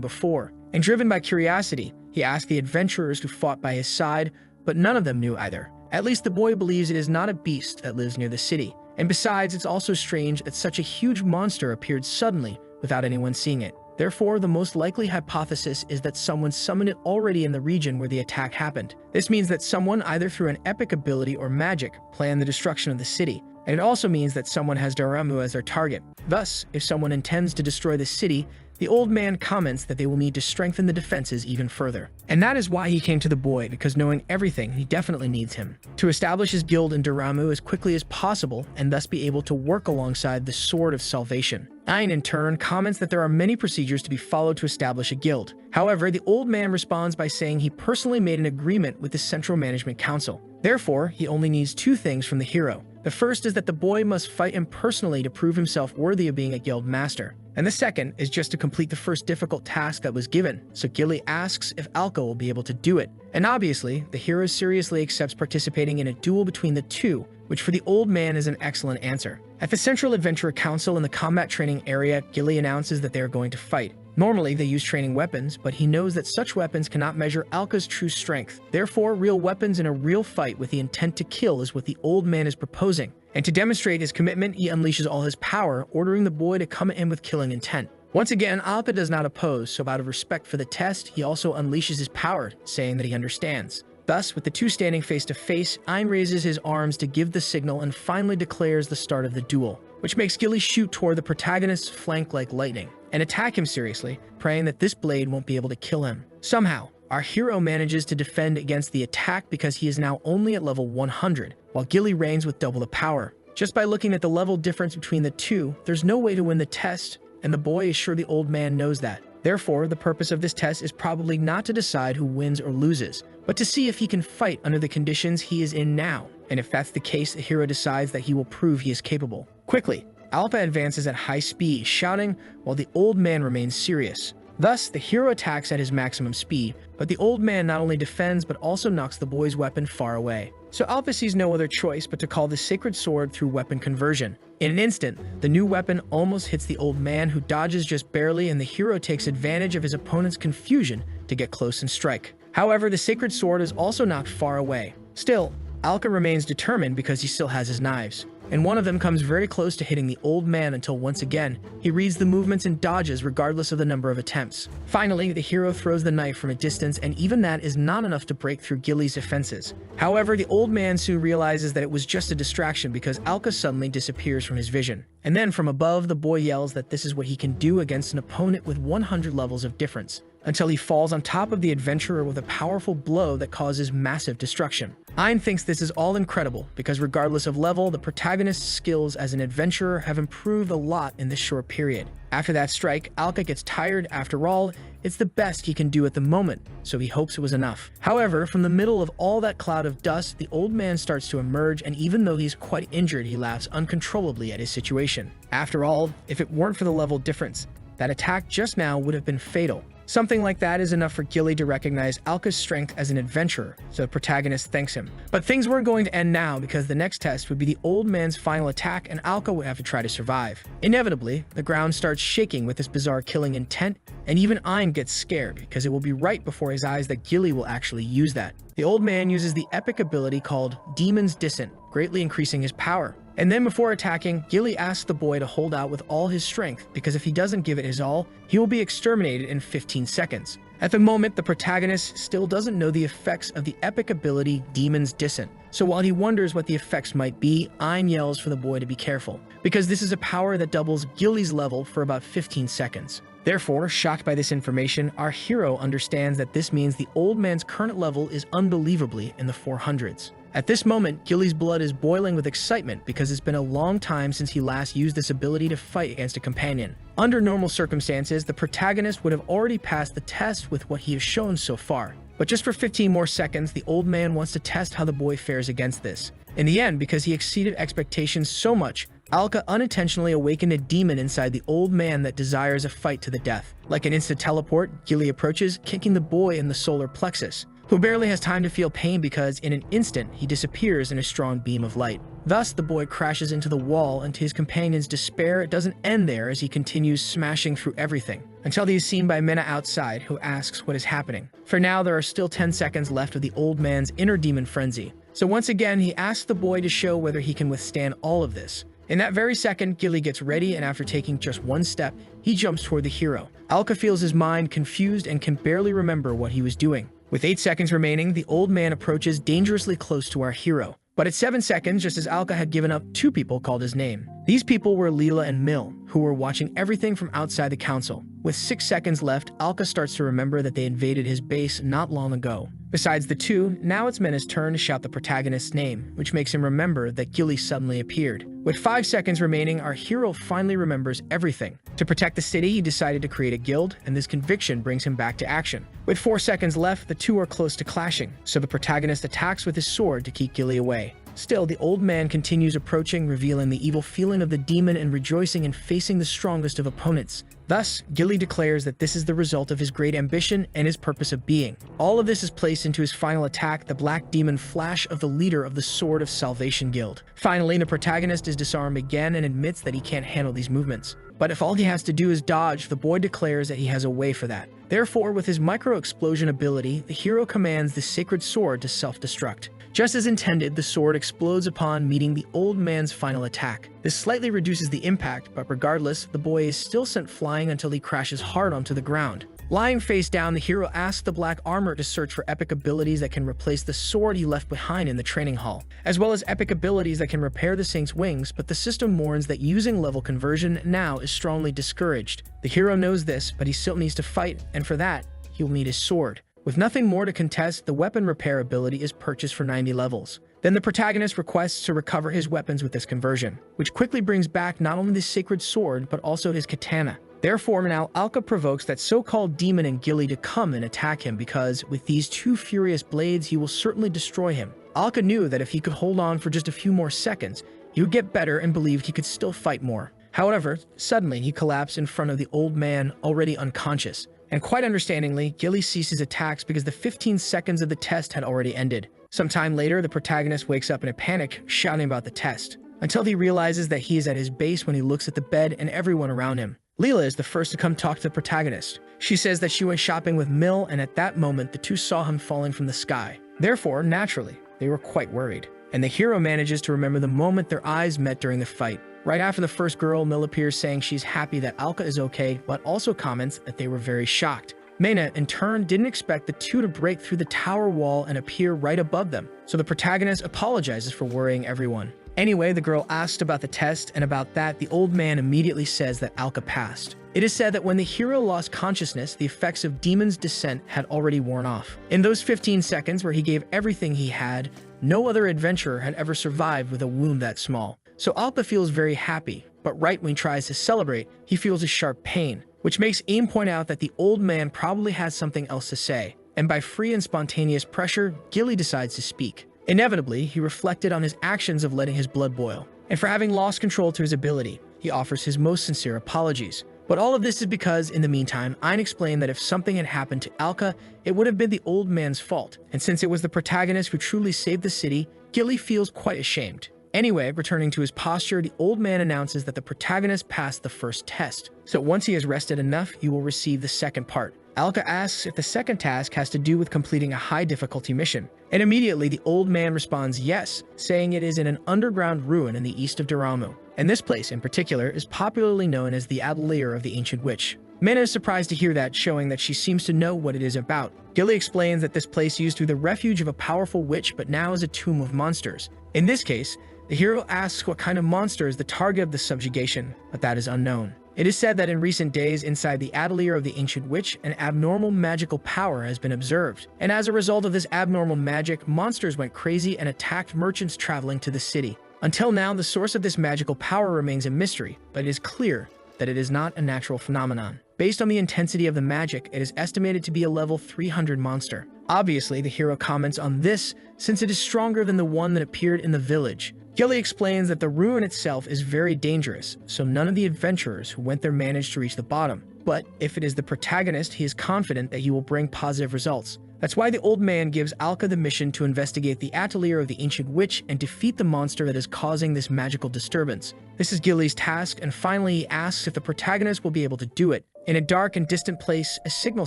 before, and driven by curiosity, he asked the adventurers who fought by his side, but none of them knew either. At least the boy believes it is not a beast that lives near the city. And besides, it's also strange that such a huge monster appeared suddenly without anyone seeing it. Therefore, the most likely hypothesis is that someone summoned it already in the region where the attack happened. This means that someone, either through an epic ability or magic, planned the destruction of the city. And it also means that someone has Daramu as their target. Thus, if someone intends to destroy the city, the old man comments that they will need to strengthen the defenses even further. And that is why he came to the boy, because knowing everything, he definitely needs him to establish his guild in Daramu as quickly as possible and thus be able to work alongside the Sword of Salvation. Ein, in turn, comments that there are many procedures to be followed to establish a guild. However, the old man responds by saying he personally made an agreement with the Central Management Council. Therefore, he only needs two things from the hero. The first is that the boy must fight him personally to prove himself worthy of being a guild master. And the second is just to complete the first difficult task that was given, so Gilly asks if Alka will be able to do it. And obviously, the hero seriously accepts participating in a duel between the two, which for the old man is an excellent answer. At the Central Adventurer Council in the combat training area, Gilly announces that they are going to fight. Normally, they use training weapons, but he knows that such weapons cannot measure Alka's true strength. Therefore, real weapons in a real fight with the intent to kill is what the old man is proposing. And to demonstrate his commitment, he unleashes all his power, ordering the boy to come at him with killing intent. Once again, Alka does not oppose, so out of respect for the test, he also unleashes his power, saying that he understands. Thus, with the two standing face to face, Ein raises his arms to give the signal and finally declares the start of the duel, which makes Gilly shoot toward the protagonist's flank like lightning and attack him seriously, praying that this blade won't be able to kill him. Somehow, our hero manages to defend against the attack because he is now only at level 100, while Gilly reigns with double the power. Just by looking at the level difference between the two, there's no way to win the test, and the boy is sure the old man knows that. Therefore, the purpose of this test is probably not to decide who wins or loses, but to see if he can fight under the conditions he is in now. And if that's the case, the hero decides that he will prove he is capable. Quickly, Alpha advances at high speed, shouting, while the old man remains serious. Thus, the hero attacks at his maximum speed, but the old man not only defends but also knocks the boy's weapon far away. So Alpha sees no other choice but to call the sacred sword through weapon conversion, In an instant, the new weapon almost hits the old man, who dodges just barely, and the hero takes advantage of his opponent's confusion to get close and strike. However, the sacred sword is also knocked far away. Still, Alka remains determined because he still has his knives, and one of them comes very close to hitting the old man until once again, he reads the movements and dodges regardless of the number of attempts. Finally, the hero throws the knife from a distance, and even that is not enough to break through Gilly's defenses. However, the old man soon realizes that it was just a distraction because Alka suddenly disappears from his vision. And then from above, the boy yells that this is what he can do against an opponent with 100 levels of difference, until he falls on top of the adventurer with a powerful blow that causes massive destruction. Ein thinks this is all incredible because regardless of level, the protagonist's skills as an adventurer have improved a lot in this short period. After that strike, Alka gets tired. After all, it's the best he can do at the moment, so he hopes it was enough. However, from the middle of all that cloud of dust, the old man starts to emerge, and even though he's quite injured, he laughs uncontrollably at his situation. After all, if it weren't for the level difference, that attack just now would have been fatal. Something like that is enough for Gilly to recognize Alka's strength as an adventurer, so the protagonist thanks him. But things weren't going to end now, because the next test would be the old man's final attack, and Alka would have to try to survive. Inevitably, the ground starts shaking with this bizarre killing intent, and even Ein gets scared, because it will be right before his eyes that Gilly will actually use that. The old man uses the epic ability called Demon's Dissent, greatly increasing his power. And then before attacking, Gilly asks the boy to hold out with all his strength, because if he doesn't give it his all, he will be exterminated in 15 seconds. At the moment, the protagonist still doesn't know the effects of the epic ability Demon's Dissent. So while he wonders what the effects might be, Ein yells for the boy to be careful, because this is a power that doubles Gilly's level for about 15 seconds. Therefore, shocked by this information, our hero understands that this means the old man's current level is unbelievably in the 400s. At this moment, Gilly's blood is boiling with excitement because it's been a long time since he last used this ability to fight against a companion. Under normal circumstances, the protagonist would have already passed the test with what he has shown so far. But just for 15 more seconds, the old man wants to test how the boy fares against this. In the end, because he exceeded expectations so much, Alka unintentionally awakened a demon inside the old man that desires a fight to the death. Like an instant teleport, Gilly approaches, kicking the boy in the solar plexus, who barely has time to feel pain because in an instant he disappears in a strong beam of light. Thus, the boy crashes into the wall, and to his companion's despair, it doesn't end there as he continues smashing through everything, until he is seen by Minna outside, who asks what is happening. For now, there are still 10 seconds left of the old man's inner demon frenzy, so once again he asks the boy to show whether he can withstand all of this. In that very second, Gilly gets ready, and after taking just one step, he jumps toward the hero. Alka feels his mind confused and can barely remember what he was doing. With 8 seconds remaining, the old man approaches dangerously close to our hero. But at 7 seconds, just as Alka had given up, 2 people called his name. These people were Leela and Mill, who were watching everything from outside the council. With 6 seconds left, Alka starts to remember that they invaded his base not long ago. Besides the 2, now it's Minna's turn to shout the protagonist's name, which makes him remember that Gilly suddenly appeared. With 5 seconds remaining, our hero finally remembers everything. To protect the city, he decided to create a guild, and this conviction brings him back to action. With 4 seconds left, the 2 are close to clashing, so the protagonist attacks with his sword to keep Gilly away. Still, the old man continues approaching, revealing the evil feeling of the demon and rejoicing in facing the strongest of opponents. Thus, Gilly declares that this is the result of his great ambition and his purpose of being. All of this is placed into his final attack, the Black Demon Flash of the leader of the Sword of Salvation Guild. Finally, the protagonist is disarmed again and admits that he can't handle these movements. But if all he has to do is dodge, the boy declares that he has a way for that. Therefore, with his micro-explosion ability, the hero commands the sacred sword to self-destruct. Just as intended, the sword explodes upon meeting the old man's final attack. This slightly reduces the impact, but regardless, the boy is still sent flying until he crashes hard onto the ground. Lying face down, the hero asks the black armor to search for epic abilities that can replace the sword he left behind in the training hall, as well as epic abilities that can repair the Saint's wings, but the system warns that using level conversion now is strongly discouraged. The hero knows this, but he still needs to fight, and for that, he will need his sword. With nothing more to contest, the weapon repair ability is purchased for 90 levels. Then the protagonist requests to recover his weapons with this conversion, which quickly brings back not only the sacred sword, but also his katana. Therefore, now Alka provokes that so-called demon and Gilly to come and attack him because, with these 2 furious blades, he will certainly destroy him. Alka knew that if he could hold on for just a few more seconds, he would get better and believed he could still fight more. However, suddenly he collapsed in front of the old man, already unconscious. And quite understandingly, Gilly ceases attacks because the 15 seconds of the test had already ended. Sometime later, the protagonist wakes up in a panic, shouting about the test, until he realizes that he is at his base when he looks at the bed and everyone around him. Leela is the first to come talk to the protagonist. She says that she went shopping with Mill, and at that moment the two saw him falling from the sky. Therefore, naturally, they were quite worried. And the hero manages to remember the moment their eyes met during the fight. Right after the first girl, Mill appears saying she's happy that Alka is okay, but also comments that they were very shocked. Mena, in turn, didn't expect the two to break through the tower wall and appear right above them, so the protagonist apologizes for worrying everyone. Anyway, the girl asked about the test, and about that, the old man immediately says that Alka passed. It is said that when the hero lost consciousness, the effects of Demon's Descent had already worn off. In those 15 seconds where he gave everything he had, no other adventurer had ever survived with a wound that small. So Alka feels very happy, but right when he tries to celebrate, he feels a sharp pain, which makes Aim point out that the old man probably has something else to say. And by free and spontaneous pressure, Gilly decides to speak. Inevitably, he reflected on his actions of letting his blood boil, and for having lost control to his ability, he offers his most sincere apologies. But all of this is because, in the meantime, Ein explained that if something had happened to Alka, it would have been the old man's fault, and since it was the protagonist who truly saved the city, Gilly feels quite ashamed. Anyway, returning to his posture, the old man announces that the protagonist passed the first test, so once he has rested enough, he will receive the second part. Alka asks if the second task has to do with completing a high difficulty mission, and immediately the old man responds yes, saying it is in an underground ruin in the east of Daramu, and this place in particular is popularly known as the Atelier of the Ancient Witch. Mena is surprised to hear that, showing that she seems to know what it is about. Gilly explains that this place used to be the refuge of a powerful witch but now is a tomb of monsters. In this case, the hero asks what kind of monster is the target of the subjugation, but that is unknown. It is said that in recent days, inside the Atelier of the Ancient Witch, an abnormal magical power has been observed. And as a result of this abnormal magic, monsters went crazy and attacked merchants traveling to the city. Until now, the source of this magical power remains a mystery, but it is clear that it is not a natural phenomenon. Based on the intensity of the magic, it is estimated to be a level 300 monster. Obviously, the hero comments on this since it is stronger than the one that appeared in the village. Gilly explains that the ruin itself is very dangerous, so none of the adventurers who went there managed to reach the bottom. But if it is the protagonist, he is confident that he will bring positive results. That's why the old man gives Alka the mission to investigate the Atelier of the Ancient Witch and defeat the monster that is causing this magical disturbance. This is Gilly's task, and finally he asks if the protagonist will be able to do it. In a dark and distant place, a signal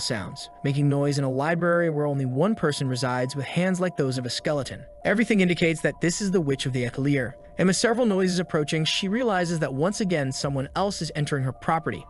sounds, making noise in a library where only one person resides with hands like those of a skeleton. Everything indicates that this is the Witch of the Atelier, and with several noises approaching, she realizes that once again someone else is entering her property.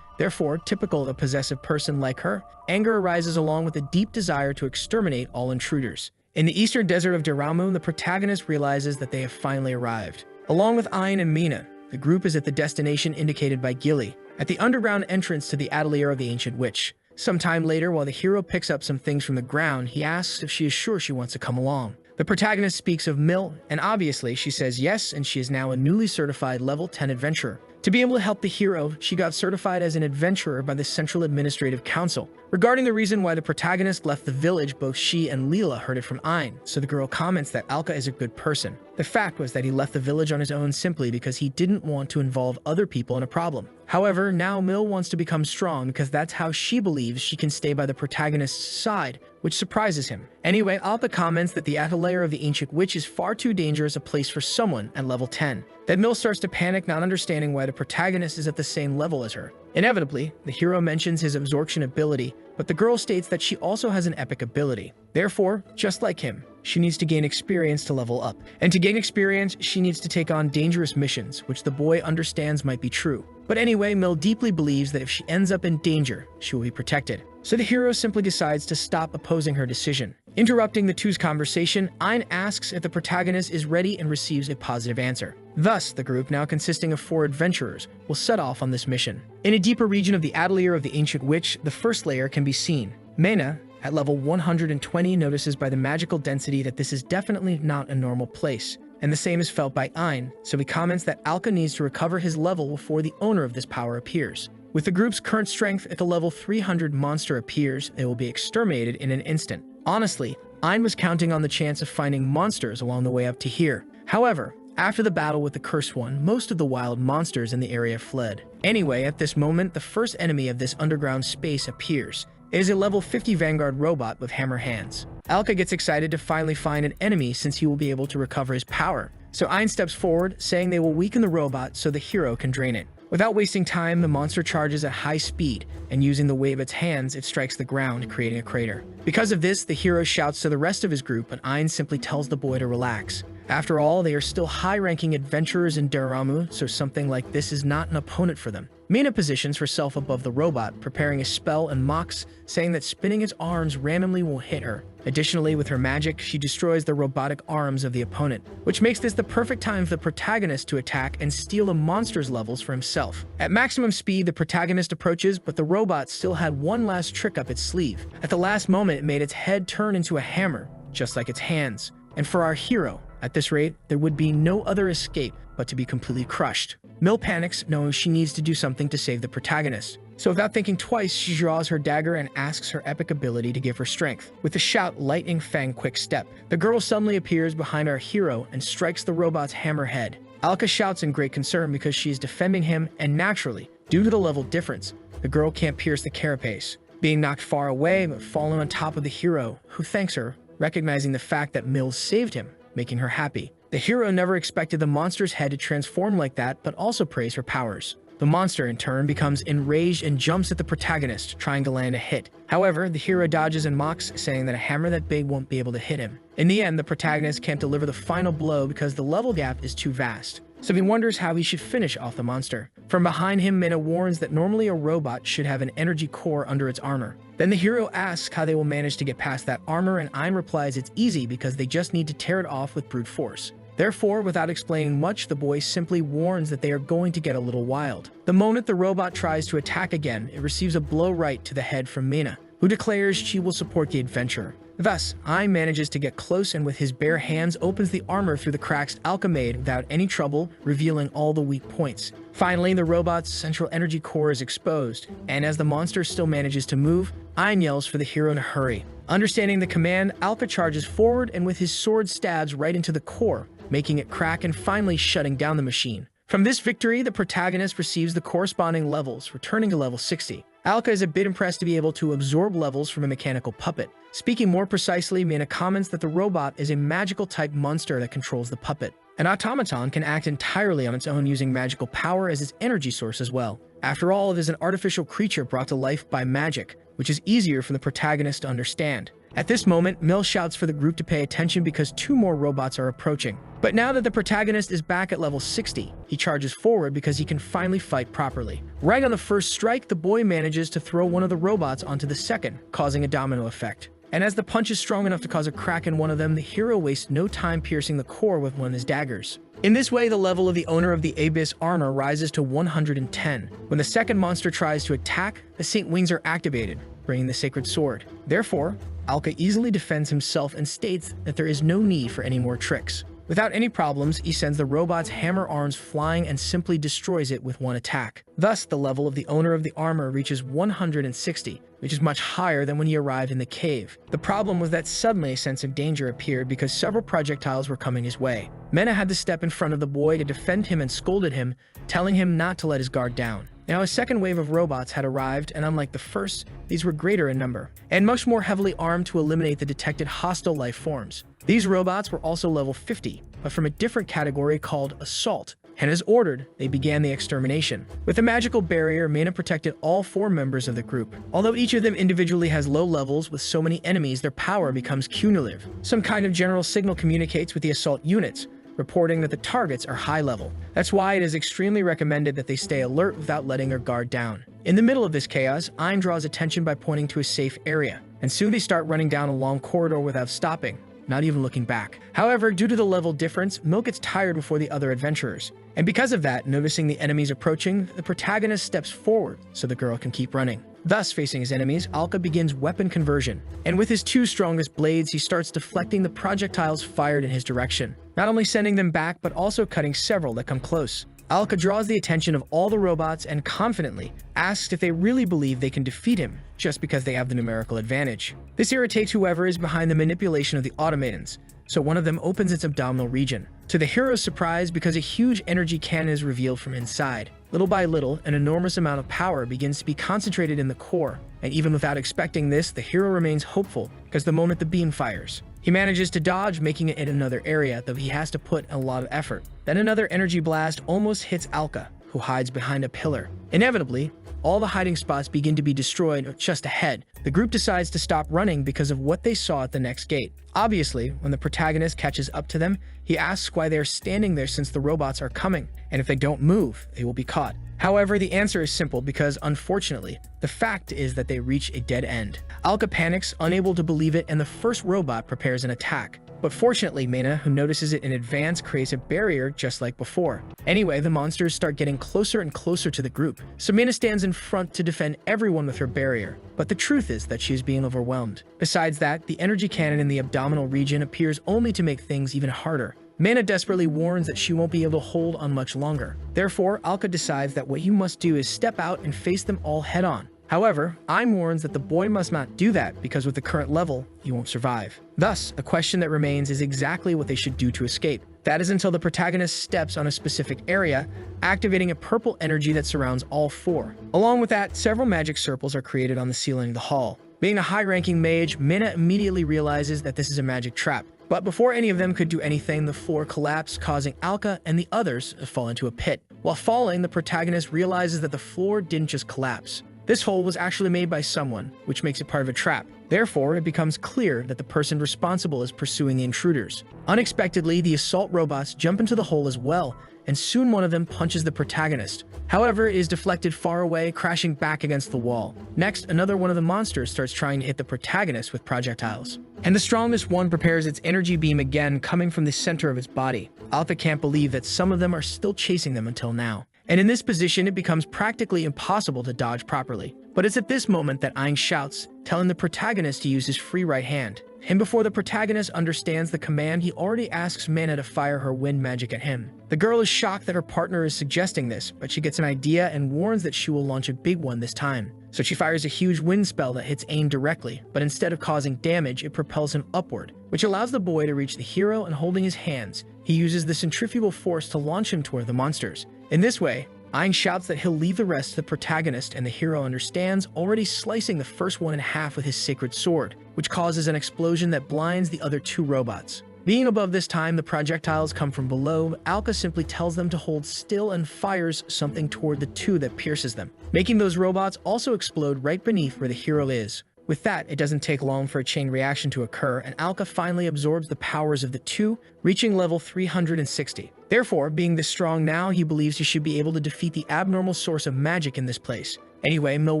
Therefore, typical of a possessive person like her, anger arises along with a deep desire to exterminate all intruders. In the eastern desert of Daramu, the protagonist realizes that they have finally arrived. Along with Ein and Mina, the group is at the destination indicated by Gilly, at the underground entrance to the Atelier of the Ancient Witch. Sometime later, while the hero picks up some things from the ground, he asks if she is sure she wants to come along. The protagonist speaks of Mill, and obviously she says yes, and she is now a newly certified level 10 adventurer. To be able to help the hero, she got certified as an adventurer by the Central Administrative Council. Regarding the reason why the protagonist left the village, both she and Leela heard it from Ein, so the girl comments that Alka is a good person. The fact was that he left the village on his own simply because he didn't want to involve other people in a problem. However, now Mill wants to become strong because that's how she believes she can stay by the protagonist's side, which surprises him. Anyway, Alka comments that the Atelier of the Ancient Witch is far too dangerous a place for someone at level 10. That Mill starts to panic, not understanding why the protagonist is at the same level as her. Inevitably, the hero mentions his absorption ability, but the girl states that she also has an epic ability. Therefore, just like him, she needs to gain experience to level up. And to gain experience, she needs to take on dangerous missions, which the boy understands might be true. But anyway, Mill deeply believes that if she ends up in danger, she will be protected. So the hero simply decides to stop opposing her decision. Interrupting the two's conversation, Ein asks if the protagonist is ready and receives a positive answer. Thus, the group, now consisting of 4 adventurers, will set off on this mission. In a deeper region of the Atelier of the Ancient Witch, the first layer can be seen. Mena, at level 120, notices by the magical density that this is definitely not a normal place, and the same is felt by Ein, so he comments that Alka needs to recover his level before the owner of this power appears. With the group's current strength, if a level 300 monster appears, it will be exterminated in an instant. Honestly, Ein was counting on the chance of finding monsters along the way up to here. However, after the battle with the Cursed One, most of the wild monsters in the area fled. Anyway, at this moment, the first enemy of this underground space appears. It is a level 50 Vanguard robot with hammer hands. Alka gets excited to finally find an enemy since he will be able to recover his power. So Ein steps forward, saying they will weaken the robot so the hero can drain it. Without wasting time, the monster charges at high speed, and using the wave of its hands, it strikes the ground, creating a crater. Because of this, the hero shouts to the rest of his group, but Ein simply tells the boy to relax. After all, they are still high-ranking adventurers in Dormammu, so something like this is not an opponent for them. Mina positions herself above the robot, preparing a spell and mocks, saying that spinning its arms randomly will hit her. Additionally, with her magic, she destroys the robotic arms of the opponent, which makes this the perfect time for the protagonist to attack and steal the monster's levels for himself. At maximum speed, the protagonist approaches, but the robot still had one last trick up its sleeve. At the last moment, it made its head turn into a hammer, just like its hands. And for our hero, at this rate, there would be no other escape but to be completely crushed. Mill panics, knowing she needs to do something to save the protagonist. So without thinking twice, she draws her dagger and asks her epic ability to give her strength. With the shout, Lightning Fang Quick Step, the girl suddenly appears behind our hero and strikes the robot's hammer head. Alka shouts in great concern because she is defending him, and naturally, due to the level difference, the girl can't pierce the carapace, being knocked far away but falling on top of the hero, who thanks her, recognizing the fact that Mills saved him, making her happy. The hero never expected the monster's head to transform like that, but also praised her powers. The monster, in turn, becomes enraged and jumps at the protagonist, trying to land a hit. However, the hero dodges and mocks, saying that a hammer that big won't be able to hit him. In the end, the protagonist can't deliver the final blow because the level gap is too vast. So he wonders how he should finish off the monster. From behind him, Mina warns that normally a robot should have an energy core under its armor. Then the hero asks how they will manage to get past that armor, and Ein replies it's easy because they just need to tear it off with brute force. Therefore, without explaining much, the boy simply warns that they are going to get a little wild. The moment the robot tries to attack again, it receives a blow right to the head from Mina, who declares she will support the adventurer. Thus, Ein manages to get close and with his bare hands opens the armor through the cracks Alka made without any trouble, revealing all the weak points. Finally, the robot's central energy core is exposed, and as the monster still manages to move, Ein yells for the hero to hurry. Understanding the command, Alka charges forward and with his sword stabs right into the core, making it crack and finally shutting down the machine. From this victory, the protagonist receives the corresponding levels, returning to level 60. Alka is a bit impressed to be able to absorb levels from a mechanical puppet. Speaking more precisely, Mina comments that the robot is a magical type monster that controls the puppet. An automaton can act entirely on its own using magical power as its energy source as well. After all, it is an artificial creature brought to life by magic, which is easier for the protagonist to understand. At this moment, Mill shouts for the group to pay attention because 2 more robots are approaching. But now that the protagonist is back at level 60, he charges forward because he can finally fight properly. Right on the first strike, the boy manages to throw one of the robots onto the second, causing a domino effect. And as the punch is strong enough to cause a crack in one of them, the hero wastes no time piercing the core with one of his daggers. In this way, the level of the owner of the Abyss armor rises to 110. When the second monster tries to attack, the Saint Wings are activated, bringing the sacred sword. Therefore, Alka easily defends himself and states that there is no need for any more tricks. Without any problems, he sends the robot's hammer arms flying and simply destroys it with one attack. Thus, the level of the owner of the armor reaches 160, which is much higher than when he arrived in the cave. The problem was that suddenly a sense of danger appeared because several projectiles were coming his way. Mena had to step in front of the boy to defend him and scolded him, telling him not to let his guard down. Now, a second wave of robots had arrived, and unlike the first, these were greater in number, and much more heavily armed to eliminate the detected hostile life forms. These robots were also level 50, but from a different category called Assault, and as ordered, they began the extermination. With a magical barrier, Mena protected all 4 members of the group. Although each of them individually has low levels, with so many enemies, their power becomes cumulative. Some kind of general signal communicates with the assault units, reporting that the targets are high level. That's why it is extremely recommended that they stay alert without letting their guard down. In the middle of this chaos, Ein draws attention by pointing to a safe area, and soon they start running down a long corridor without stopping, not even looking back. However, due to the level difference, Milk gets tired before the other adventurers. And because of that, noticing the enemies approaching, the protagonist steps forward so the girl can keep running. Thus, facing his enemies, Alka begins weapon conversion, and with his 2 strongest blades, he starts deflecting the projectiles fired in his direction, not only sending them back, but also cutting several that come close. Alka draws the attention of all the robots and confidently asks if they really believe they can defeat him just because they have the numerical advantage. This irritates whoever is behind the manipulation of the automatons, so one of them opens its abdominal region. To the hero's surprise, because a huge energy cannon is revealed from inside. Little by little, an enormous amount of power begins to be concentrated in the core, and even without expecting this, the hero remains hopeful because the moment the beam fires, He manages to dodge, making it in another area, though he has to put a lot of effort. Then another energy blast almost hits Alka, who hides behind a pillar. Inevitably, all the hiding spots begin to be destroyed just ahead. The group decides to stop running because of what they saw at the next gate. Obviously, when the protagonist catches up to them, he asks why they are standing there since the robots are coming, and if they don't move, they will be caught. However, the answer is simple because, unfortunately, the fact is that they reach a dead end. Alka panics, unable to believe it, and the first robot prepares an attack. But fortunately, Mena, who notices it in advance, creates a barrier just like before. Anyway, the monsters start getting closer and closer to the group, so Mena stands in front to defend everyone with her barrier. But the truth is that she is being overwhelmed. Besides that, the energy cannon in the abdominal region appears only to make things even harder. Mena desperately warns that she won't be able to hold on much longer. Therefore, Alka decides that what you must do is step out and face them all head-on. However, Aim warns that the boy must not do that because with the current level, he won't survive. Thus, a question that remains is exactly what they should do to escape. That is until the protagonist steps on a specific area, activating a purple energy that surrounds all four. Along with that, several magic circles are created on the ceiling of the hall. Being a high-ranking mage, Mena immediately realizes that this is a magic trap. But before any of them could do anything, the floor collapsed, causing Alka and the others to fall into a pit. While falling, the protagonist realizes that the floor didn't just collapse. This hole was actually made by someone, which makes it part of a trap. Therefore, it becomes clear that the person responsible is pursuing the intruders. Unexpectedly, the assault robots jump into the hole as well, and soon one of them punches the protagonist. However, it is deflected far away, crashing back against the wall. Next, another one of the monsters starts trying to hit the protagonist with projectiles. And the strongest one prepares its energy beam again, coming from the center of its body. Alpha can't believe that some of them are still chasing them until now. And in this position, it becomes practically impossible to dodge properly. But it's at this moment that Aang shouts, telling the protagonist to use his free right hand. And before the protagonist understands the command, he already asks Mena to fire her wind magic at him. The girl is shocked that her partner is suggesting this, but she gets an idea and warns that she will launch a big one this time. So she fires a huge wind spell that hits Aang directly, but instead of causing damage, it propels him upward, which allows the boy to reach the hero, and holding his hands, he uses the centrifugal force to launch him toward the monsters. In this way, Aang shouts that he'll leave the rest to the protagonist, and the hero understands, already slicing the first one in half with his sacred sword, which causes an explosion that blinds the other two robots. Being above this time, the projectiles come from below. Alka simply tells them to hold still and fires something toward the two that pierces them, making those robots also explode right beneath where the hero is. With that, it doesn't take long for a chain reaction to occur, and Alka finally absorbs the powers of the two, reaching level 360. Therefore, being this strong now, he believes he should be able to defeat the abnormal source of magic in this place. Anyway, Mill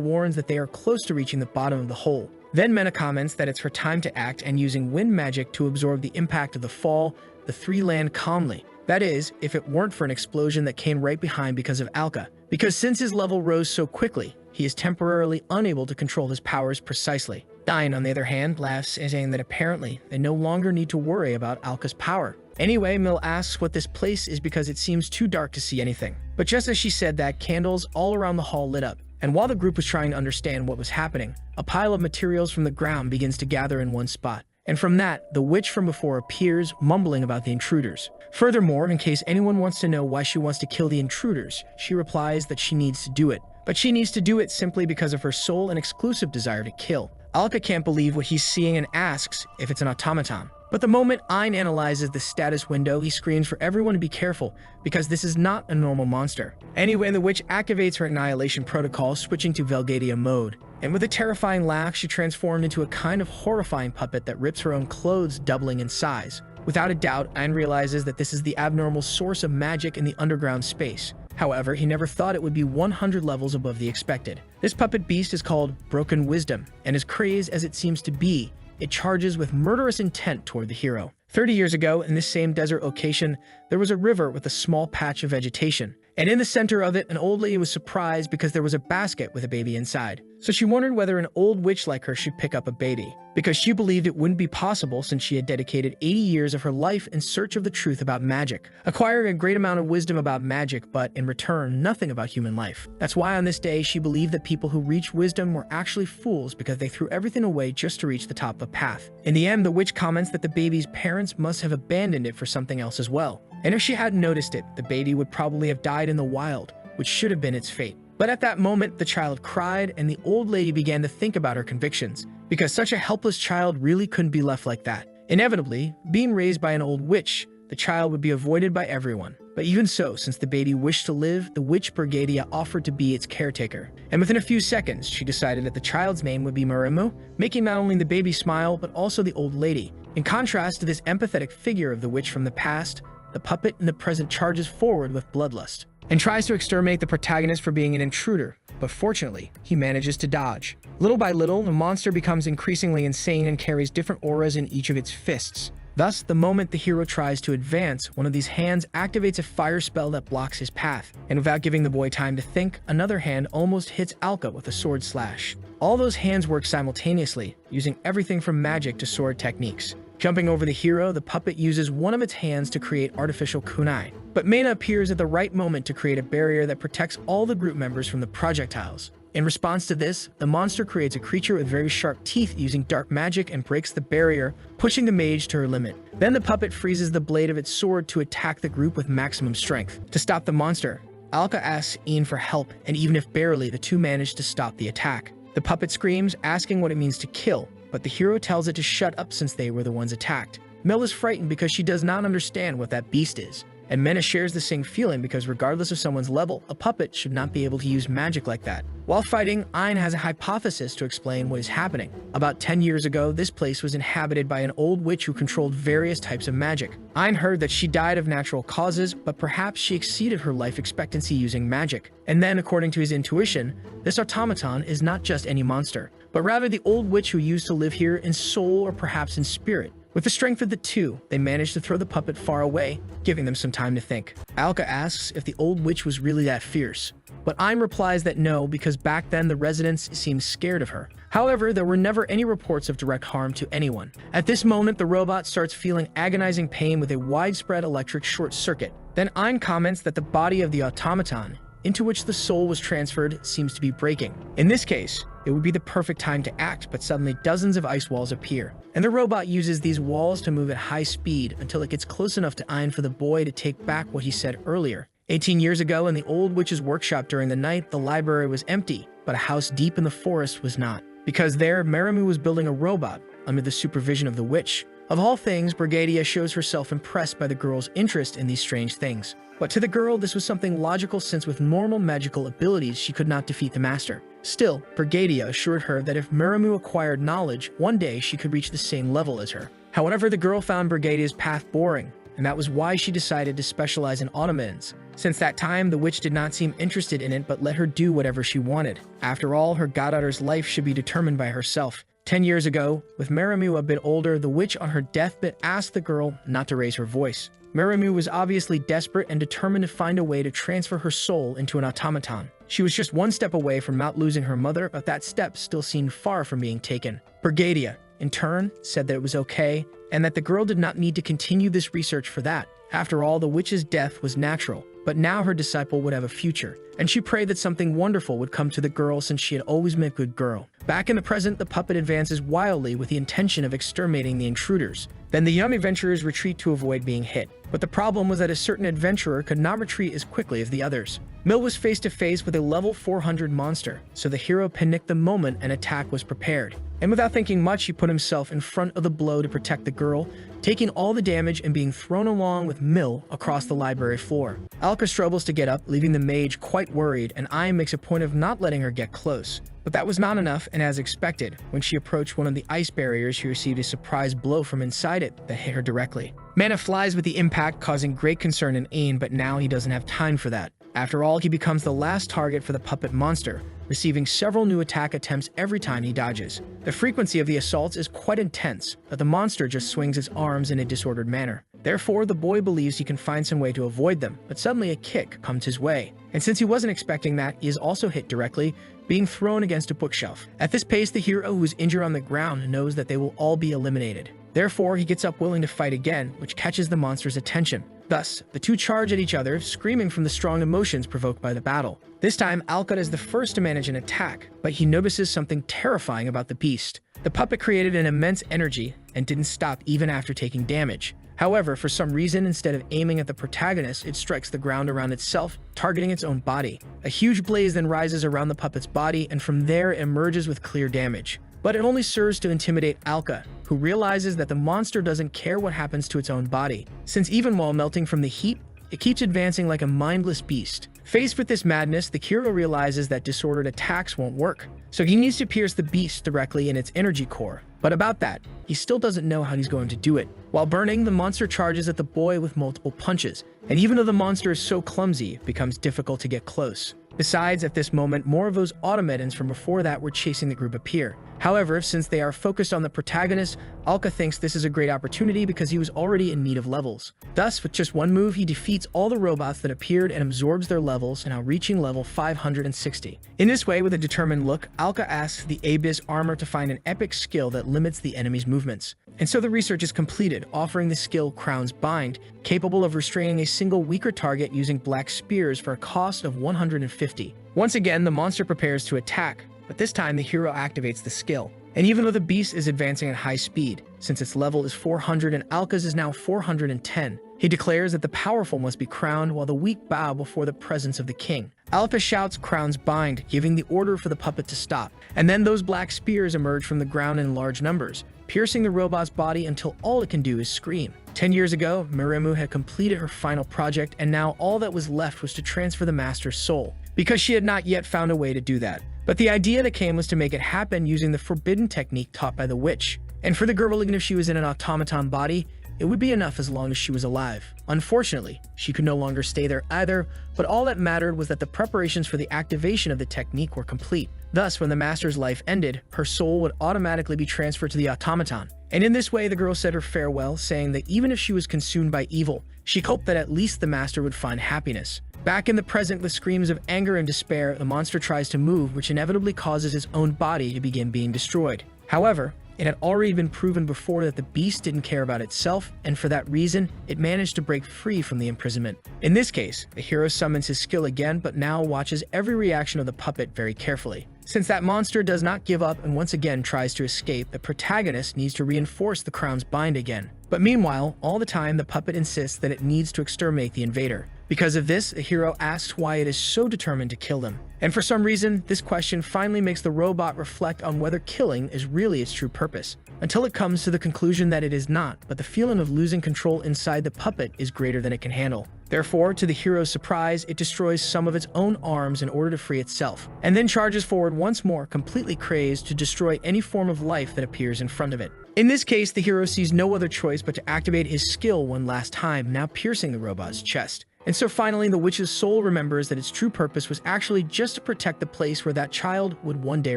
warns that they are close to reaching the bottom of the hole. Then Mena comments that it's her time to act, and using wind magic to absorb the impact of the fall, the three land calmly. That is, if it weren't for an explosion that came right behind because of Alka. Because since his level rose so quickly, he is temporarily unable to control his powers precisely. Dine, on the other hand, laughs, saying that apparently they no longer need to worry about Alka's power. Anyway, Mill asks what this place is because it seems too dark to see anything. But just as she said that, candles all around the hall lit up. And while the group was trying to understand what was happening, a pile of materials from the ground begins to gather in one spot. And from that, the witch from before appears, mumbling about the intruders. Furthermore, in case anyone wants to know why she wants to kill the intruders, she replies that she needs to do it. But she needs to do it simply because of her sole and exclusive desire to kill. Alka can't believe what he's seeing and asks if it's an automaton. But the moment Ayn analyzes the status window, he screams for everyone to be careful, because this is not a normal monster. Anyway, the witch activates her annihilation protocol, switching to Velgadia mode. And with a terrifying laugh, she transformed into a kind of horrifying puppet that rips her own clothes, doubling in size. Without a doubt, Ayn realizes that this is the abnormal source of magic in the underground space. However, he never thought it would be 100 levels above the expected. This puppet beast is called Broken Wisdom, and as crazed as it seems to be, it charges with murderous intent toward the hero. 30 years ago, in this same desert location, there was a river with a small patch of vegetation. And in the center of it, an old lady was surprised because there was a basket with a baby inside. So she wondered whether an old witch like her should pick up a baby, because she believed it wouldn't be possible since she had dedicated 80 years of her life in search of the truth about magic, acquiring a great amount of wisdom about magic, but in return, nothing about human life. That's why on this day, she believed that people who reached wisdom were actually fools because they threw everything away just to reach the top of a path. In the end, the witch comments that the baby's parents must have abandoned it for something else as well. And if she hadn't noticed it, the baby would probably have died in the wild, which should have been its fate. But at that moment, the child cried, and the old lady began to think about her convictions, because such a helpless child really couldn't be left like that. Inevitably, being raised by an old witch, the child would be avoided by everyone. But even so, since the baby wished to live, the witch Brigadia offered to be its caretaker. And within a few seconds, she decided that the child's name would be Maremu, making not only the baby smile, but also the old lady. In contrast to this empathetic figure of the witch from the past, the puppet in the present charges forward with bloodlust and tries to exterminate the protagonist for being an intruder, but fortunately, he manages to dodge. Little by little, the monster becomes increasingly insane and carries different auras in each of its fists. Thus, the moment the hero tries to advance, one of these hands activates a fire spell that blocks his path, and without giving the boy time to think, another hand almost hits Alka with a sword slash. All those hands work simultaneously, using everything from magic to sword techniques. Jumping over the hero, the puppet uses one of its hands to create artificial kunai. But Mena appears at the right moment to create a barrier that protects all the group members from the projectiles. In response to this, the monster creates a creature with very sharp teeth using dark magic and breaks the barrier, pushing the mage to her limit. Then the puppet freezes the blade of its sword to attack the group with maximum strength. To stop the monster, Alka asks Ian for help, and even if barely, the two manage to stop the attack. The puppet screams, asking what it means to kill, but the hero tells it to shut up since they were the ones attacked. Mel is frightened because she does not understand what that beast is. And Mena shares the same feeling because regardless of someone's level, a puppet should not be able to use magic like that. While fighting, Ein has a hypothesis to explain what is happening. About 10 years ago, this place was inhabited by an old witch who controlled various types of magic. Ein heard that she died of natural causes, but perhaps she exceeded her life expectancy using magic. And then, according to his intuition, this automaton is not just any monster, but rather the old witch who used to live here in soul or perhaps in spirit. With the strength of the two, they managed to throw the puppet far away, giving them some time to think. Alka asks if the old witch was really that fierce, but Ein replies that no, because back then the residents seemed scared of her. However, there were never any reports of direct harm to anyone. At this moment, the robot starts feeling agonizing pain with a widespread electric short circuit. Then Ein comments that the body of the automaton, into which the soul was transferred, seems to be breaking. In this case, it would be the perfect time to act, but suddenly dozens of ice walls appear, and the robot uses these walls to move at high speed until it gets close enough to Ein for the boy to take back what he said earlier. 18 years ago in the old witch's workshop during the night, the library was empty, but a house deep in the forest was not. Because there, Maremu was building a robot under the supervision of the witch. Of all things, Brigadia shows herself impressed by the girl's interest in these strange things. But to the girl, this was something logical since with normal magical abilities, she could not defeat the master. Still, Brigadia assured her that if Maremu acquired knowledge, one day she could reach the same level as her. However, the girl found Brigadia's path boring, and that was why she decided to specialize in automans. Since that time, the witch did not seem interested in it but let her do whatever she wanted. After all, her goddaughter's life should be determined by herself. 10 years ago, with Maremu a bit older, the witch on her deathbed asked the girl not to raise her voice. Maremu was obviously desperate and determined to find a way to transfer her soul into an automaton. She was just one step away from not losing her mother, but that step still seemed far from being taken. Brigadia, in turn, said that it was okay, and that the girl did not need to continue this research for that. After all, the witch's death was natural, but now her disciple would have a future, and she prayed that something wonderful would come to the girl since she had always been a good girl. Back in the present, the puppet advances wildly with the intention of exterminating the intruders. Then the young adventurers retreat to avoid being hit. But the problem was that a certain adventurer could not retreat as quickly as the others. Mill was face to face with a level 400 monster, so the hero panicked the moment an attack was prepared. And without thinking much, he put himself in front of the blow to protect the girl, taking all the damage and being thrown along with Mill across the library floor. Alka struggles to get up, leaving the mage quite worried, and Ai makes a point of not letting her get close. But that was not enough, and as expected, when she approached one of the ice barriers, she received a surprise blow from inside it that hit her directly. Mana flies with the impact, causing great concern in Ain, but now he doesn't have time for that. After all, he becomes the last target for the puppet monster, receiving several new attack attempts every time he dodges. The frequency of the assaults is quite intense, but the monster just swings its arms in a disordered manner. Therefore, the boy believes he can find some way to avoid them, but suddenly a kick comes his way. And since he wasn't expecting that, he is also hit directly, being thrown against a bookshelf. At this pace, the hero who is injured on the ground knows that they will all be eliminated. Therefore, he gets up willing to fight again, which catches the monster's attention. Thus, the two charge at each other, screaming from the strong emotions provoked by the battle. This time, Alcott is the first to manage an attack, but he notices something terrifying about the beast. The puppet created an immense energy and didn't stop even after taking damage. However, for some reason, instead of aiming at the protagonist, it strikes the ground around itself, targeting its own body. A huge blaze then rises around the puppet's body, and from there it emerges with clear damage. but it only serves to intimidate Alka, who realizes that the monster doesn't care what happens to its own body, since even while melting from the heat, it keeps advancing like a mindless beast. Faced with this madness, the hero realizes that disordered attacks won't work, so he needs to pierce the beast directly in its energy core. But about that, he still doesn't know how he's going to do it. While burning, the monster charges at the boy with multiple punches, and even though the monster is so clumsy, it becomes difficult to get close. Besides, at this moment, more of those automatons from before that were chasing the group appear. However, since they are focused on the protagonist, Alka thinks this is a great opportunity because he was already in need of levels. Thus, with just one move, he defeats all the robots that appeared and absorbs their levels, now reaching level 560. In this way, with a determined look, Alka asks the Abyss armor to find an epic skill that limits the enemy's movements. And so the research is completed, offering the skill Crown's Bind, capable of restraining a single weaker target using black spears for a cost of 150. Once again, the monster prepares to attack, but this time the hero activates the skill. And even though the beast is advancing at high speed, since its level is 400 and Alka's is now 410, he declares that the powerful must be crowned while the weak bow before the presence of the king. Alka shouts Crown's Bind, giving the order for the puppet to stop. And then those black spears emerge from the ground in large numbers, piercing the robot's body until all it can do is scream. 10 years ago, Meremu had completed her final project, and now all that was left was to transfer the master's soul, because she had not yet found a way to do that. But the idea that came was to make it happen using the forbidden technique taught by the witch. And for the girl, even if she was in an automaton body, it would be enough as long as she was alive. Unfortunately, she could no longer stay there either, but all that mattered was that the preparations for the activation of the technique were complete. Thus, when the master's life ended, her soul would automatically be transferred to the automaton. And in this way, the girl said her farewell, saying that even if she was consumed by evil, she hoped that at least the master would find happiness. Back in the present, with screams of anger and despair, the monster tries to move, which inevitably causes its own body to begin being destroyed. However, it had already been proven before that the beast didn't care about itself, and for that reason, it managed to break free from the imprisonment. In this case, the hero summons his skill again, but now watches every reaction of the puppet very carefully. Since that monster does not give up and once again tries to escape, the protagonist needs to reinforce the Crown's Bind again. But meanwhile, all the time, the puppet insists that it needs to exterminate the invader. Because of this, the hero asks why it is so determined to kill them. And for some reason, this question finally makes the robot reflect on whether killing is really its true purpose, until it comes to the conclusion that it is not, but the feeling of losing control inside the puppet is greater than it can handle. Therefore, to the hero's surprise, it destroys some of its own arms in order to free itself, and then charges forward once more, completely crazed, to destroy any form of life that appears in front of it. In this case, the hero sees no other choice but to activate his skill one last time, now piercing the robot's chest. And so finally, the witch's soul remembers that its true purpose was actually just to protect the place where that child would one day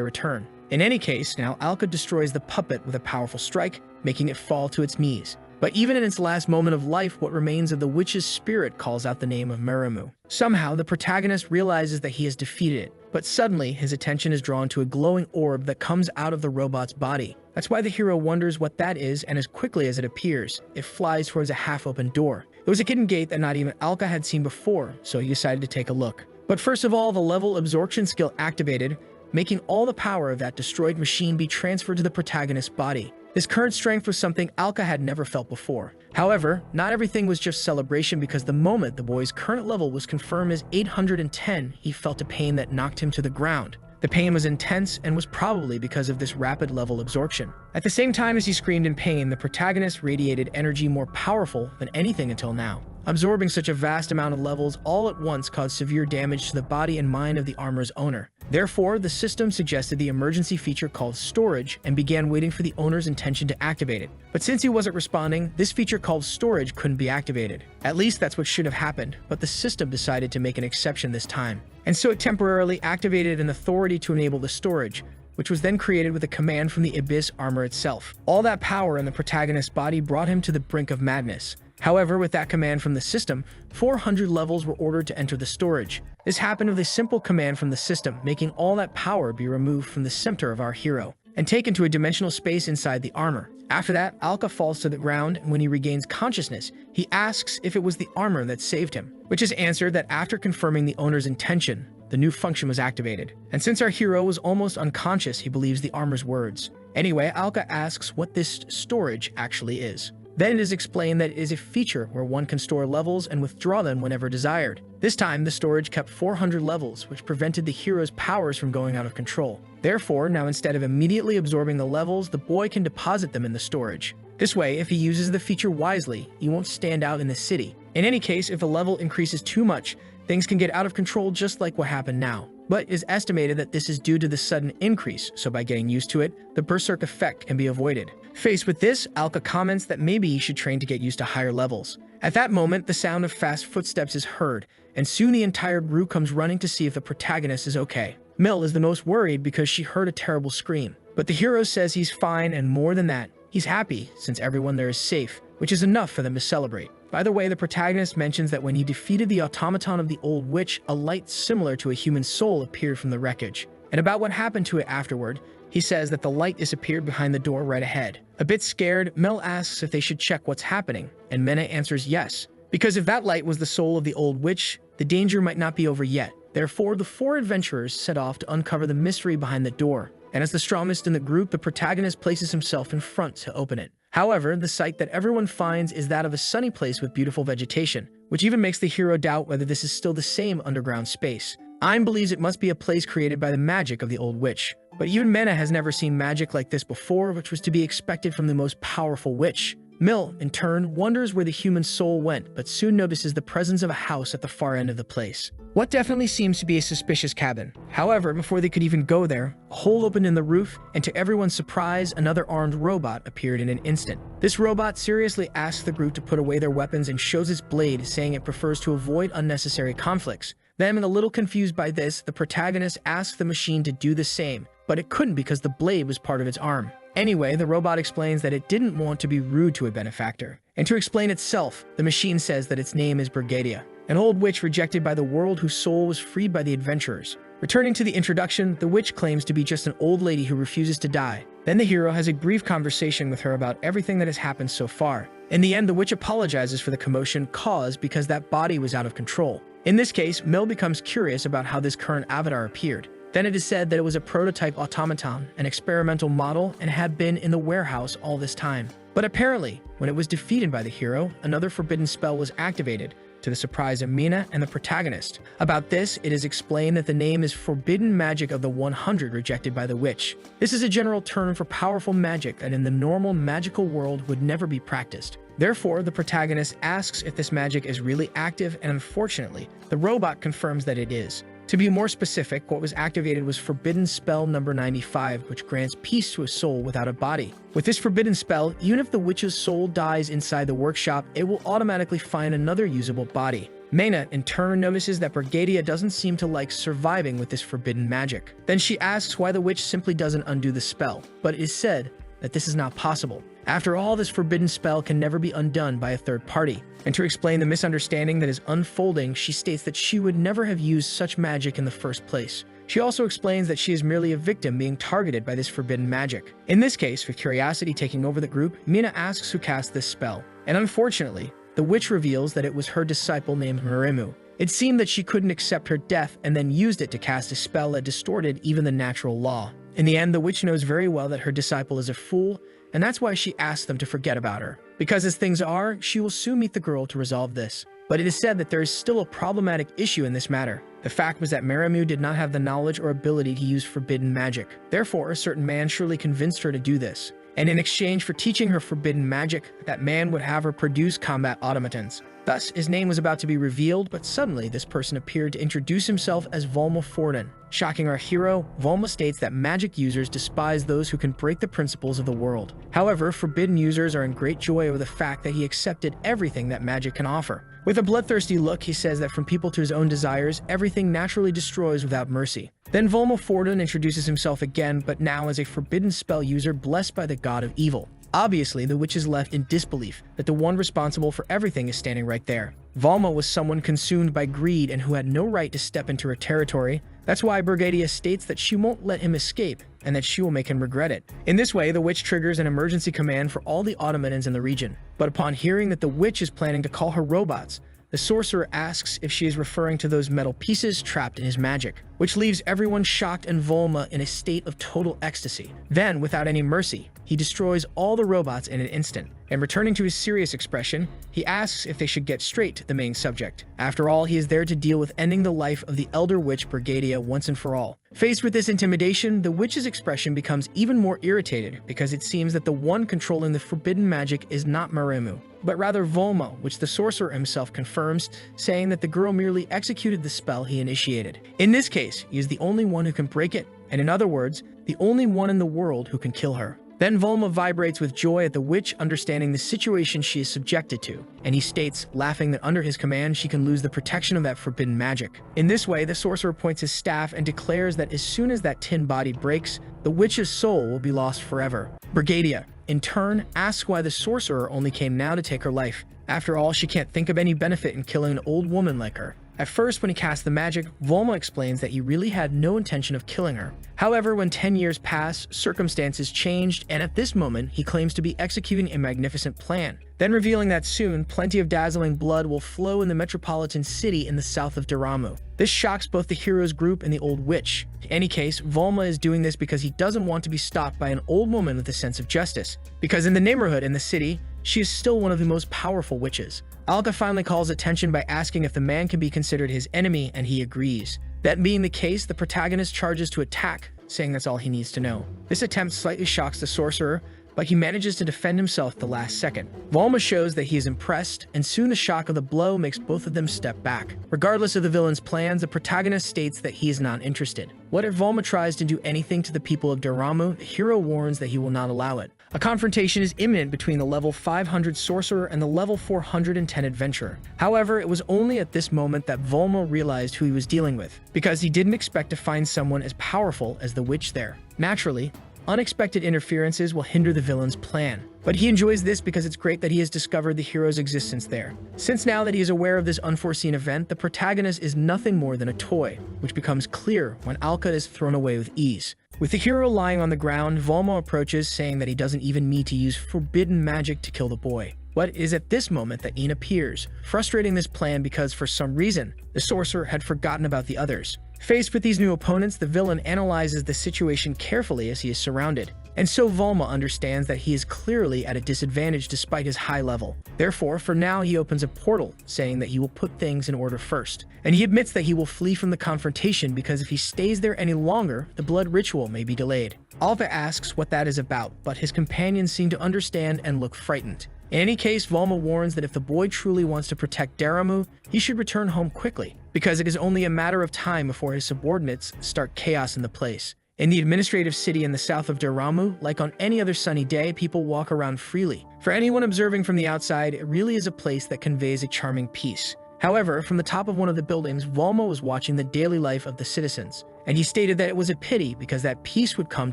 return. In any case, now Alka destroys the puppet with a powerful strike, making it fall to its knees. But even in its last moment of life, what remains of the witch's spirit calls out the name of Meremu. Somehow, the protagonist realizes that he has defeated it, but suddenly his attention is drawn to a glowing orb that comes out of the robot's body. That's why the hero wonders what that is, and as quickly as it appears, it flies towards a half-open door. It was a hidden gate that not even Alka had seen before, so he decided to take a look. But first of all, the level absorption skill activated, making all the power of that destroyed machine be transferred to the protagonist's body. This current strength was something Alka had never felt before. However, not everything was just celebration, because the moment the boy's current level was confirmed as 810, he felt a pain that knocked him to the ground. The pain was intense and was probably because of this rapid level absorption. At the same time as he screamed in pain, the protagonist radiated energy more powerful than anything until now. Absorbing such a vast amount of levels all at once caused severe damage to the body and mind of the armor's owner. Therefore, the system suggested the emergency feature called Storage and began waiting for the owner's intention to activate it. But since he wasn't responding, this feature called Storage couldn't be activated. At least that's what should have happened, but the system decided to make an exception this time. And so it temporarily activated an authority to enable the storage, which was then created with a command from the Abyss armor itself. All that power in the protagonist's body brought him to the brink of madness. However, with that command from the system, 400 levels were ordered to enter the storage. This happened with a simple command from the system, making all that power be removed from the center of our hero and taken to a dimensional space inside the armor. After that, Alka falls to the ground, and when he regains consciousness, he asks if it was the armor that saved him, which is answered that after confirming the owner's intention, the new function was activated. And since our hero was almost unconscious, he believes the armor's words. Anyway, Alka asks what this storage actually is. Then it is explained that it is a feature where one can store levels and withdraw them whenever desired. This time, the storage kept 400 levels, which prevented the hero's powers from going out of control. Therefore, now instead of immediately absorbing the levels, the boy can deposit them in the storage. This way, if he uses the feature wisely, he won't stand out in the city. In any case, if a level increases too much, things can get out of control just like what happened now. But it is estimated that this is due to the sudden increase, so by getting used to it, the berserk effect can be avoided. Faced with this, Alka comments that maybe he should train to get used to higher levels. At that moment, the sound of fast footsteps is heard, and soon the entire group comes running to see if the protagonist is okay. Mill is the most worried because she heard a terrible scream. But the hero says he's fine, and more than that, he's happy since everyone there is safe, which is enough for them to celebrate. By the way, the protagonist mentions that when he defeated the automaton of the old witch, a light similar to a human soul appeared from the wreckage. And about what happened to it afterward, he says that the light disappeared behind the door right ahead. A bit scared, Mel asks if they should check what's happening, and Mena answers yes, because if that light was the soul of the old witch, the danger might not be over yet. Therefore, the four adventurers set off to uncover the mystery behind the door, and as the strongest in the group, the protagonist places himself in front to open it. However, the sight that everyone finds is that of a sunny place with beautiful vegetation, which even makes the hero doubt whether this is still the same underground space. Aim believes it must be a place created by the magic of the old witch. But even Mena has never seen magic like this before, which was to be expected from the most powerful witch. Mill, in turn, wonders where the human soul went, but soon notices the presence of a house at the far end of the place. What definitely seems to be a suspicious cabin. However, before they could even go there, a hole opened in the roof, and to everyone's surprise, another armed robot appeared in an instant. This robot seriously asks the group to put away their weapons and shows its blade, saying it prefers to avoid unnecessary conflicts. Then, a little confused by this, the protagonist asks the machine to do the same, but it couldn't because the blade was part of its arm. Anyway, the robot explains that it didn't want to be rude to a benefactor. And to explain itself, the machine says that its name is Brigadia, an old witch rejected by the world whose soul was freed by the adventurers. Returning to the introduction, the witch claims to be just an old lady who refuses to die. Then the hero has a brief conversation with her about everything that has happened so far. In the end, the witch apologizes for the commotion caused because that body was out of control. In this case, Mel becomes curious about how this current avatar appeared. Then it is said that it was a prototype automaton, an experimental model, and had been in the warehouse all this time. But apparently, when it was defeated by the hero, another forbidden spell was activated, to the surprise of Mina and the protagonist. About this, it is explained that the name is Forbidden Magic of the 100 rejected by the witch. This is a general term for powerful magic that in the normal magical world would never be practiced. Therefore, the protagonist asks if this magic is really active, and unfortunately, the robot confirms that it is. To be more specific, what was activated was Forbidden Spell number 95, which grants peace to a soul without a body. With this forbidden spell, even if the witch's soul dies inside the workshop, it will automatically find another usable body. Mena, in turn, notices that Brigadia doesn't seem to like surviving with this forbidden magic. Then she asks why the witch simply doesn't undo the spell, but it is said that this is not possible. After all, this forbidden spell can never be undone by a third party. And to explain the misunderstanding that is unfolding, she states that she would never have used such magic in the first place. She also explains that she is merely a victim being targeted by this forbidden magic. In this case, with curiosity taking over the group, Mina asks who cast this spell. And unfortunately, the witch reveals that it was her disciple named Muremu. It seemed that she couldn't accept her death and then used it to cast a spell that distorted even the natural law. In the end, the witch knows very well that her disciple is a fool, and that's why she asks them to forget about her. Because as things are, she will soon meet the girl to resolve this. But it is said that there is still a problematic issue in this matter. The fact was that Muremu did not have the knowledge or ability to use forbidden magic. Therefore, a certain man surely convinced her to do this. And in exchange for teaching her forbidden magic, that man would have her produce combat automatons. Thus, his name was about to be revealed, but suddenly this person appeared to introduce himself as Volma Forden. Shocking our hero, Volma states that magic users despise those who can break the principles of the world. However, forbidden users are in great joy over the fact that he accepted everything that magic can offer. With a bloodthirsty look, he says that from people to his own desires, everything naturally destroys without mercy. Then Volma Forden introduces himself again, but now as a forbidden spell user blessed by the god of evil. Obviously, the witch is left in disbelief that the one responsible for everything is standing right there. Volma was someone consumed by greed and who had no right to step into her territory. That's why Brigadia states that she won't let him escape and that she will make him regret it. In this way, the witch triggers an emergency command for all the automatons in the region. But upon hearing that the witch is planning to call her robots, the sorcerer asks if she is referring to those metal pieces trapped in his magic, which leaves everyone shocked and Volma in a state of total ecstasy. Then, without any mercy, he destroys all the robots in an instant. And returning to his serious expression, he asks if they should get straight to the main subject. After all, he is there to deal with ending the life of the elder witch Brigadia once and for all. Faced with this intimidation, the witch's expression becomes even more irritated because it seems that the one controlling the forbidden magic is not Maremu, but rather Volma, which the sorcerer himself confirms, saying that the girl merely executed the spell he initiated. In this case, he is the only one who can break it, and in other words, the only one in the world who can kill her. Then Volma vibrates with joy at the witch understanding the situation she is subjected to, and he states, laughing, that under his command she can lose the protection of that forbidden magic. In this way, the sorcerer points his staff and declares that as soon as that tin body breaks, the witch's soul will be lost forever. Brigadia, in turn, asks why the sorcerer only came now to take her life. After all, she can't think of any benefit in killing an old woman like her. At first, when he casts the magic, Volma explains that he really had no intention of killing her. However, when 10 years pass, circumstances changed, and at this moment, he claims to be executing a magnificent plan. Then revealing that soon, plenty of dazzling blood will flow in the metropolitan city in the south of Daramu. This shocks both the hero's group and the old witch. In any case, Volma is doing this because he doesn't want to be stopped by an old woman with a sense of justice. Because in the neighborhood and the city, she is still one of the most powerful witches. Alka finally calls attention by asking if the man can be considered his enemy, and he agrees. That being the case, the protagonist charges to attack, saying that's all he needs to know. This attempt slightly shocks the sorcerer, but he manages to defend himself at the last second. Volma shows that he is impressed, and soon the shock of the blow makes both of them step back. Regardless of the villain's plans, the protagonist states that he is not interested. What if Volma tries to do anything to the people of Daramu? The hero warns that he will not allow it. A confrontation is imminent between the level 500 sorcerer and the level 410 adventurer. However, it was only at this moment that Volma realized who he was dealing with, because he didn't expect to find someone as powerful as the witch there. Naturally, unexpected interferences will hinder the villain's plan, but he enjoys this because it's great that he has discovered the hero's existence there. Since now that he is aware of this unforeseen event, the protagonist is nothing more than a toy, which becomes clear when Alka is thrown away with ease. With the hero lying on the ground, Volma approaches, saying that he doesn't even need to use forbidden magic to kill the boy. But it is at this moment that Ian appears, frustrating this plan because for some reason, the sorcerer had forgotten about the others. Faced with these new opponents, the villain analyzes the situation carefully as he is surrounded. And so Volma understands that he is clearly at a disadvantage despite his high level. Therefore, for now, he opens a portal, saying that he will put things in order first. And he admits that he will flee from the confrontation because if he stays there any longer, the blood ritual may be delayed. Alva asks what that is about, but his companions seem to understand and look frightened. In any case, Volma warns that if the boy truly wants to protect Daramu, he should return home quickly, because it is only a matter of time before his subordinates start chaos in the place. In the administrative city in the south of Daramu, like on any other sunny day, people walk around freely. For anyone observing from the outside, it really is a place that conveys a charming peace. However, from the top of one of the buildings, Volma was watching the daily life of the citizens, and he stated that it was a pity because that peace would come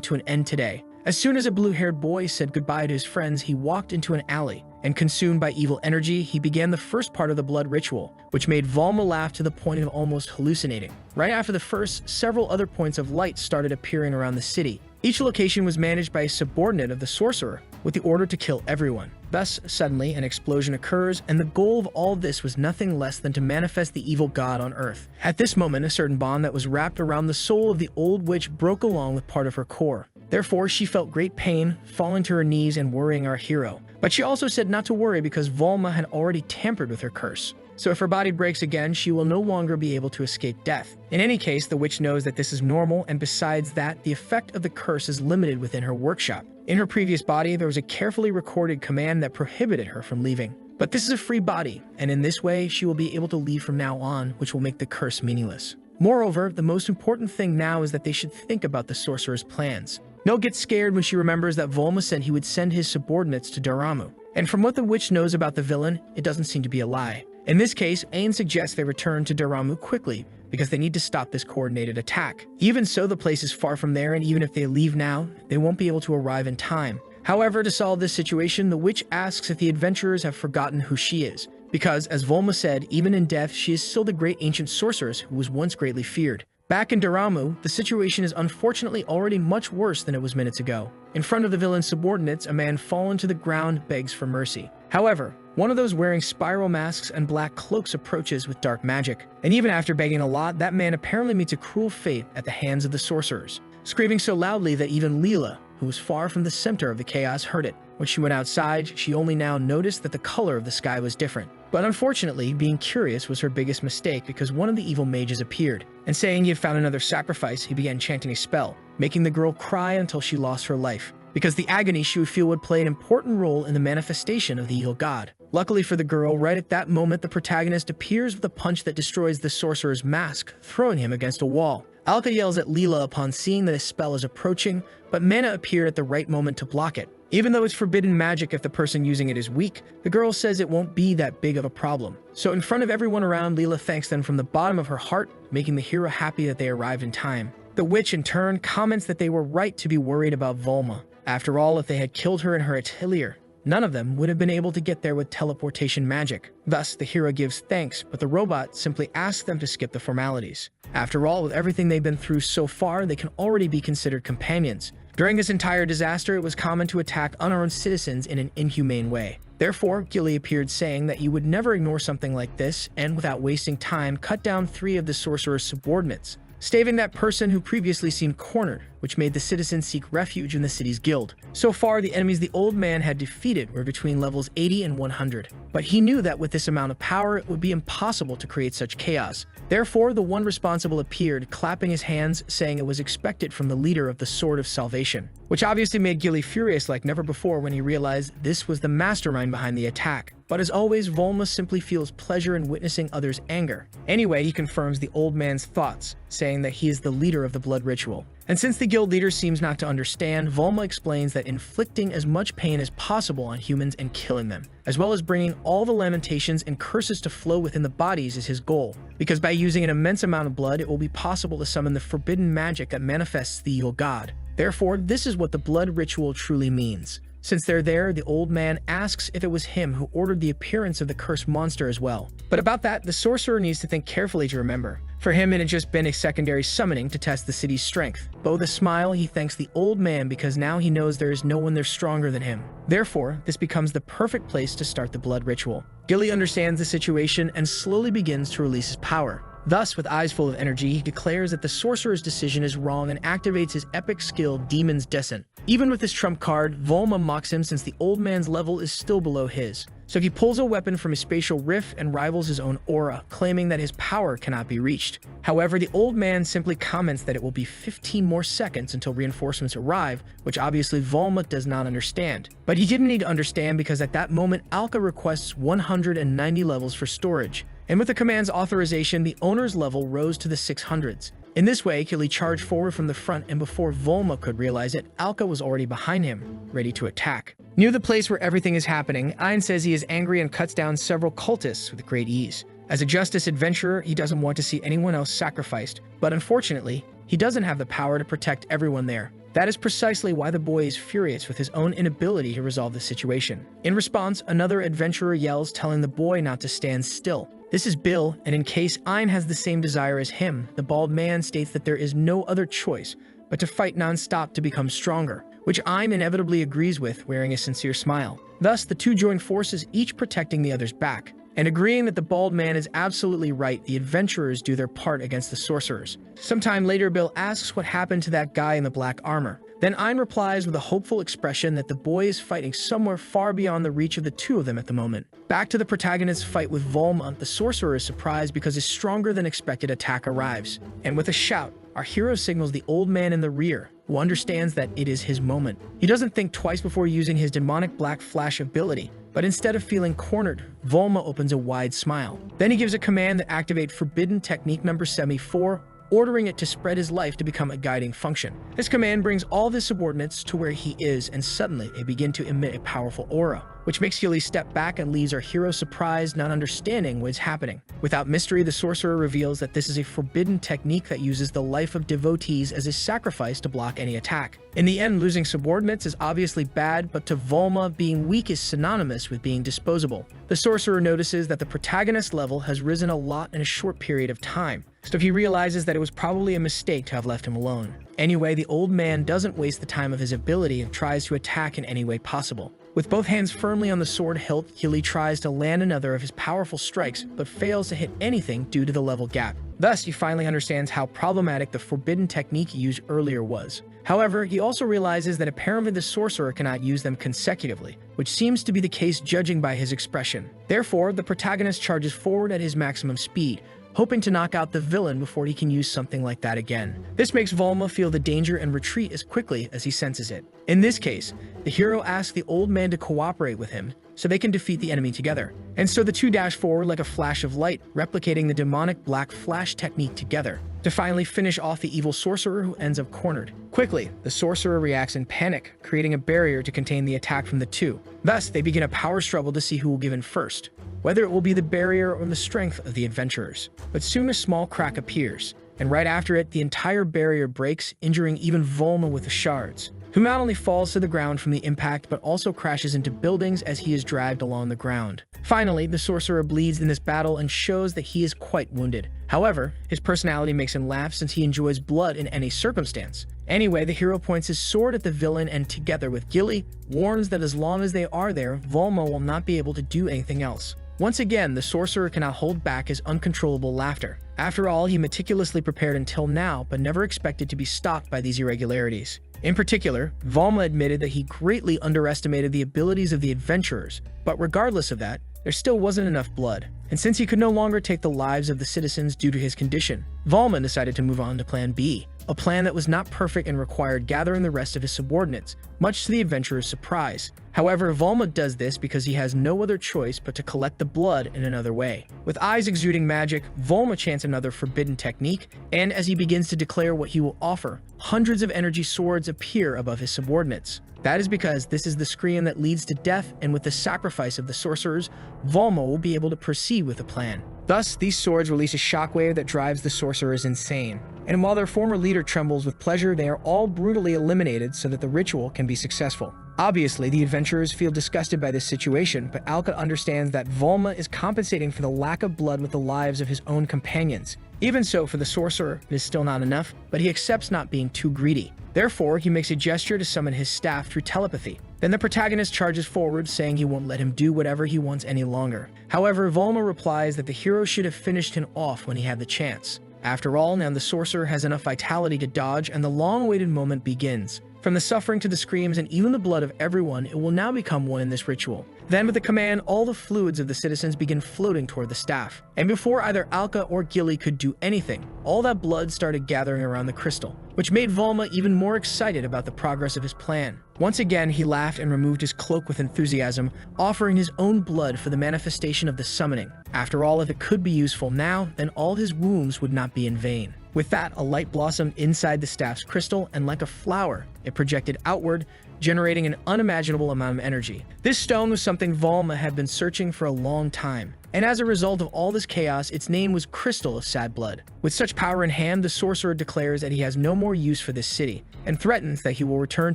to an end today. As soon as a blue-haired boy said goodbye to his friends, he walked into an alley, and consumed by evil energy, he began the first part of the blood ritual, which made Volma laugh to the point of almost hallucinating. Right after the first, several other points of light started appearing around the city. Each location was managed by a subordinate of the sorcerer, with the order to kill everyone. Thus, suddenly, an explosion occurs, and the goal of all this was nothing less than to manifest the evil god on Earth. At this moment, a certain bond that was wrapped around the soul of the old witch broke along with part of her core. Therefore, she felt great pain, falling to her knees and worrying our hero. But she also said not to worry because Volma had already tampered with her curse. So if her body breaks again, she will no longer be able to escape death. In any case, the witch knows that this is normal, and besides that, the effect of the curse is limited within her workshop. In her previous body, there was a carefully recorded command that prohibited her from leaving. But this is a free body, and in this way, she will be able to leave from now on, which will make the curse meaningless. Moreover, the most important thing now is that they should think about the sorcerer's plans. No gets scared when she remembers that Volma said he would send his subordinates to Daramu. And from what the witch knows about the villain, it doesn't seem to be a lie. In this case, Ain suggests they return to Daramu quickly, because they need to stop this coordinated attack. Even so, the place is far from there, and even if they leave now, they won't be able to arrive in time. However, to solve this situation, the witch asks if the adventurers have forgotten who she is. Because, as Volma said, even in death, she is still the great ancient sorceress who was once greatly feared. Back in Daramu, the situation is unfortunately already much worse than it was minutes ago. In front of the villain's subordinates, a man fallen to the ground begs for mercy. However, one of those wearing spiral masks and black cloaks approaches with dark magic, and even after begging a lot, that man apparently meets a cruel fate at the hands of the sorcerers, screaming so loudly that even Leela, who was far from the center of the chaos, heard it. When she went outside, she only now noticed that the color of the sky was different. But unfortunately, being curious was her biggest mistake, because one of the evil mages appeared, and saying he had found another sacrifice, he began chanting a spell, making the girl cry until she lost her life, because the agony she would feel would play an important role in the manifestation of the evil god. Luckily for the girl, right at that moment, the protagonist appears with a punch that destroys the sorcerer's mask, throwing him against a wall. Alka yells at Leela upon seeing that a spell is approaching, but Mana appeared at the right moment to block it. Even though it's forbidden magic if the person using it is weak, the girl says it won't be that big of a problem. So in front of everyone around, Leela thanks them from the bottom of her heart, making the hero happy that they arrived in time. The witch, in turn, comments that they were right to be worried about Volma. After all, if they had killed her in her atelier, none of them would have been able to get there with teleportation magic. Thus, the hero gives thanks, but the robot simply asks them to skip the formalities. After all, with everything they've been through so far, they can already be considered companions. During this entire disaster, it was common to attack unarmed citizens in an inhumane way. Therefore, Gilly appeared saying that you would never ignore something like this, and without wasting time, cut down 3 of the sorcerer's subordinates, staving that person who previously seemed cornered, which made the citizens seek refuge in the city's guild. So far, the enemies the old man had defeated were between levels 80 and 100, but he knew that with this amount of power, it would be impossible to create such chaos. Therefore, the one responsible appeared, clapping his hands, saying it was expected from the leader of the Sword of Salvation, which obviously made Gilly furious like never before when he realized this was the mastermind behind the attack. But as always, Volma simply feels pleasure in witnessing others' anger. Anyway, he confirms the old man's thoughts, saying that he is the leader of the blood ritual. And since the guild leader seems not to understand, Volma explains that inflicting as much pain as possible on humans and killing them, as well as bringing all the lamentations and curses to flow within the bodies, is his goal, because by using an immense amount of blood, it will be possible to summon the forbidden magic that manifests the evil god. Therefore, this is what the blood ritual truly means. Since they're there, the old man asks if it was him who ordered the appearance of the cursed monster as well. But about that, the sorcerer needs to think carefully to remember. For him, it had just been a secondary summoning to test the city's strength. But with a smile, he thanks the old man because now he knows there is no one there stronger than him. Therefore, this becomes the perfect place to start the blood ritual. Gilly understands the situation and slowly begins to release his power. Thus, with eyes full of energy, he declares that the sorcerer's decision is wrong and activates his epic skill, Demon's Descent. Even with his trump card, Volma mocks him since the old man's level is still below his. So he pulls a weapon from his spatial rift and rivals his own aura, claiming that his power cannot be reached. However, the old man simply comments that it will be 15 more seconds until reinforcements arrive, which obviously Volma does not understand. But he didn't need to understand because at that moment, Alka requests 190 levels for storage. And with the command's authorization, the owner's level rose to the 600s. In this way, Gilly charged forward from the front, and before Volma could realize it, Alka was already behind him, ready to attack. Near the place where everything is happening, Ein says he is angry and cuts down several cultists with great ease. As a justice adventurer, he doesn't want to see anyone else sacrificed, but unfortunately, he doesn't have the power to protect everyone there. That is precisely why the boy is furious with his own inability to resolve the situation. In response, another adventurer yells, telling the boy not to stand still. This is Bill, and in case Ein has the same desire as him, the bald man states that there is no other choice but to fight non-stop to become stronger, which Ein inevitably agrees with, wearing a sincere smile. Thus, the two join forces, each protecting the other's back. And agreeing that the bald man is absolutely right, the adventurers do their part against the sorcerers. Sometime later, Bill asks what happened to that guy in the black armor. Then Ein replies with a hopeful expression that the boy is fighting somewhere far beyond the reach of the two of them at the moment. Back to the protagonist's fight with Volma, the sorcerer is surprised because his stronger than expected attack arrives. And with a shout, our hero signals the old man in the rear, who understands that it is his moment. He doesn't think twice before using his demonic black flash ability, but instead of feeling cornered, Volma opens a wide smile. Then he gives a command that activates Forbidden Technique number 74, ordering it to spread his life to become a guiding function. This command brings all of his subordinates to where he is, and suddenly they begin to emit a powerful aura, which makes Gilly step back and leaves our hero surprised, not understanding what is happening. Without mystery, the sorcerer reveals that this is a forbidden technique that uses the life of devotees as a sacrifice to block any attack. In the end, losing subordinates is obviously bad, but to Volma, being weak is synonymous with being disposable. The sorcerer notices that the protagonist's level has risen a lot in a short period of time, so he realizes that it was probably a mistake to have left him alone. Anyway, the old man doesn't waste the time of his ability and tries to attack in any way possible. With both hands firmly on the sword hilt, Gilly tries to land another of his powerful strikes, but fails to hit anything due to the level gap. Thus, he finally understands how problematic the forbidden technique used earlier was. However, he also realizes that apparently the sorcerer cannot use them consecutively, which seems to be the case judging by his expression. Therefore, the protagonist charges forward at his maximum speed, hoping to knock out the villain before he can use something like that again. This makes Volma feel the danger and retreat as quickly as he senses it. In this case, the hero asks the old man to cooperate with him so they can defeat the enemy together. And so the two dash forward like a flash of light, replicating the demonic black flash technique together, to finally finish off the evil sorcerer who ends up cornered. Quickly, the sorcerer reacts in panic, creating a barrier to contain the attack from the two. Thus, they begin a power struggle to see who will give in first, whether it will be the barrier or the strength of the adventurers. But soon a small crack appears, and right after it, the entire barrier breaks, injuring even Volma with the shards, who not only falls to the ground from the impact but also crashes into buildings as he is dragged along the ground. Finally, the sorcerer bleeds in this battle and shows that he is quite wounded. However, his personality makes him laugh since he enjoys blood in any circumstance. Anyway, the hero points his sword at the villain and together with Gilly, warns that as long as they are there, Volma will not be able to do anything else. Once again, the sorcerer cannot hold back his uncontrollable laughter. After all, he meticulously prepared until now, but never expected to be stopped by these irregularities. In particular, Volma admitted that he greatly underestimated the abilities of the adventurers, but regardless of that, there still wasn't enough blood. And since he could no longer take the lives of the citizens due to his condition, Volma decided to move on to Plan B, a plan that was not perfect and required gathering the rest of his subordinates, much to the adventurers' surprise. However, Volma does this because he has no other choice but to collect the blood in another way. With eyes exuding magic, Volma chants another forbidden technique, and as he begins to declare what he will offer, hundreds of energy swords appear above his subordinates. That is because this is the scream that leads to death, and with the sacrifice of the sorcerers, Volma will be able to proceed with the plan. Thus, these swords release a shockwave that drives the sorcerers insane. And while their former leader trembles with pleasure, they are all brutally eliminated so that the ritual can be successful. Obviously, the adventurers feel disgusted by this situation, but Alka understands that Volma is compensating for the lack of blood with the lives of his own companions. Even so, for the sorcerer, it is still not enough, but he accepts not being too greedy. Therefore, he makes a gesture to summon his staff through telepathy. Then the protagonist charges forward, saying he won't let him do whatever he wants any longer. However, Volma replies that the hero should have finished him off when he had the chance. After all, now the sorcerer has enough vitality to dodge, and the long-awaited moment begins. From the suffering to the screams and even the blood of everyone, it will now become one in this ritual. Then with the command, all the fluids of the citizens begin floating toward the staff. And before either Alka or Gilly could do anything, all that blood started gathering around the crystal, which made Volma even more excited about the progress of his plan. Once again, he laughed and removed his cloak with enthusiasm, offering his own blood for the manifestation of the summoning. After all, if it could be useful now, then all his wounds would not be in vain. With that, a light blossomed inside the staff's crystal, and like a flower, it projected outward, generating an unimaginable amount of energy. This stone was something Volma had been searching for a long time, and as a result of all this chaos, its name was Crystal of Sad Blood. With such power in hand, the sorcerer declares that he has no more use for this city, and threatens that he will return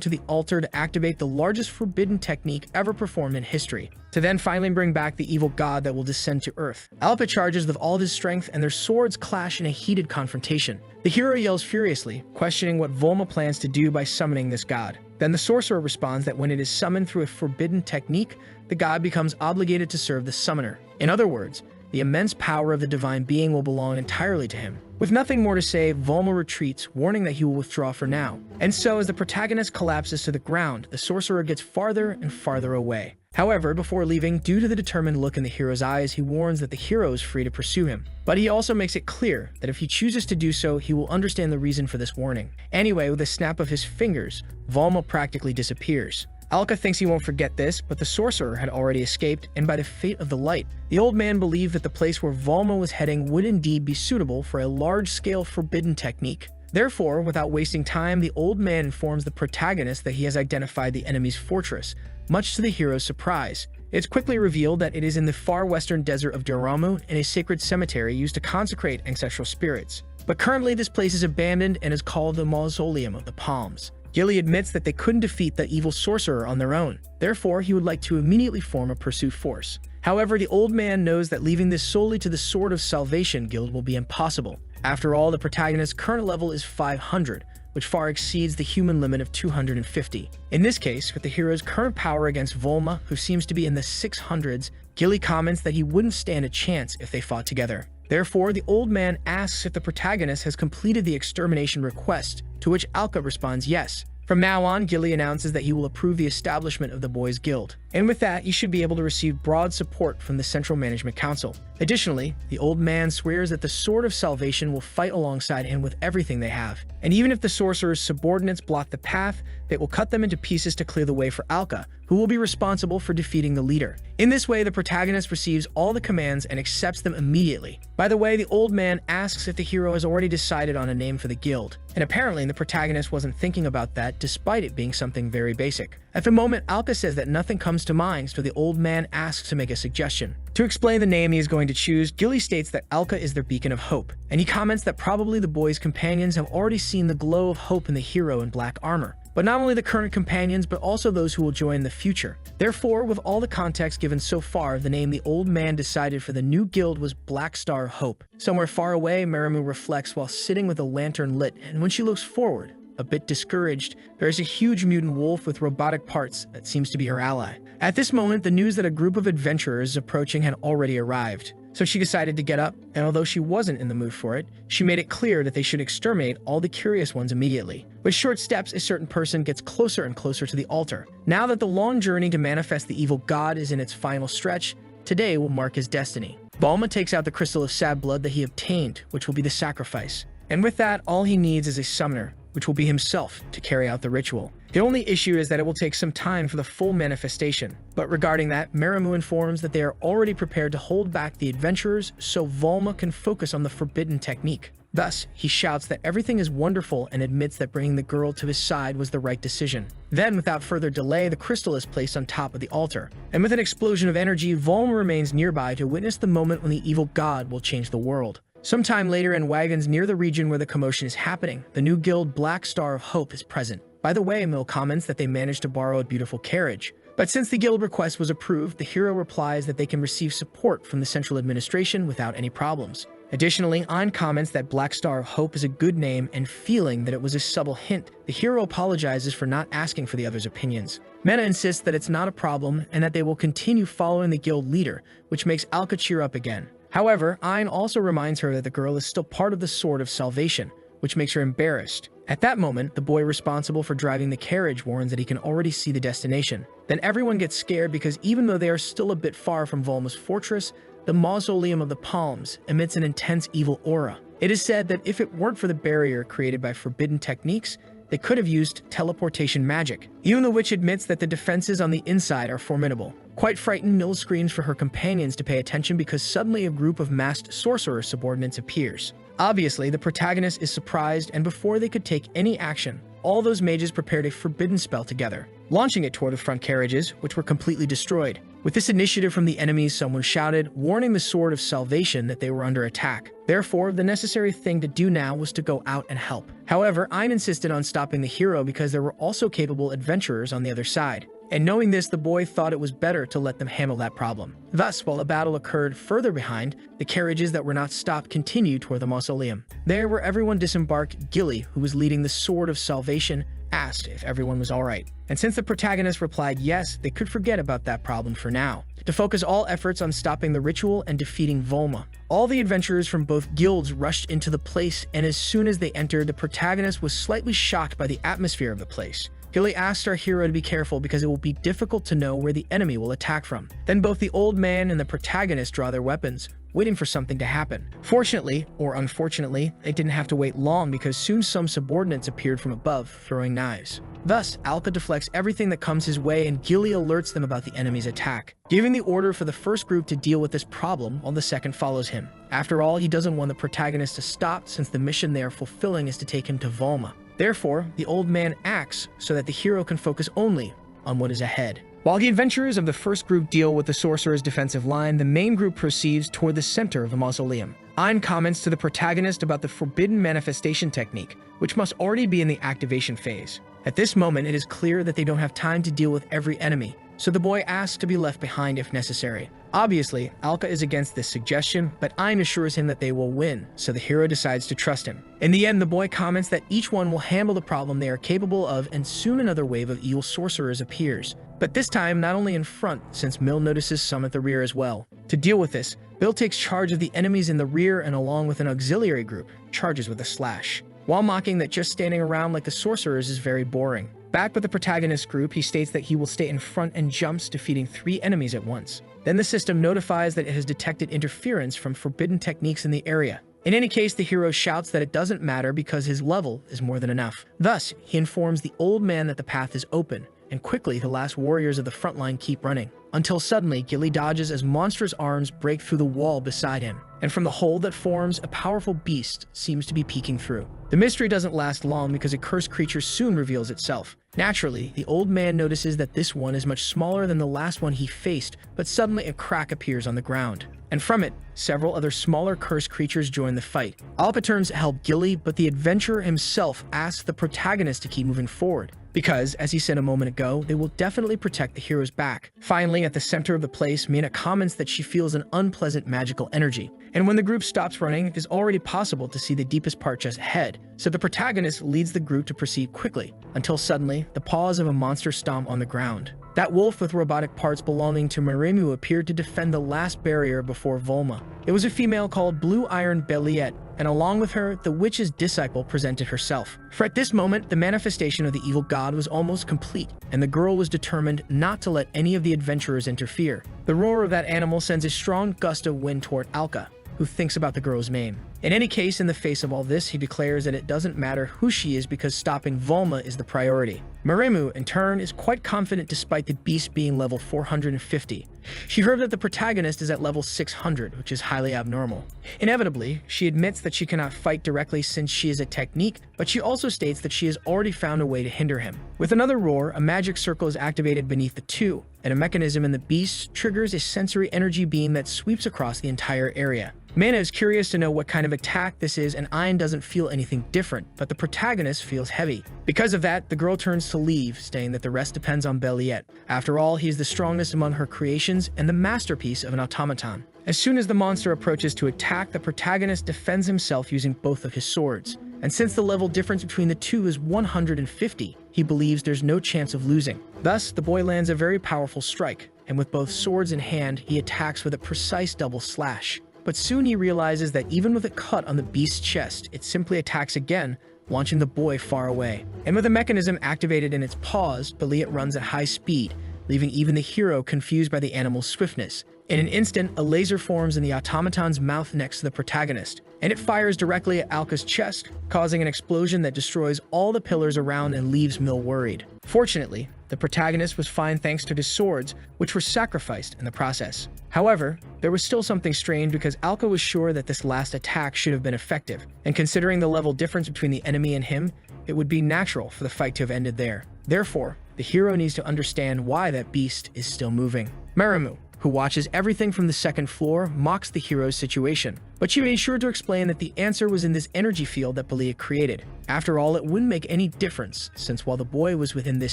to the altar to activate the largest forbidden technique ever performed in history, to then finally bring back the evil god that will descend to Earth. Alpa charges with all of his strength, and their swords clash in a heated confrontation. The hero yells furiously, questioning what Volma plans to do by summoning this god. Then the sorcerer responds that when it is summoned through a forbidden technique, the god becomes obligated to serve the summoner. In other words, the immense power of the divine being will belong entirely to him. With nothing more to say, Volma retreats, warning that he will withdraw for now. And so, as the protagonist collapses to the ground, the sorcerer gets farther and farther away. However, before leaving, due to the determined look in the hero's eyes, he warns that the hero is free to pursue him. But he also makes it clear that if he chooses to do so, he will understand the reason for this warning. Anyway, with a snap of his fingers, Volma practically disappears. Alka thinks he won't forget this, but the sorcerer had already escaped, and by the fate of the light, the old man believed that the place where Volma was heading would indeed be suitable for a large-scale forbidden technique. Therefore, without wasting time, the old man informs the protagonist that he has identified the enemy's fortress, much to the hero's surprise. It's quickly revealed that it is in the far western desert of Daramu, in a sacred cemetery used to consecrate ancestral spirits. But currently this place is abandoned and is called the Mausoleum of the Palms. Gilly admits that they couldn't defeat the evil sorcerer on their own. Therefore, he would like to immediately form a pursuit force. However, the old man knows that leaving this solely to the Sword of Salvation Guild will be impossible. After all, the protagonist's current level is 500, which far exceeds the human limit of 250. In this case, with the hero's current power against Volma, who seems to be in the 600s, Gilly comments that he wouldn't stand a chance if they fought together. Therefore, the old man asks if the protagonist has completed the extermination request, to which Alka responds yes. From now on, Gilly announces that he will approve the establishment of the boys' guild. And with that, you should be able to receive broad support from the Central Management Council. Additionally, the old man swears that the Sword of Salvation will fight alongside him with everything they have. And even if the sorcerer's subordinates block the path, they will cut them into pieces to clear the way for Alka, who will be responsible for defeating the leader. In this way, the protagonist receives all the commands and accepts them immediately. By the way, the old man asks if the hero has already decided on a name for the guild, and apparently the protagonist wasn't thinking about that despite it being something very basic. At the moment, Alka says that nothing comes to mind, so the old man asks to make a suggestion. To explain the name he is going to choose, Gilly states that Alka is their beacon of hope, and he comments that probably the boys' companions have already seen the glow of hope in the hero in black armor. But not only the current companions, but also those who will join in the future. Therefore, with all the context given so far, the name the old man decided for the new guild was Black Star Hope. Somewhere far away, Maramu reflects while sitting with a lantern lit, and when she looks forward, a bit discouraged, there is a huge mutant wolf with robotic parts that seems to be her ally. At this moment, the news that a group of adventurers is approaching had already arrived. So she decided to get up, and although she wasn't in the mood for it, she made it clear that they should exterminate all the curious ones immediately. With short steps, a certain person gets closer and closer to the altar. Now that the long journey to manifest the evil god is in its final stretch, today will mark his destiny. Balma takes out the crystal of sad blood that he obtained, which will be the sacrifice. And with that, all he needs is a summoner, which will be himself, to carry out the ritual. The only issue is that it will take some time for the full manifestation. But regarding that, Maramu informs that they are already prepared to hold back the adventurers so Volma can focus on the forbidden technique. Thus, he shouts that everything is wonderful and admits that bringing the girl to his side was the right decision. Then, without further delay, the crystal is placed on top of the altar. And with an explosion of energy, Volma remains nearby to witness the moment when the evil god will change the world. Sometime later, in wagons near the region where the commotion is happening, the new guild Black Star of Hope is present. By the way, Mill comments that they managed to borrow a beautiful carriage. But since the guild request was approved, the hero replies that they can receive support from the central administration without any problems. Additionally, Ein comments that Black Star of Hope is a good name, and feeling that it was a subtle hint, the hero apologizes for not asking for the others' opinions. Mena insists that it's not a problem and that they will continue following the guild leader, which makes Alka cheer up again. However, Ein also reminds her that the girl is still part of the Sword of Salvation, which makes her embarrassed. At that moment, the boy responsible for driving the carriage warns that he can already see the destination. Then everyone gets scared because even though they are still a bit far from Volma's fortress, the Mausoleum of the Palms emits an intense evil aura. It is said that if it weren't for the barrier created by forbidden techniques, they could have used teleportation magic, even the witch admits that the defenses on the inside are formidable. Quite frightened, Mill screams for her companions to pay attention because suddenly a group of masked sorcerer subordinates appears. Obviously, the protagonist is surprised, and before they could take any action, all those mages prepared a forbidden spell together, launching it toward the front carriages, which were completely destroyed. With this initiative from the enemies, someone shouted, warning the Sword of Salvation that they were under attack. Therefore, the necessary thing to do now was to go out and help. However, Ein insisted on stopping the hero because there were also capable adventurers on the other side. And knowing this, the boy thought it was better to let them handle that problem. Thus, while a battle occurred further behind, the carriages that were not stopped continued toward the mausoleum. There, where everyone disembarked, Gilly, who was leading the Sword of Salvation, asked if everyone was alright. And since the protagonist replied yes, they could forget about that problem for now, to focus all efforts on stopping the ritual and defeating Volma. All the adventurers from both guilds rushed into the place, and as soon as they entered, the protagonist was slightly shocked by the atmosphere of the place. Gilly asked our hero to be careful because it will be difficult to know where the enemy will attack from. Then both the old man and the protagonist draw their weapons, waiting for something to happen. Fortunately, or unfortunately, they didn't have to wait long because soon some subordinates appeared from above, throwing knives. Thus, Alka deflects everything that comes his way and Gilly alerts them about the enemy's attack, giving the order for the first group to deal with this problem while the second follows him. After all, he doesn't want the protagonist to stop since the mission they are fulfilling is to take him to Volma. Therefore, the old man acts so that the hero can focus only on what is ahead. While the adventurers of the first group deal with the sorcerer's defensive line, the main group proceeds toward the center of the mausoleum. Ein comments to the protagonist about the forbidden manifestation technique, which must already be in the activation phase. At this moment, it is clear that they don't have time to deal with every enemy, so the boy asks to be left behind if necessary. Obviously, Alka is against this suggestion, but Ein assures him that they will win, so the hero decides to trust him. In the end, the boy comments that each one will handle the problem they are capable of, and soon another wave of evil sorcerers appears. But this time, not only in front, since Mill notices some at the rear as well. To deal with this, Bill takes charge of the enemies in the rear and along with an auxiliary group, charges with a slash, while mocking that just standing around like the sorcerers is very boring. Back with the protagonist group, he states that he will stay in front and jumps, defeating 3 enemies at once. Then the system notifies that it has detected interference from forbidden techniques in the area. In any case, the hero shouts that it doesn't matter because his level is more than enough. Thus, he informs the old man that the path is open, and quickly the last warriors of the front line keep running, until suddenly Gilly dodges as monstrous arms break through the wall beside him, and from the hole that forms, a powerful beast seems to be peeking through. The mystery doesn't last long because a cursed creature soon reveals itself. Naturally, the old man notices that this one is much smaller than the last one he faced, but suddenly a crack appears on the ground, and from it, several other smaller cursed creatures join the fight. Alka turns to help Gilly, but the adventurer himself asks the protagonist to keep moving forward, because, as he said a moment ago, they will definitely protect the hero's back. Finally, at the center of the place, Mina comments that she feels an unpleasant magical energy, and when the group stops running, it is already possible to see the deepest part just ahead, so the protagonist leads the group to proceed quickly, until suddenly, the paws of a monster stomp on the ground. That wolf with robotic parts belonging to Maremu appeared to defend the last barrier before Volma. It was a female called Blue Iron Belliette, and along with her, the witch's disciple presented herself. For at this moment, the manifestation of the evil god was almost complete, and the girl was determined not to let any of the adventurers interfere. The roar of that animal sends a strong gust of wind toward Alka, who thinks about the girl's name. In any case, in the face of all this, he declares that it doesn't matter who she is because stopping Volma is the priority. Maremu, in turn, is quite confident despite the beast being level 450. She heard that the protagonist is at level 600, which is highly abnormal. Inevitably, she admits that she cannot fight directly since she is a technique, but she also states that she has already found a way to hinder him. With another roar, a magic circle is activated beneath the two, and a mechanism in the beast triggers a sensory energy beam that sweeps across the entire area. Mana is curious to know what kind of attack this is, and Ein doesn't feel anything different, but the protagonist feels heavy. Because of that, the girl turns to leave, saying that the rest depends on Belliette. After all, he is the strongest among her creations and the masterpiece of an automaton. As soon as the monster approaches to attack, the protagonist defends himself using both of his swords. And since the level difference between the two is 150, he believes there's no chance of losing. Thus, the boy lands a very powerful strike, and with both swords in hand, he attacks with a precise double slash. But soon he realizes that even with a cut on the beast's chest, it simply attacks again, launching the boy far away. And with a mechanism activated in its paws, Belliette runs at high speed, leaving even the hero confused by the animal's swiftness. In an instant, a laser forms in the automaton's mouth next to the protagonist, and it fires directly at Alka's chest, causing an explosion that destroys all the pillars around and leaves Mill worried. Fortunately, the protagonist was fine thanks to his swords, which were sacrificed in the process. However, there was still something strange because Alka was sure that this last attack should have been effective, and considering the level difference between the enemy and him, it would be natural for the fight to have ended there. Therefore, the hero needs to understand why that beast is still moving. Maremu, who watches everything from the second floor, mocks the hero's situation, but she made sure to explain that the answer was in this energy field that Belliette created. After all, it wouldn't make any difference, since while the boy was within this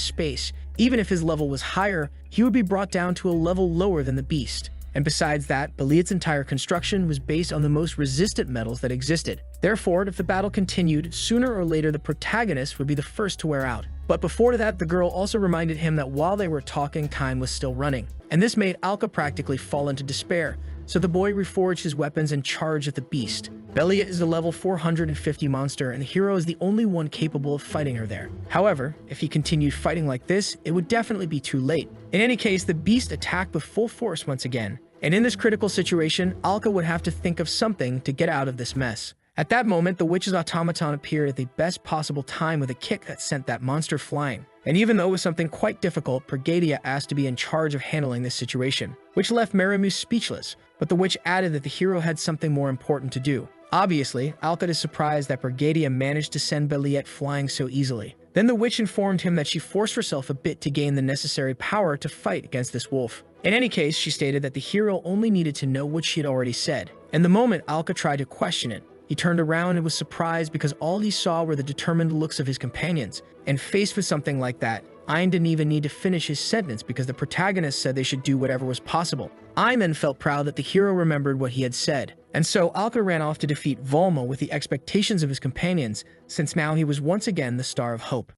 space, even if his level was higher, he would be brought down to a level lower than the beast. And besides that, Belliette's entire construction was based on the most resistant metals that existed. Therefore, if the battle continued, sooner or later the protagonist would be the first to wear out. But before that, the girl also reminded him that while they were talking, time was still running. And this made Alka practically fall into despair, so the boy reforged his weapons and charged at the beast. Belliette is a level 450 monster, and the hero is the only one capable of fighting her there. However, if he continued fighting like this, it would definitely be too late. In any case, the beast attacked with full force once again, and in this critical situation, Alka would have to think of something to get out of this mess. At that moment, the witch's automaton appeared at the best possible time with a kick that sent that monster flying. And even though it was something quite difficult, Brigadia asked to be in charge of handling this situation, which left Maremu speechless, but the witch added that the hero had something more important to do. Obviously, Alka is surprised that Brigadia managed to send Belliette flying so easily. Then the witch informed him that she forced herself a bit to gain the necessary power to fight against this wolf. In any case, she stated that the hero only needed to know what she had already said. And the moment Alka tried to question it, he turned around and was surprised because all he saw were the determined looks of his companions. And faced with something like that, Ein didn't even need to finish his sentence because the protagonist said they should do whatever was possible. Ein then felt proud that the hero remembered what he had said, and so Alka ran off to defeat Volma with the expectations of his companions, since now he was once again the Star of Hope.